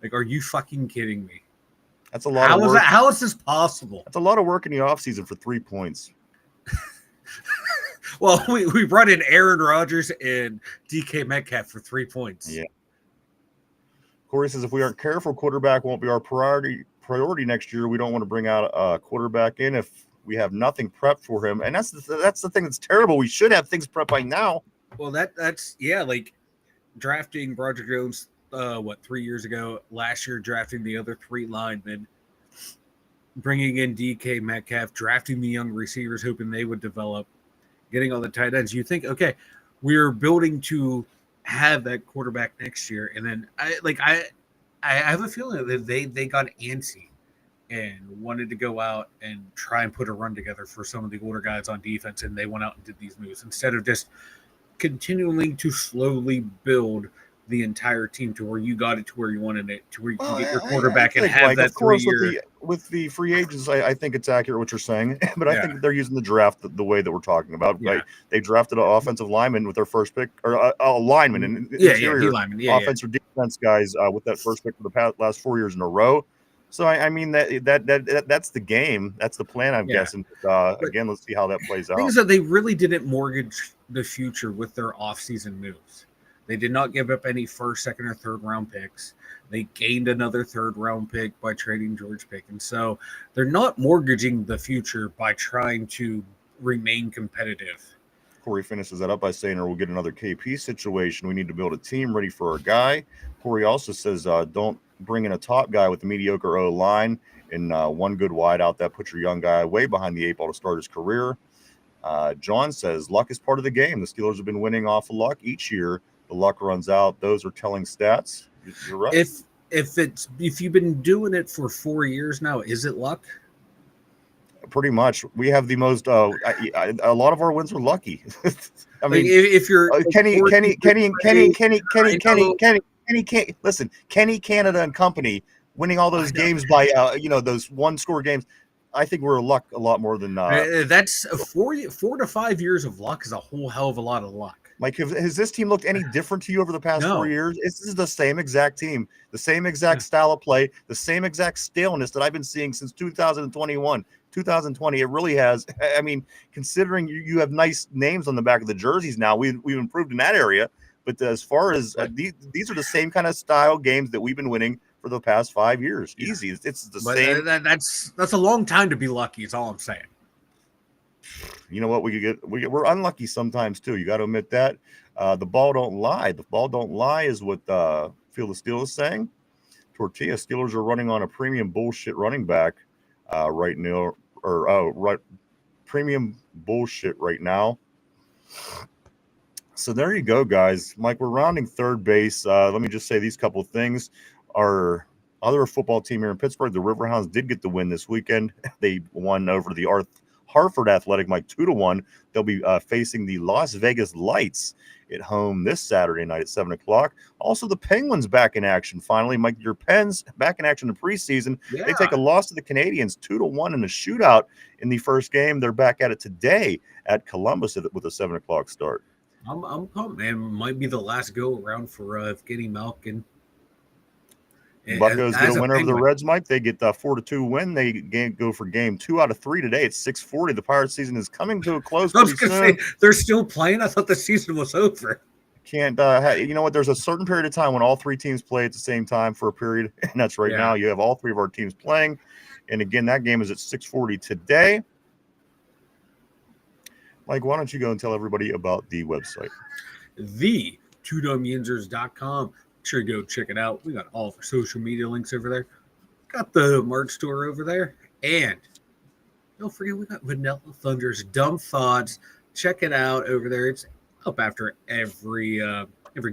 Like, are you fucking kidding me? That's a lot of work. How is this possible? That's a lot of work in the offseason for 3 points. Well, we brought in Aaron Rodgers and DK Metcalf for 3 points. Yeah. Corey says, if we aren't careful, quarterback won't be our priority next year. We don't want to bring out a quarterback in if we have nothing prepped for him. And that's the thing that's terrible. We should have things prepped by now. Well, that's like drafting Roger Jones, 3 years ago, last year drafting the other 3 linemen, bringing in DK Metcalf, drafting the young receivers, hoping they would develop, getting all the tight ends. You think, okay, we're building to have that quarterback next year, and then I have a feeling that they got antsy and wanted to go out and try and put a run together for some of the older guys on defense, and they went out and did these moves instead of just continuing to slowly build the entire team to where you got it to where you wanted it, to where you can get your quarterback and have that 3-year. With the free agents, I think it's accurate what you're saying, but I think they're using the draft the way that we're talking about. Yeah. Right? They drafted an offensive lineman with their first pick, or a lineman, and interior offense or defense guys with that first pick for the last 4 years in a row. So I mean that's the game, that's the plan, I'm guessing. Again, let's see how that plays out. The thing is that they really didn't mortgage the future with their offseason moves. They did not give up any first, second, or third round picks. They gained another 3rd round pick by trading George Pickens. So they're not mortgaging the future by trying to remain competitive. Corey finishes that up by saying, or we'll get another KP situation. We need to build a team ready for our guy. Corey also says, don't bring in a top guy with a mediocre O-line and one good wideout. That puts your young guy way behind the 8 ball to start his career. John says, luck is part of the game. The Steelers have been winning off of luck each year. The luck runs out. Those are telling stats. You're right. If you've been doing it for 4 years now, is it luck? Pretty much. We have the most. A lot of our wins are lucky. I Like mean, if you're Kenny, I know, Kenny, listen, Kenny, Canada and company winning all I those know. games by, those one-score games. I think we're luck a lot more than That's 4 to 5 years of luck is a whole hell of a lot of luck. Mike. Has this team looked any different to you over the past 4 No. years? This is the same exact team, the same exact Yeah. style of play, the same exact staleness that I've been seeing since 2021, 2020. It really has. I mean, considering you have nice names on the back of the jerseys now, we've improved in that area. But as far as these are the same kind of style games that we've been winning for the past 5 years. Yeah. Easy. It's the But same. that's a long time to be lucky. Is all I'm saying. You know what? We're unlucky sometimes too. You got to admit that. The ball don't lie. The ball don't lie is what Feel the Steel is saying. Tortilla Steelers are running on a premium bullshit running back right now, right premium bullshit right now. So there you go, guys. Mike, we're rounding third base. Let me just say these couple of things. Our other football team here in Pittsburgh, the Riverhounds, did get the win this weekend. They won over the Hartford Athletic, Mike, 2-1. They'll be facing the Las Vegas Lights at home this Saturday night at 7 o'clock. Also, the Penguins back in action finally. Mike, your Pens back in action in the preseason. Yeah. They take a loss to the Canadians 2-1 in a shootout in the first game. They're back at it today at Columbus with a 7 o'clock start. I'm pumped, man. Might be the last go around for Evgeny Malkin. Buccos get a win over the Penguin. Reds, Mike. They get a 4-2 win. They go for game 2 out of 3 today. It's 6:40. The Pirates season is coming to a close I was pretty going soon. to say they're still playing. I thought the season was over. Can't you know what? There's a certain period of time when all three teams play at the same time for a period, and that's right now. You have all three of our teams playing, and again, that game is at 6:40 today. Mike, why don't you go and tell everybody about the website? The twodumbyinzers.com. Make sure you go check it out. We got all of our social media links over there. Got the merch store over there. And don't forget, we got Vanilla Thunder's Dumb Thoughts. Check it out over there. It's up after every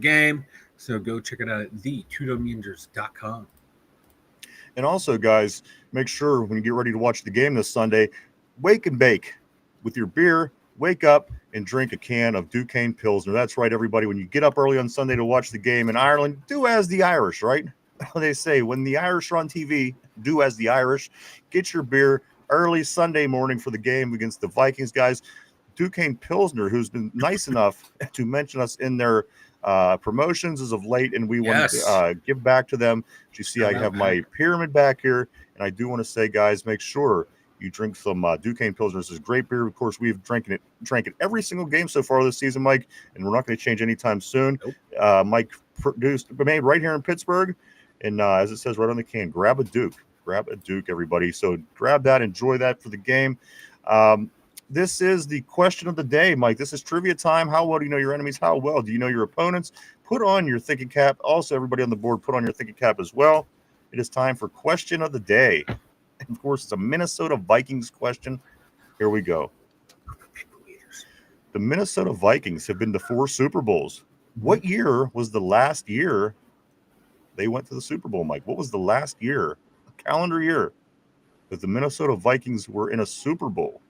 game. So go check it out at the twodumbyinzers.com. And also, guys, make sure when you get ready to watch the game this Sunday, wake and bake with your beer. Wake up and drink a can of Duquesne Pilsner. That's right, everybody. When you get up early on Sunday to watch the game in Ireland, do as the Irish, right? They say when the Irish are on TV, do as the Irish. Get your beer early Sunday morning for the game against the Vikings, guys. Duquesne Pilsner, who's been nice enough to mention us in their promotions as of late, and we want to give back to them. As you see, I have my pyramid back here, and I do want to say, guys, make sure you drink some Duquesne Pilsner. This is great beer. Of course, we've drank it every single game so far this season, Mike, and we're not going to change anytime soon. Nope. Mike made right here in Pittsburgh, and as it says right on the can, grab a Duke, everybody. So grab that, enjoy that for the game. This is the question of the day, Mike. This is trivia time. How well do you know your enemies? How well do you know your opponents? Put on your thinking cap. Also, everybody on the board, put on your thinking cap as well. It is time for question of the day. Of course, it's a Minnesota Vikings question. Here we go. The Minnesota Vikings have been to 4 Super Bowls. What year was the last year they went to the Super Bowl, Mike? What was the last year, calendar year, that the Minnesota Vikings were in a Super Bowl?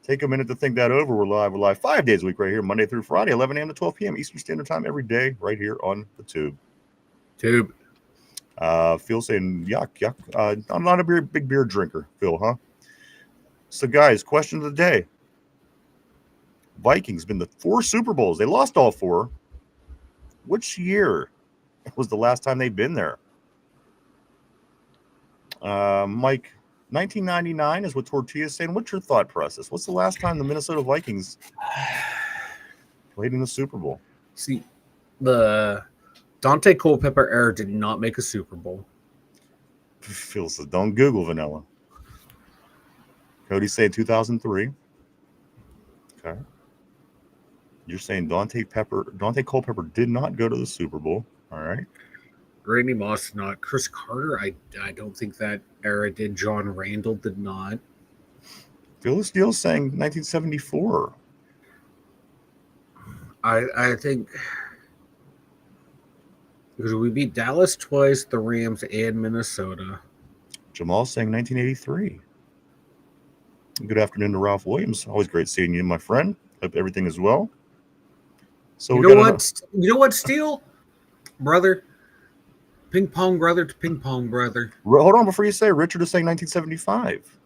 Take a minute to think that over. We're live 5 days a week right here, Monday through Friday, 11 a.m. to 12 p.m. Eastern Standard Time every day right here on the Tube. Phil saying, yuck. I'm not a big beer drinker, Phil, huh? So, guys, question of the day. Vikings been to 4 Super Bowls. They lost all 4. Which year was the last time they've been there? Mike, 1999 is what Tortilla's saying. What's your thought process? What's the last time the Minnesota Vikings played in the Super Bowl? See, the Dante Culpepper era did not make a Super Bowl. Phil says, don't Google vanilla. Cody's saying 2003. Okay. You're saying Dante Culpepper did not go to the Super Bowl. All right. Randy Moss not. Chris Carter, I don't think that era did. John Randall did not. Phil Steele's saying 1974. I think because we beat Dallas twice, the Rams, and Minnesota. Jamal's saying 1983. Good afternoon to Ralph Williams. Always great seeing you, my friend. Hope everything is well. So You we know got what? You know what, Steel? Brother. Ping pong brother to ping pong brother. hold on before you say Richard is saying 1975.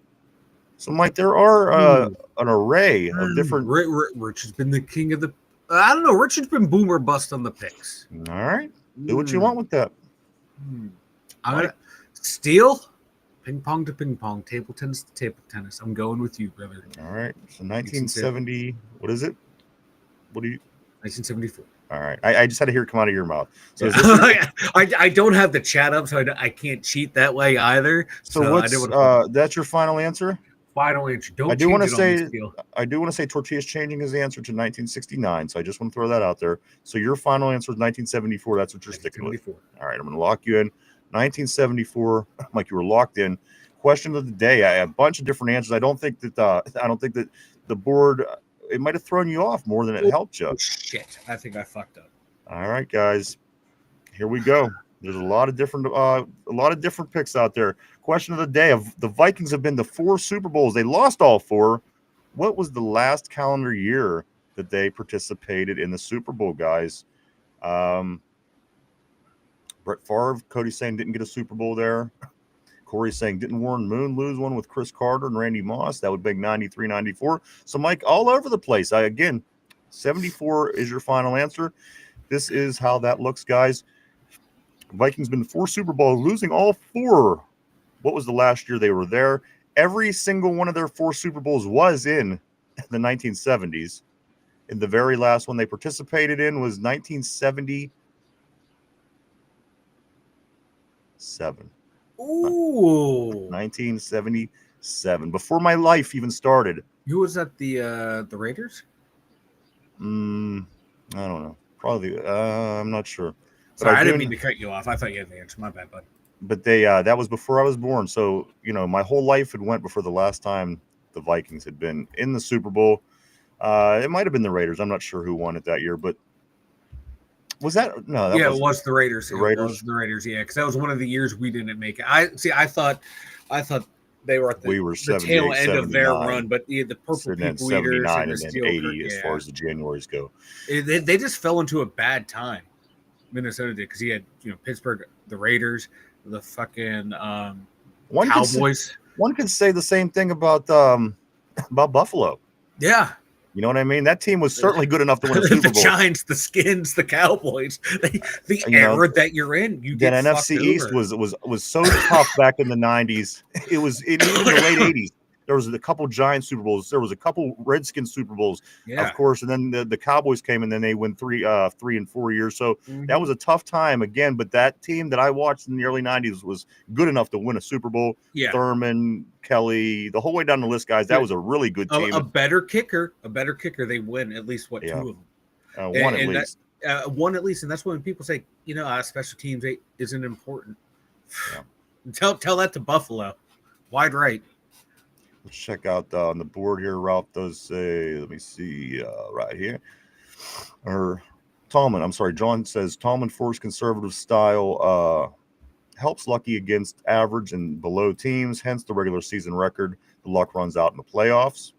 So Mike, there are an array of different. Rich has been the king of the. I don't know. Richard's been boomer bust on the picks. All right, do what you want with that. I'm gonna Steel. Ping pong to ping pong, table tennis to table tennis. I'm going with you, brother. All right, so 1970. What is it? What do you? 1974. All right, I just had to hear it come out of your mouth. So is Yeah. this I don't have the chat up, so I can't cheat that way either. so I what's didn't want to that's your final answer? final answer. I Don't do want change to it on me, say Steel. I do want to say Tortillas changing his answer to 1969. So I just want to throw that out there. So your final answer is 1974. That's what you're sticking with. All right, I'm going to lock you in. 1974, Mike, you were locked in. Question of the day. I have a bunch of different answers. I don't think that the board it might have thrown you off more than it helped you. Oh, shit, I think I fucked up. All right, guys, here we go. There's a lot of different picks out there. Question of the day: of the Vikings have been to 4 Super Bowls. They lost all 4. What was the last calendar year that they participated in the Super Bowl, guys? Brett Favre, Cody saying didn't get a Super Bowl there. Corey saying didn't Warren Moon lose one with Chris Carter and Randy Moss? That would make 93, 94. So, Mike, all over the place. Again, 74 is your final answer. This is how that looks, guys. Vikings been 4 Super Bowls, losing all 4. What was the last year they were there? Every single one of their 4 Super Bowls was in the 1970s. And the very last one they participated in was 1977. Ooh. 1977. Before my life even started. Who was that? The Raiders? I don't know. Probably. I'm not sure. But Sorry, I didn't mean to cut you off. I thought you had the answer. My bad, bud. But they that was before I was born. So, my whole life had went before the last time the Vikings had been in the Super Bowl. It might have been the Raiders. I'm not sure who won it that year, but was that no? That it was the Raiders. The Raiders. It was the Raiders, yeah, because that was one of the years we didn't make it. I thought they were at the tail end of their run, but the Purple People Eaters and the Steel 80 as far as the Januaries go. They just fell into a bad time. Minnesota did because he had Pittsburgh, the Raiders, the fucking Cowboys. One could say the same thing about Buffalo. Yeah. You know what I mean? That team was certainly good enough to win a Super Bowl. The Giants, the Skins, the Cowboys. The era that you're in, you get that NFC East was so tough back in the 90s. It was even in the late 80s. There was a couple Giants Super Bowls. There was a couple Redskins Super Bowls, of course, and then the Cowboys came and then they win 3 and 4 years. So that was a tough time again. But that team that I watched in the early 90s was good enough to win a Super Bowl. Yeah. Thurman, Kelly, the whole way down the list, guys. That was a really good team. A better kicker. They win at least 2 of them. One at least. One at least, and that's when people say, special teams isn't important. Yeah. Tell that to Buffalo. Wide right. Let's check out on the board here. Ralph does say, let me see right here. Or Tallman, I'm sorry. John says Tallman forced conservative style helps Lucky against average and below teams, hence the regular season record. The luck runs out in the playoffs.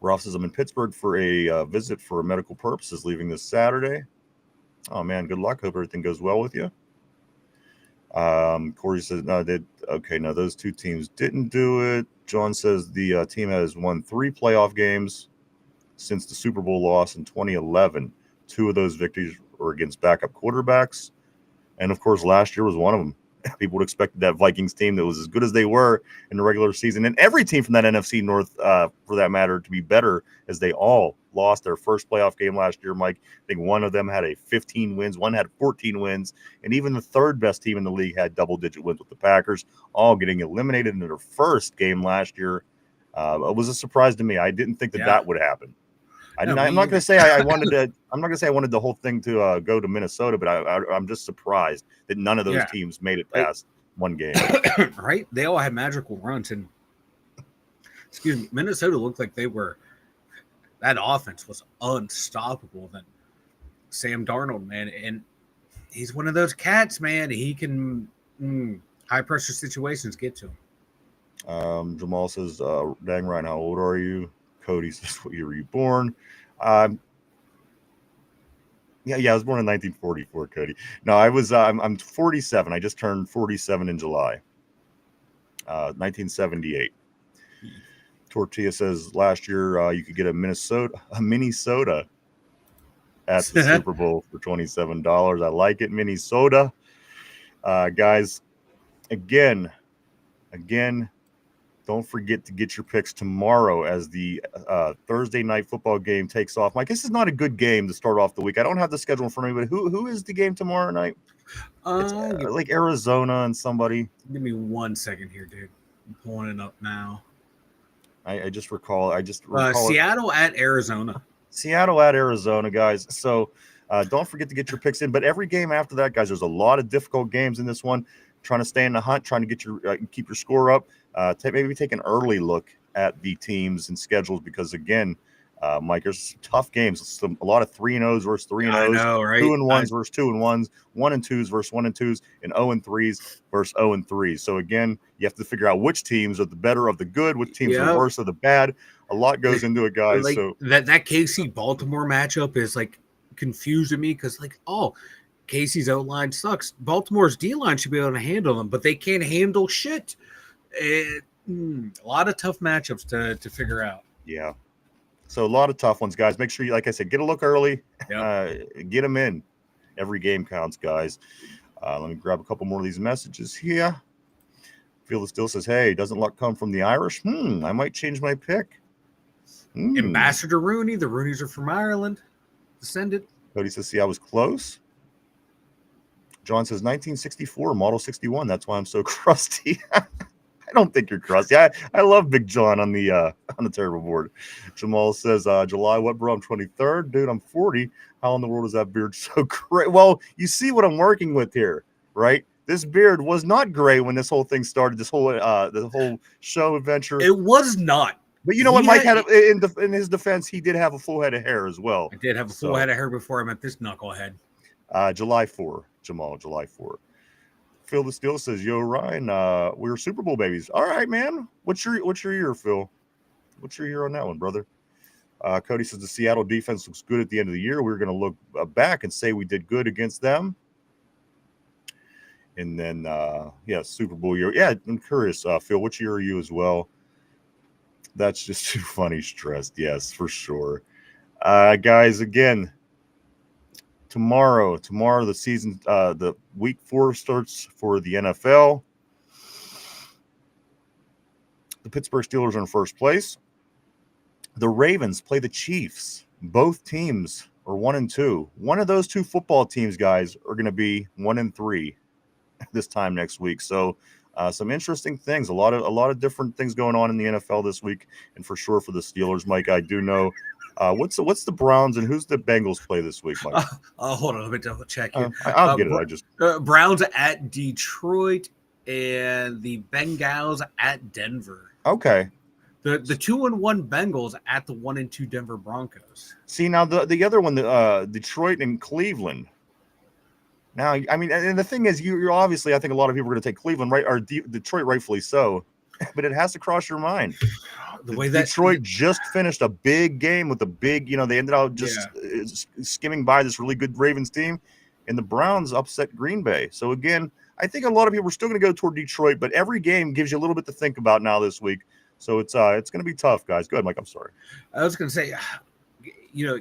Ralph says I'm in Pittsburgh for a visit for medical purposes, leaving this Saturday. Oh, man, good luck. Hope everything goes well with you. Corey says no, those 2 teams didn't do it. John says the team has won 3 playoff games since the Super Bowl loss in 2011. 2 of those victories were against backup quarterbacks, and of course last year was one of them. People would expect that Vikings team that was as good as they were in the regular season, and every team from that NFC North, for that matter, to be better, as they all lost their first playoff game last year, Mike. I think one of them had 15 wins, one had 14 wins, and even the third best team in the league had double-digit wins with the Packers, all getting eliminated in their first game last year. It was a surprise to me. I didn't think that would happen. I'm not going to say I wanted to. I'm not going to say I wanted the whole thing to go to Minnesota, but I'm just surprised that none of those teams made it past one game. Right? They all had magical runs, and Minnesota looked like they were. That offense was unstoppable. Then Sam Darnold, man, and he's one of those cats, man. He can high pressure situations get to him. Jamal says, "Dang right, how old are you?" Cody says, "What year were you born?" Yeah. I was born in 1944, Cody. No, I'm 47. I just turned 47 in July. 1978. Tortilla says last year you could get a Minnesota at the Super Bowl for $27. I like it, Minnesota. Guys, again, don't forget to get your picks tomorrow as the Thursday night football game takes off. Mike, this is not a good game to start off the week. I don't have the schedule in front of me, but who is the game tomorrow night? It's like Arizona and somebody. Give me 1 second here, dude. I'm pulling it up now. I just recall. Seattle at Arizona. Seattle at Arizona, guys. So don't forget to get your picks in. But every game after that, guys, there's a lot of difficult games in this one. Trying to stay in the hunt, trying to get keep your score up. Maybe take an early look at the teams and schedules because, again, Mike, there's tough games. A lot of 3-0s versus 3-0s, I know, right? 2-1s versus 2-1s, 1-2s versus 1-2s, and 0-3s versus 0-3s. So, again, you have to figure out which teams are the better of the good, which teams are worse of the bad. A lot goes into it, guys. Like, so that KC Baltimore matchup is like confusing me because, like, Casey's O-line sucks. Baltimore's D-line should be able to handle them, but they can't handle shit. A lot of tough matchups to figure out. Yeah. So a lot of tough ones, guys. Make sure you, like I said, get a look early. Yep. Get them in. Every game counts, guys. Let me grab a couple more of these messages here. Feel the Still says, hey, doesn't luck come from the Irish? I might change my pick. Ambassador Rooney. The Rooneys are from Ireland. Descended. Cody says, see, I was close. John says 1964, Model 61. That's why I'm so crusty. I don't think you're crusty. I love Big John on the terrible board. Jamal says, July, what, bro? I'm 23rd. Dude, I'm 40. How in the world is that beard so great? Well, you see what I'm working with here, right? This beard was not gray when this whole thing started, this whole show adventure. It was not. But you know what? Mike had, in his defense, he did have a full head of hair as well. I did have a full head of hair before I met this knucklehead. July 4, Jamal, July 4. Phil the Steel says, yo, Ryan, we're Super Bowl babies. All right, man. What's your year, Phil? What's your year on that one, brother? Cody says the Seattle defense looks good at the end of the year. We're going to look back and say we did good against them. And then, Super Bowl year. Yeah, I'm curious, Phil, which year are you as well? That's just too funny, stressed. Yes, for sure. Guys, again, tomorrow the season, the week 4 starts for the NFL. The Pittsburgh Steelers are in first place. The Ravens play the Chiefs. Both teams are 1-2. One of those two football teams, guys, are going to be 1-3 this time next week. So some interesting things, a lot of different things going on in the NFL this week, and for sure for the Steelers, Mike. I do know. What's the Browns and who's the Bengals play this week, Mike? Hold on, let me double check here. I'll get it. Browns at Detroit and the Bengals at Denver. Okay. The 2-1 Bengals at the 1-2 Denver Broncos. See, now the other one, the Detroit and Cleveland. Now, I mean, and the thing is, you're obviously, I think a lot of people are going to take Cleveland, right? Or Detroit, rightfully so. But it has to cross your mind. The way that Detroit just finished a big game with a big, they ended up just skimming by this really good Ravens team, and the Browns upset Green Bay. So again, I think a lot of people are still going to go toward Detroit, but every game gives you a little bit to think about now this week. So it's going to be tough, guys. Go ahead, Mike. I'm sorry. I was going to say,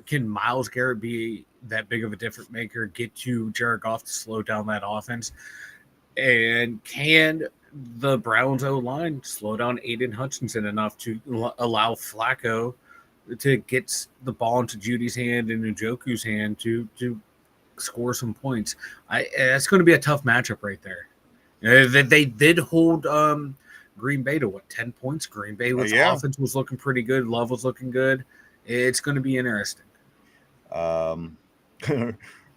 can Myles Garrett be that big of a difference maker? Get to Jared Goff to slow down that offense, and can the Browns O-line slow down Aiden Hutchinson enough to allow Flacco to get the ball into Judy's hand and Njoku's hand to score some points? That's going to be a tough matchup right there. They did hold Green Bay to 10 points. Green Bay with offense was looking pretty good. Love was looking good. It's going to be interesting.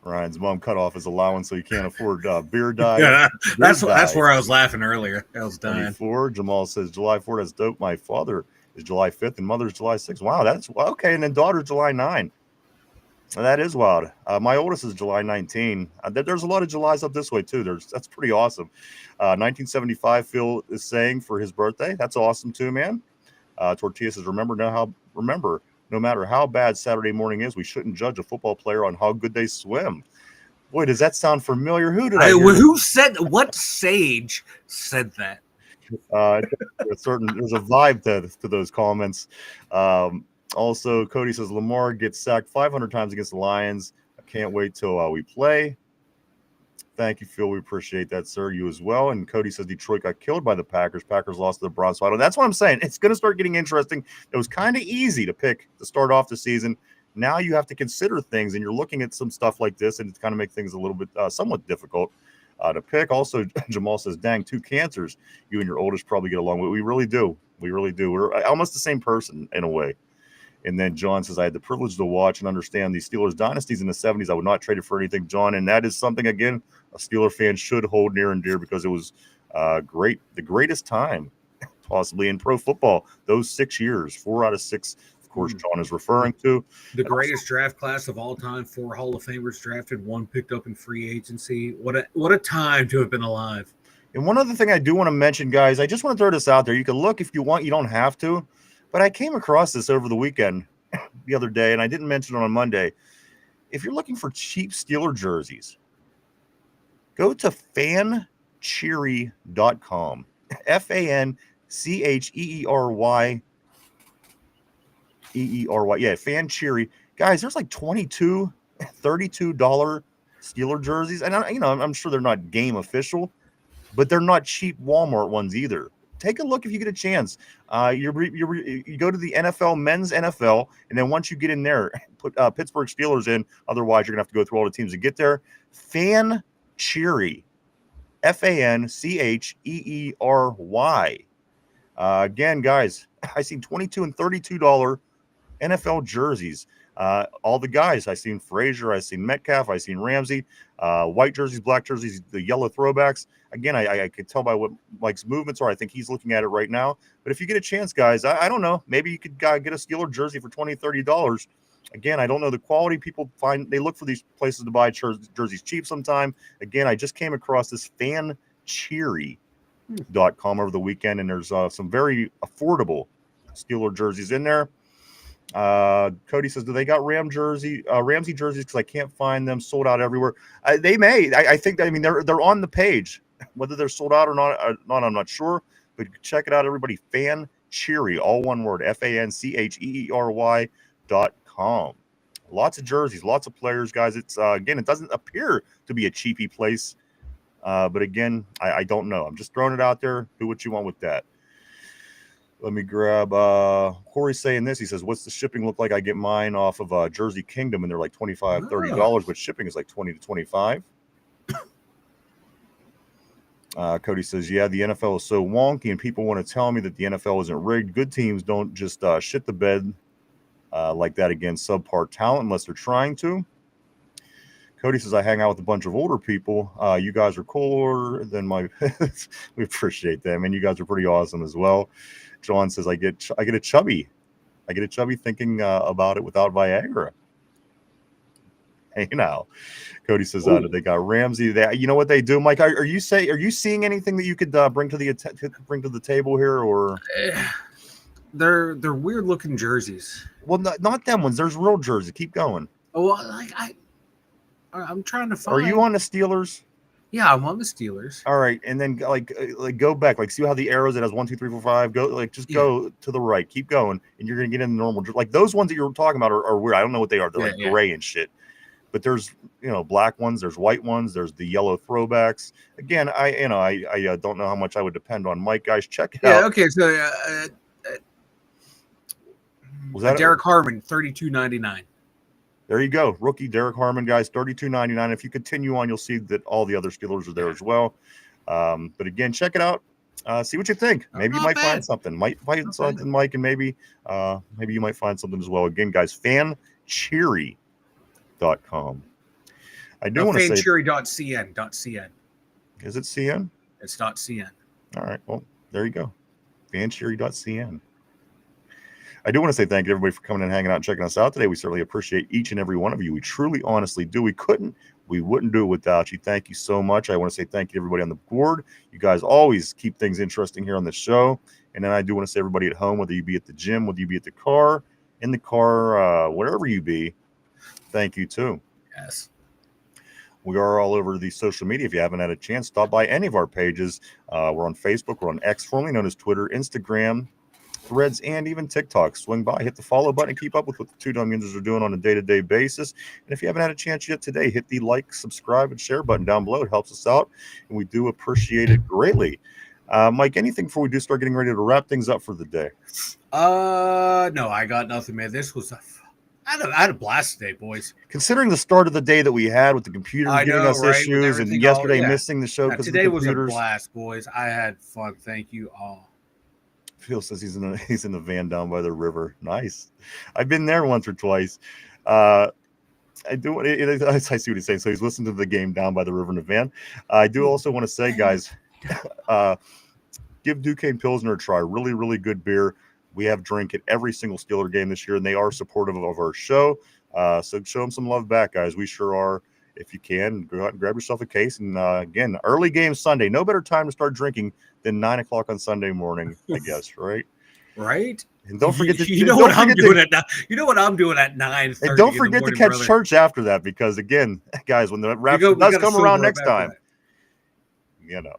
Ryan's mom cut off his allowance so he can't afford beer diet. Yeah, that's where I was laughing earlier. I was dying. 24. Jamal says July 4th. That's dope. My father is July 5th and mother's July 6th. Wow, that's okay. And then daughter's July 9. That is wild. My oldest is July 19. There's a lot of Julys up this way too. That's pretty awesome. 1975. Phil is saying for his birthday. That's awesome too, man. Tortilla says remember No matter how bad Saturday morning is, we shouldn't judge a football player on how good they swim. Boy, does that sound familiar? Who did I hear? Who said, what sage said that? There's a vibe to those comments. Also, Cody says Lamar gets sacked 500 times against the Lions. I can't wait till we play. Thank you, Phil. We appreciate that, sir. You as well. And Cody says Detroit got killed by the Packers. Packers lost to the Browns. So that's what I'm saying. It's going to start getting interesting. It was kind of easy to pick to start off the season. Now you have to consider things, and you're looking at some stuff like this, and it's kind of make things a little bit somewhat difficult to pick. Also, Jamal says, dang, 2 cancers. You and your oldest probably get along. We really do. We really do. We're almost the same person in a way. And then John says, I had the privilege to watch and understand the Steelers dynasties in the 70s. I would not trade it for anything, John. And that is something, again, a Steeler fan should hold near and dear because it was great, the greatest time possibly in pro football. Those 6 years, 4 out of 6, of course, John is referring to. The greatest draft class of all time, 4 Hall of Famers drafted, 1 picked up in free agency. What a time to have been alive. And one other thing I do want to mention, guys, I just want to throw this out there. You can look if you want, you don't have to. But I came across this over the weekend the other day, and I didn't mention it on Monday. If you're looking for cheap Steeler jerseys, go to fancheery.com. FANCHEERY. Yeah, Fancheery. Guys, there's like $22 Steeler jerseys. And I'm sure they're not game official, but they're not cheap Walmart ones either. Take a look if you get a chance. You go to the NFL, men's NFL, and then once you get in there, put Pittsburgh Steelers in. Otherwise, you're going to have to go through all the teams to get there. Fancheery. FANCHEERY. Again, guys, I seen $22 and $32 NFL jerseys. All the guys. I seen Frazier, I seen Metcalf, I seen Ramsey, white jerseys, black jerseys, the yellow throwbacks. Again, I could tell by what Mike's movements are. I think he's looking at it right now. But if you get a chance, guys, I don't know. Maybe you could get a Steeler jersey for $20, $30. Again, I don't know the quality. People they look for these places to buy jerseys cheap sometime. Again, I just came across this fancheery.com over the weekend, and there's some very affordable Steeler jerseys in there. Cody says, do they got Ramsey jerseys? Because I can't find them, sold out everywhere. They may. I think that, they're on the page. Whether they're sold out or not, I'm not sure. But check it out, everybody. Fancheery, all one word, FANCHEERY.com. Lots of jerseys, lots of players, guys. It's again, it doesn't appear to be a cheapy place. But again, I don't know. I'm just throwing it out there. Do what you want with that. Let me grab Corey's saying this. He says, what's the shipping look like? I get mine off of Jersey Kingdom, and they're like $25, $30, but shipping is like $20 to $25. Cody says, yeah, the NFL is so wonky, and people want to tell me that the NFL isn't rigged. Good teams don't just shit the bed like that against subpar talent unless they're trying to. Cody says, I hang out with a bunch of older people. You guys are cooler than my – we appreciate that, man. You guys are pretty awesome as well. John says, I get a chubby. I get a chubby thinking about it without Viagra. Hey, now. Cody says, they got Ramsey. You know what they do, Mike? Are you seeing anything that you could bring to the table here, or they're weird looking jerseys? Well, not them ones. There's real jerseys. Keep going. Oh, I'm trying to find. Are you on the Steelers? Yeah, I'm on the Steelers. All right, and then like go back, like see how the arrows it has 1, 2, 3, 4, 5. Go go to the right, keep going, and you're gonna get in the normal. Like those ones that you're talking about are weird. I don't know what they are. They're gray and shit. But there's black ones, there's white ones, there's the yellow throwbacks. Again, I don't know how much I would depend on Mike. Guys, check it out. Yeah, okay. So was that Derek Harmon, $32.99. There you go. Rookie Derek Harmon, guys, $32.99. If you continue on, you'll see that all the other Steelers are there as well. But again, check it out. See what you think. Maybe you might find something. Might find something, Mike, and maybe you might find something as well. Again, guys, fancheery.com. I do want to say fancheery.cn. Is it CN? It's .cn. All right. Well, there you go. fancheery.cn. I do want to say thank you to everybody for coming and hanging out and checking us out today. We certainly appreciate each and every one of you. We truly, honestly do. We wouldn't do it without you. Thank you so much. I want to say thank you to everybody on the board. You guys always keep things interesting here on the show. And then I do want to say everybody at home, whether you be at the gym, whether you be at the car, in the car, wherever you be, thank you too. Yes. We are all over the social media. If you haven't had a chance, stop by any of our pages. We're on Facebook. We're on X, formerly known as Twitter, Instagram, Threads, and even TikTok. Swing by, hit the follow button, and keep up with what the Two Dumb Yinzers are doing on a day-to-day basis. And if you haven't had a chance yet today, hit the like, subscribe, and share button down below. It helps us out, and we do appreciate it greatly. Mike, anything before we do start getting ready to wrap things up for the day? No, I got nothing, man. This was I had a blast today, boys. Considering the start of the day that we had with the computer giving us right? issues and yesterday missing the show because of the today was a computers. blast, boys. I had fun. Thank you all. Phil says he's in the van down by the river. Nice. I've been there once or twice. I do. I see what he's saying. So he's listening to the game down by the river in the van. I do also want to say, guys, give Duquesne Pilsner a try. Really, really good beer. We have drink at every single Steeler game this year, and they are supportive of our show. So show them some love back, guys. We sure are. If you can, go out and grab yourself a case. And again, early game Sunday. No better time to start drinking than 9 o'clock on Sunday morning, I guess, right? Right. And don't forget to you know what I'm doing at 9:30. And don't forget to catch church after that, because again, guys, when the rapture does come around next time, you know.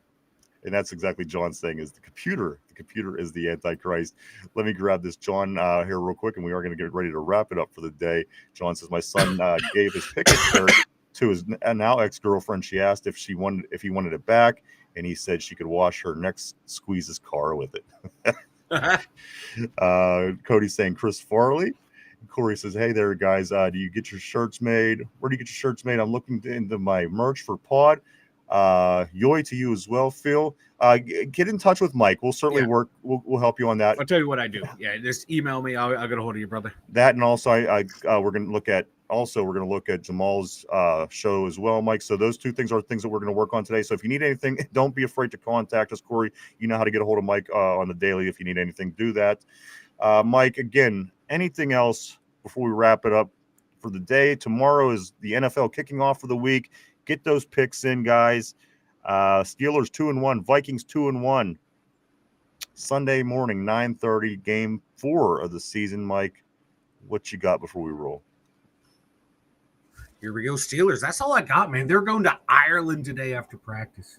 And that's exactly John's saying is the computer. The computer is the Antichrist. Let me grab this John here real quick, and we are going to get ready to wrap it up for the day. John says my son gave his Pickett shirt to his now ex-girlfriend. She asked if he wanted it back, and he said she could wash her next squeeze his car with it. Cody's saying Chris Farley. Corey says, hey there, guys. Do you get your shirts made? Where do you get your shirts made? I'm looking into my merch for Pod. Yoy to you as well, Phil. Get in touch with Mike. We'll certainly work. We'll help you on that. I'll tell you what I do. Yeah, just email me. I'll get a hold of you, brother. That, and also we're going to look at Jamal's show as well, Mike. So those two things are things that we're going to work on today. So if you need anything, don't be afraid to contact us, Corey. You know how to get a hold of Mike on the daily. If you need anything, do that. Mike, again, anything else before we wrap it up for the day? Tomorrow is the NFL kicking off for the week. Get those picks in, guys. Steelers 2-1, Vikings 2-1. Sunday morning, 9:30, game 4 of the season. Mike, what you got before we roll? Here we go, Steelers. That's all I got, man. They're going to Ireland today after practice.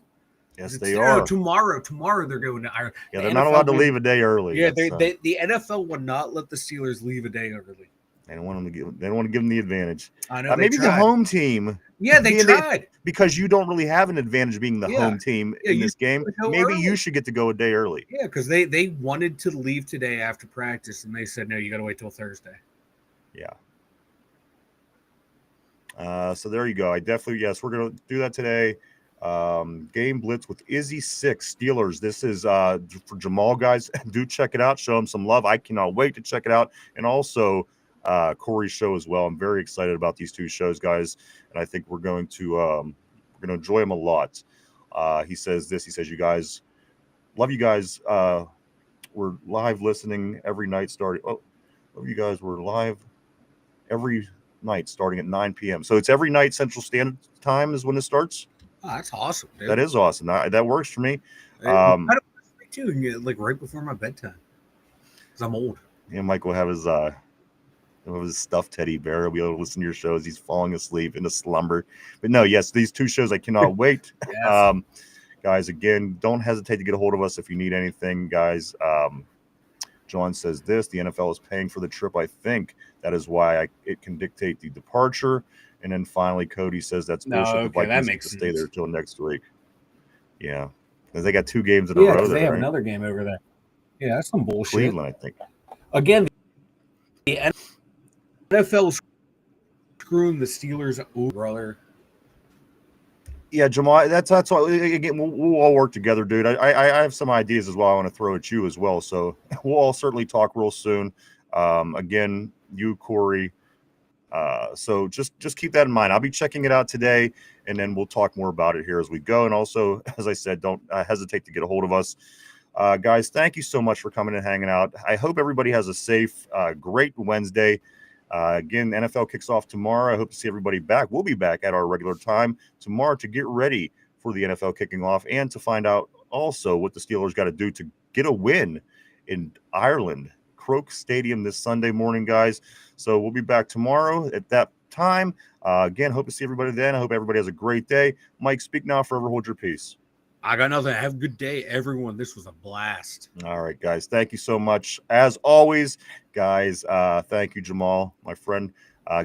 Yes, they are. Tomorrow they're going to Ireland. Yeah, they're not allowed to leave a day early. Yeah, the NFL would not let the Steelers leave a day early. They don't want to give them the advantage. I know. Maybe the home team. Yeah, they tried. Because you don't really have an advantage being the home team in this game. Maybe you should get to go a day early. Yeah, because they wanted to leave today after practice, and they said, no, you got to wait till Thursday. Yeah. So there you go. We're going to do that today. Game Blitz with Izzy 6 Steelers. This is for Jamal, guys. Do check it out. Show him some love. I cannot wait to check it out. And also Corey's show as well. I'm very excited about these two shows, guys, and I think we're going to enjoy them a lot. He says this. He says, you guys, love you guys. We're live listening every night starting. Oh, love you guys. We're live every night starting at 9 p.m. So it's every night Central Standard Time is when it starts. Oh, that's awesome, dude. That is awesome. That works for me. Too, like right before my bedtime, because I'm old. Yeah, Mike will have his stuffed teddy bear. He'll be able to listen to your shows. He's falling asleep into slumber. But no, yes, these two shows I cannot wait. Yes. Guys, again, don't hesitate to get a hold of us if you need anything, guys. John says this: the NFL is paying for the trip. I think that is why it can dictate the departure. And then finally, Cody says that's bullshit. No, okay, that makes sense. Stay there till next week. Yeah, because they got 2 games in a row. They have another game over there. Yeah, that's some bullshit. Cleveland, I think. Again, the NFL screwing the Steelers over, brother. Yeah, Jamal, that's why. Again, we'll all work together, dude. I have some ideas as well I want to throw at you as well. So we'll all certainly talk real soon. Again, you, Corey. So just keep that in mind. I'll be checking it out today, and then we'll talk more about it here as we go. And also, as I said, don't hesitate to get a hold of us. Guys, thank you so much for coming and hanging out. I hope everybody has a safe, great Wednesday. Again, NFL kicks off tomorrow. I hope to see everybody back. We'll be back at our regular time tomorrow to get ready for the NFL kicking off and to find out also what the Steelers got to do to get a win in Ireland. Croak Stadium this Sunday morning, guys. So we'll be back tomorrow at that time. Again, hope to see everybody then. I hope everybody has a great day. Mike, speak now, forever hold your peace. I got nothing. Have a good day, everyone. This was a blast. All right, guys. Thank you so much. As always, guys, thank you, Jamal, my friend.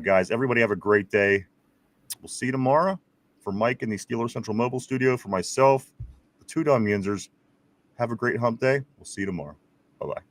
Guys, everybody have a great day. We'll see you tomorrow. For Mike in the Steelers Central Mobile Studio, for myself, the two dumb Yinzers, have a great hump day. We'll see you tomorrow. Bye-bye.